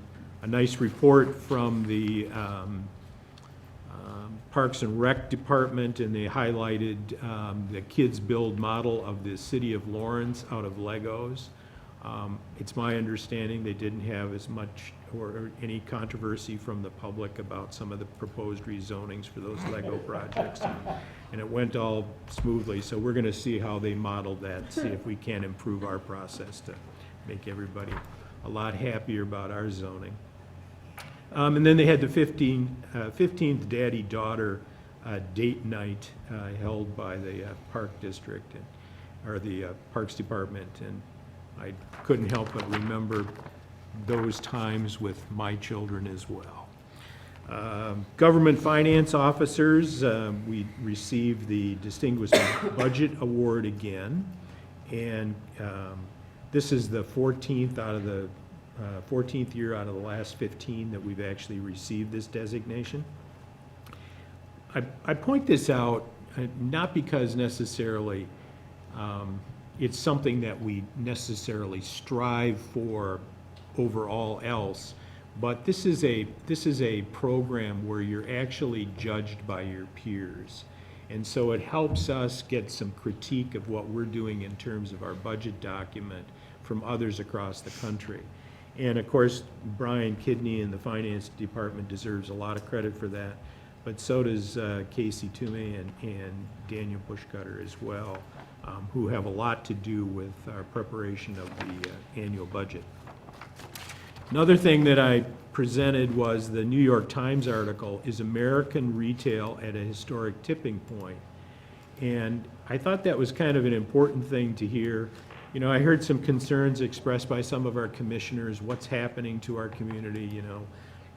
nice report from the Parks and Rec Department, and they highlighted the Kids Build model of the City of Lawrence out of Legos. It's my understanding they didn't have as much or any controversy from the public about some of the proposed rezonings for those Lego projects. And it went all smoothly, so we're going to see how they modeled that, see if we can improve our process to make everybody a lot happier about our zoning. And then they had the 15th daddy-daughter date night held by the Park District, or the Parks Department, and I couldn't help but remember those times with my children as well. Government finance officers, we received the Distinguished Budget Award again, and this is the 14th year out of the last 15 that we've actually received this designation. I point this out not because necessarily it's something that we necessarily strive for over all else, but this is a program where you're actually judged by your peers. And so it helps us get some critique of what we're doing in terms of our budget document from others across the country. And of course, Brian Kidney in the Finance Department deserves a lot of credit for that, but so does Casey Toomey and Daniel Bushcutter as well, who have a lot to do with our preparation of the annual budget. Another thing that I presented was the New York Times article, "Is American Retail at a Historic Tipping Point?" And I thought that was kind of an important thing to hear. You know, I heard some concerns expressed by some of our commissioners, what's happening to our community, you know,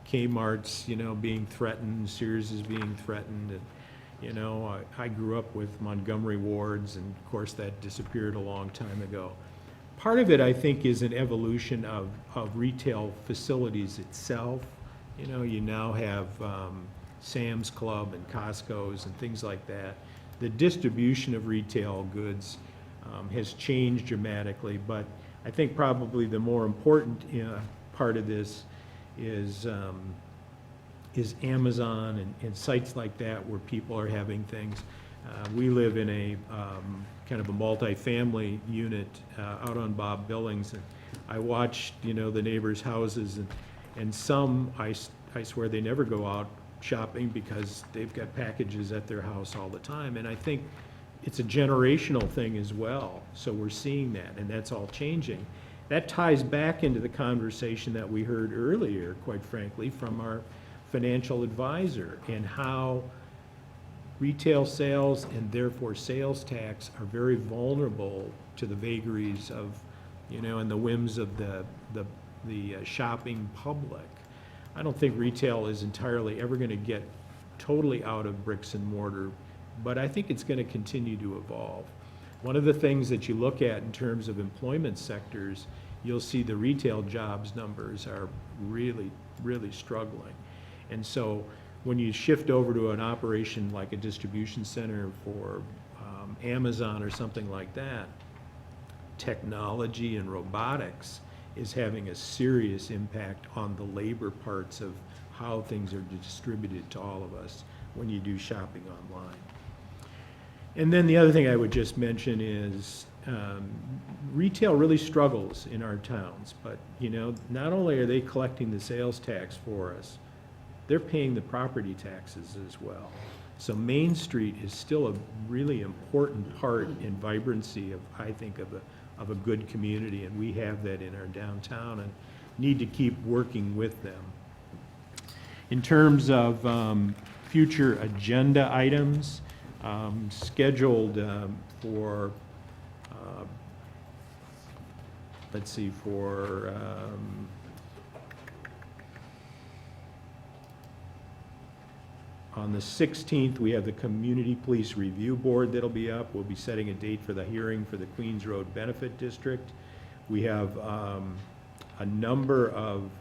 Kmart's, you know, being threatened, Sears is being threatened, and, you know, I grew up with Montgomery wards, and of course that disappeared a long time ago. Part of it, I think, is an evolution of retail facilities itself. You know, you now have Sam's Club and Costco's and things like that. The distribution of retail goods has changed dramatically, but I think probably the more important part of this is Amazon and sites like that where people are having things. We live in a kind of a multi-family unit out on Bob Billings, and I watched, you know, the neighbors' houses, and some, I swear they never go out shopping because they've got packages at their house all the time, and I think it's a generational thing as well, so we're seeing that, and that's all changing. That ties back into the conversation that we heard earlier, quite frankly, from our financial advisor, and how retail sales and therefore sales tax are very vulnerable to the vagaries of, you know, and the whims of the shopping public. I don't think retail is entirely ever going to get totally out of bricks and mortar, but I think it's going to continue to evolve. One of the things that you look at in terms of employment sectors, you'll see the retail jobs numbers are really, really struggling. And so when you shift over to an operation like a distribution center for Amazon or something like that, technology and robotics is having a serious impact on the labor parts of how things are distributed to all of us when you do shopping online. And then the other thing I would just mention is retail really struggles in our towns, but not only are they collecting the sales tax for us, they're paying the property taxes as well. So Main Street is still a really important part in vibrancy of, I think, of a good community, and we have that in our downtown and need to keep working with them. In terms of future agenda items, scheduled for, let's see, for on the 16th, we have the Community Police Review Board that'll be up. We'll be setting a date for the hearing for the Queens Road Benefit District. We have a number of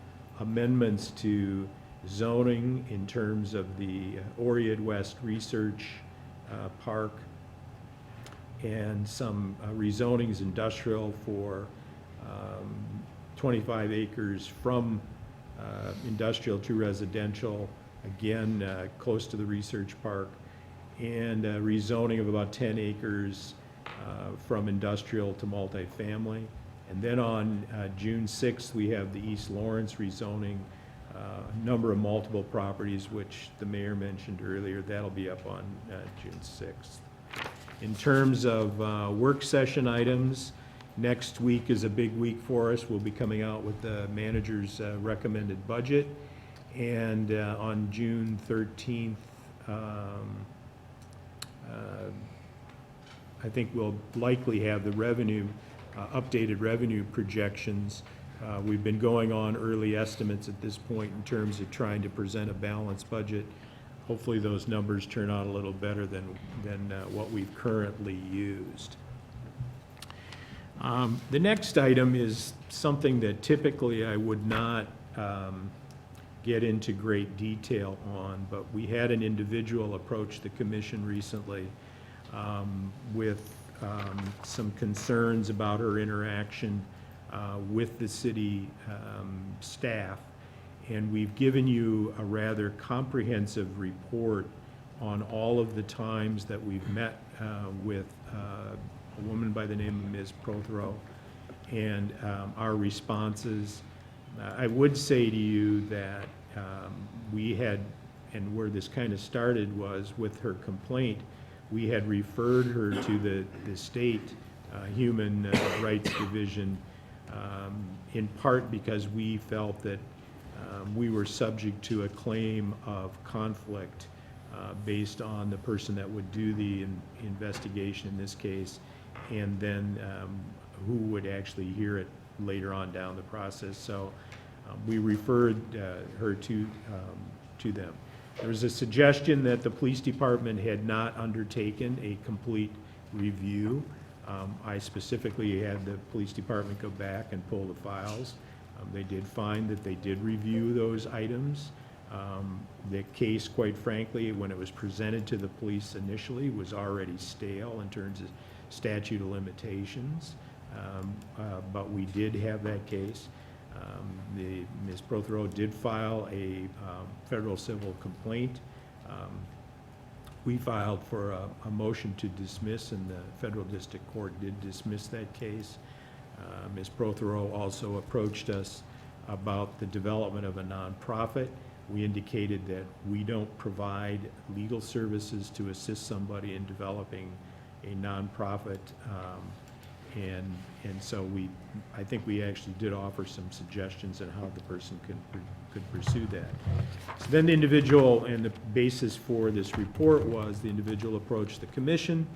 amendments to zoning in terms of the Oriad West Research Park and some rezonings industrial for 25 acres from industrial to residential, again, close to the research park, and rezoning of about 10 acres from industrial to multifamily. And then on June 6th, we have the East Lawrence rezoning, a number of multiple properties, which the mayor mentioned earlier. That'll be up on June 6th. In terms of work session items, next week is a big week for us. We'll be coming out with the manager's recommended budget. And on June 13th, I think we'll likely have the revenue, updated revenue projections. We've been going on early estimates at this point in terms of trying to present a balanced budget. Hopefully those numbers turn out a little better than what we've currently used. The next item is something that typically I would not get into great detail on, but we had an individual approach the commission recently with some concerns about her interaction with the city staff, and we've given you a rather comprehensive report on all of the times that we've met with a woman by the name of Ms. Prothero and our responses. I would say to you that we had, and where this kind of started was with her complaint, we had referred her to the state Human Rights Division in part because we felt that we were subject to a claim of conflict based on the person that would do the investigation in this case, and then who would actually hear it later on down the process. So we referred her to them. There was a suggestion that the police department had not undertaken a complete review. I specifically had the police department go back and pull the files. They did find that they did review those items. The case, quite frankly, when it was presented to the police initially, was already stale in terms of statute of limitations, but we did have that case. Ms. Prothero did file a federal civil complaint. We filed for a motion to dismiss, and the federal district court did dismiss that case. Ms. Prothero also approached us about the development of a nonprofit. We indicated that we don't provide legal services to assist somebody in developing a nonprofit, and so I think we actually did offer some suggestions on how the person could pursue that. So then the individual, and the basis for this report was the individual approached the commission.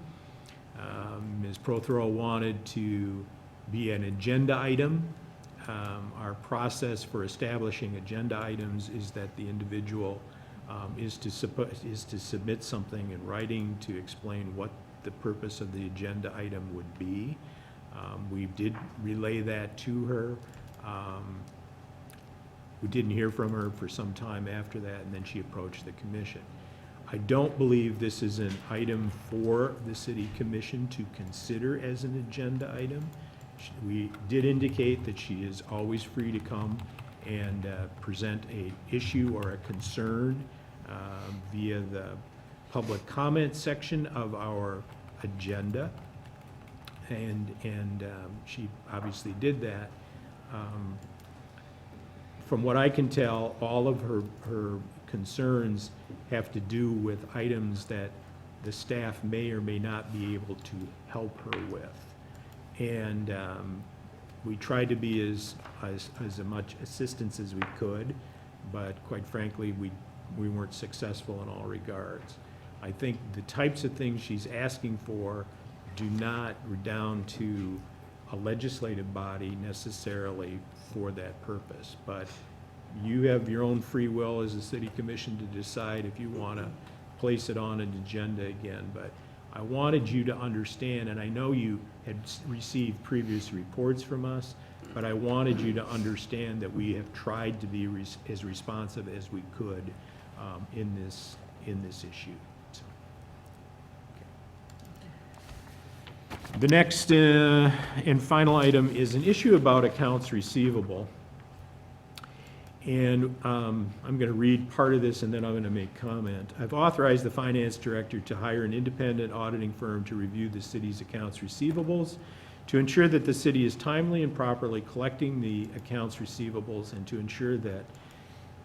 Ms. Prothero wanted to be an agenda item. Our process for establishing agenda items is that the individual is to submit something in writing to explain what the purpose of the agenda item would be. We did relay that to her. We didn't hear from her for some time after that, and then she approached the commission. I don't believe this is an item for the city commission to consider as an agenda item. We did indicate that she is always free to come and present a issue or a concern via the public comment section of our agenda. And she obviously did that. From what I can tell, all of her concerns have to do with items that the staff may or may not be able to help her with. And we tried to be as much assistance as we could, but quite frankly, we weren't successful in all regards. I think the types of things she's asking for do not redound to a legislative body necessarily for that purpose. But you have your own free will as a city commission to decide if you want to place it on an agenda again. But I wanted you to understand, and I know you had received previous reports from us, but I wanted you to understand that we have tried to be as responsive as we could in this issue. So, okay. The next and final item is an issue about accounts receivable. And I'm going to read part of this and then I'm going to make comment. I've authorized the finance director to hire an independent auditing firm to review the city's accounts receivables to ensure that the city is timely and properly collecting the accounts receivables and to ensure that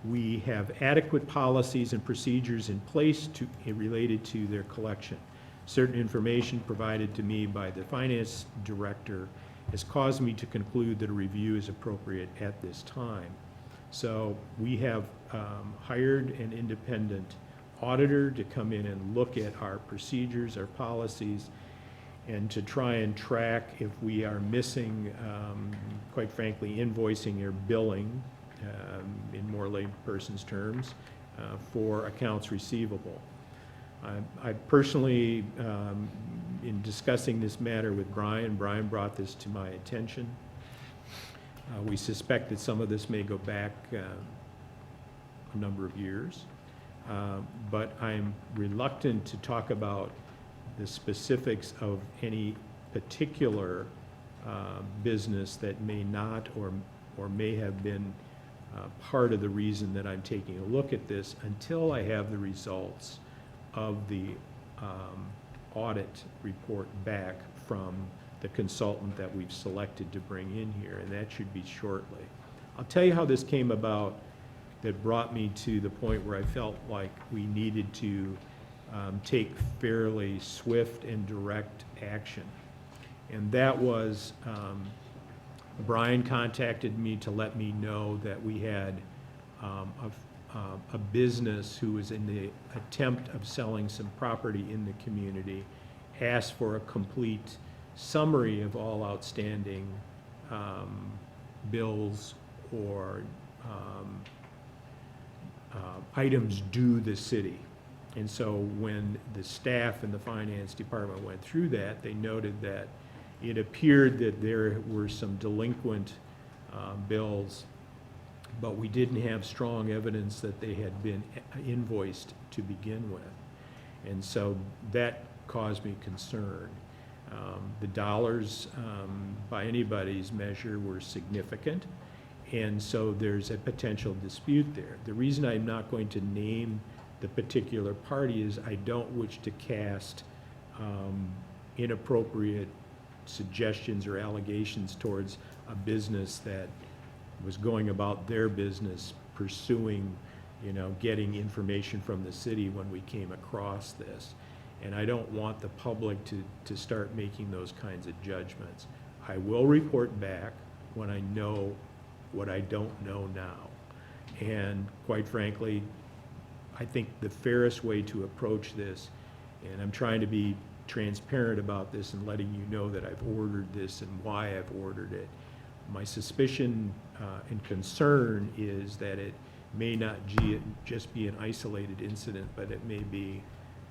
we have adequate policies and procedures in place related to their collection. Certain information provided to me by the finance director has caused me to conclude that a review is appropriate at this time. So we have hired an independent auditor to come in and look at our procedures, our policies, and to try and track if we are missing, quite frankly, invoicing or billing, in more layperson's terms, for accounts receivable. I personally, in discussing this matter with Brian brought this to my attention. We suspect that some of this may go back a number of years, but I'm reluctant to talk about the specifics of any particular business that may not or may have been part of the reason that I'm taking a look at this until I have the results of the audit report back from the consultant that we've selected to bring in here, and that should be shortly. I'll tell you how this came about that brought me to the point where I felt like we needed to take fairly swift and direct action. And that was, Brian contacted me to let me know that we had a business who was in the attempt of selling some property in the community, asked for a complete summary of all outstanding bills or items due the city. And so when the staff in the finance department went through that, they noted that it appeared that there were some delinquent bills, but we didn't have strong evidence that they had been invoiced to begin with. And so that caused me concern. The dollars, by anybody's measure, were significant, and so there's a potential dispute there. The reason I'm not going to name the particular party is I don't wish to cast inappropriate suggestions or allegations towards a business that was going about their business, pursuing, getting information from the city when we came across this. And I don't want the public to start making those kinds of judgments. I will report back when I know what I don't know now. And quite frankly, I think the fairest way to approach this, and I'm trying to be transparent about this and letting you know that I've ordered this and why I've ordered it. My suspicion and concern is that it may not just be an isolated incident, but it may be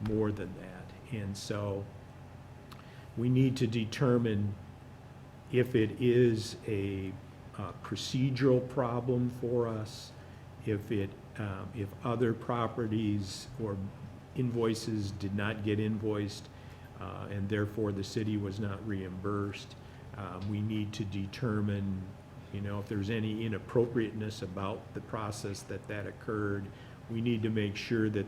more than that. And so we need to determine if it is a procedural problem for us, if other properties or invoices did not get invoiced and therefore the city was not reimbursed. We need to determine, if there's any inappropriateness about the process that occurred. We need to make sure that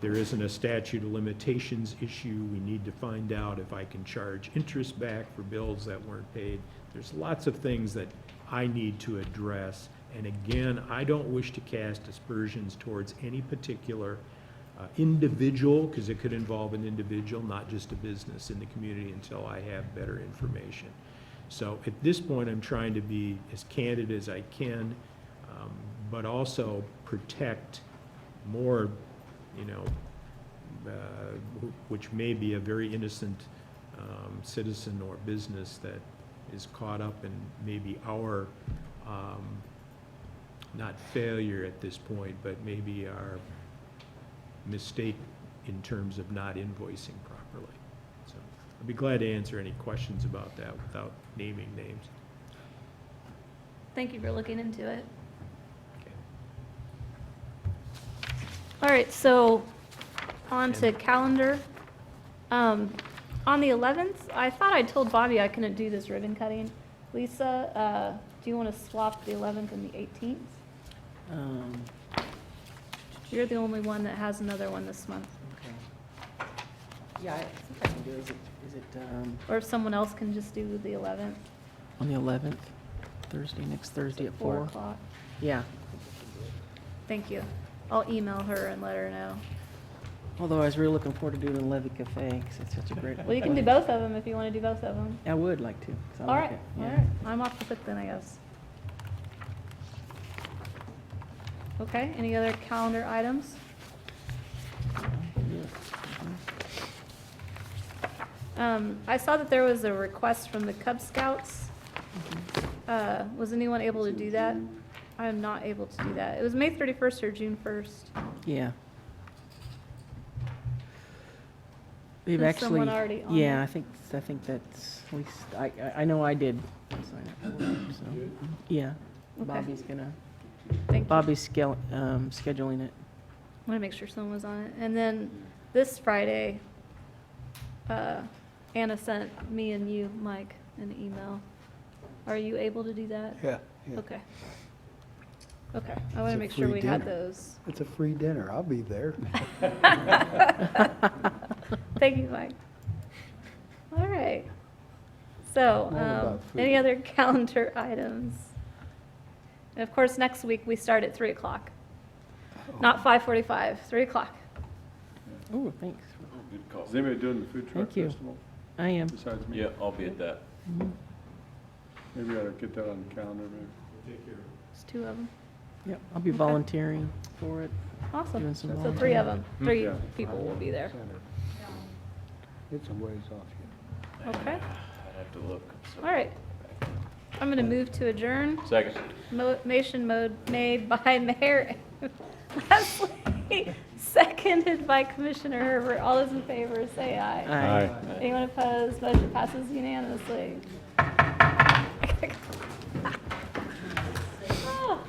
there isn't a statute of limitations issue. We need to find out if I can charge interest back for bills that weren't paid. There's lots of things that I need to address. And again, I don't wish to cast aspersions towards any particular individual, because it could involve an individual, not just a business in the community, until I have better information. So at this point, I'm trying to be as candid as I can, but also protect more, which may be a very innocent citizen or business that is caught up in maybe our, not failure at this point, but maybe our mistake in terms of not invoicing properly. So I'd be glad to answer any questions about that without naming names. Thank you for looking into it. All right, so on to calendar. On the 11th, I thought I told Bobby I couldn't do this ribbon cutting. Lisa, do you want to swap the 11th and the 18th? You're the only one that has another one this month. Okay. Yeah, I think I can do it. Is it Or if someone else can just do the 11th. on the 11th? Thursday, next Thursday at 4? 4 o'clock. Yeah. Thank you. I'll email her and let her know. Although I was really looking forward to doing Levy Cafe, because it's such a great. Well, you can do both of them if you want to do both of them. I would like to. 'Cause I All like right, it, all yeah. right. I'm off the hook then, I guess. Okay, any other calendar items? I saw that there was a request from the Cub Scouts. Was anyone able to do that? I am not able to do that. It was May 31st or June 1st. Yeah. We've Is actually. someone already on Yeah, it? I think that's, at least, I know I did sign up for it, so, yeah. Okay. Bobby's gonna, Thank you. Bobby's scheduling it. I want to make sure someone was on it. And then this Friday, Anna sent me and you, Mike, an email. Are you able to do that? Yeah. Okay. Okay, I want It's to a make sure free we had dinner. those. It's a free dinner. I'll be there. Thank you, Mike. All right. So, I'm all about food. any other calendar items? And of course, next week, we start at 3 o'clock. Not 5:45, 3 o'clock. Oh, thanks. Good call. Is anybody doing the food truck Thank you. festival I am. besides me? Yeah, I'll be at that. Mhm. Maybe we ought to get that on the calendar, maybe. It's 2 of them. Yep, I'll be Okay. volunteering for it. Awesome. Doing some So 3 of them, volunteering. 3 Yeah. people will be there. It's a ways off. Okay, I'd have to look. So- all right. I'm going to move to adjourn. Second. Motion made by Mayor Leslie, seconded by Commissioner Herbert. All those in favor, say aye. Aye. Anyone opposed? Motion passes unanimously. Oh.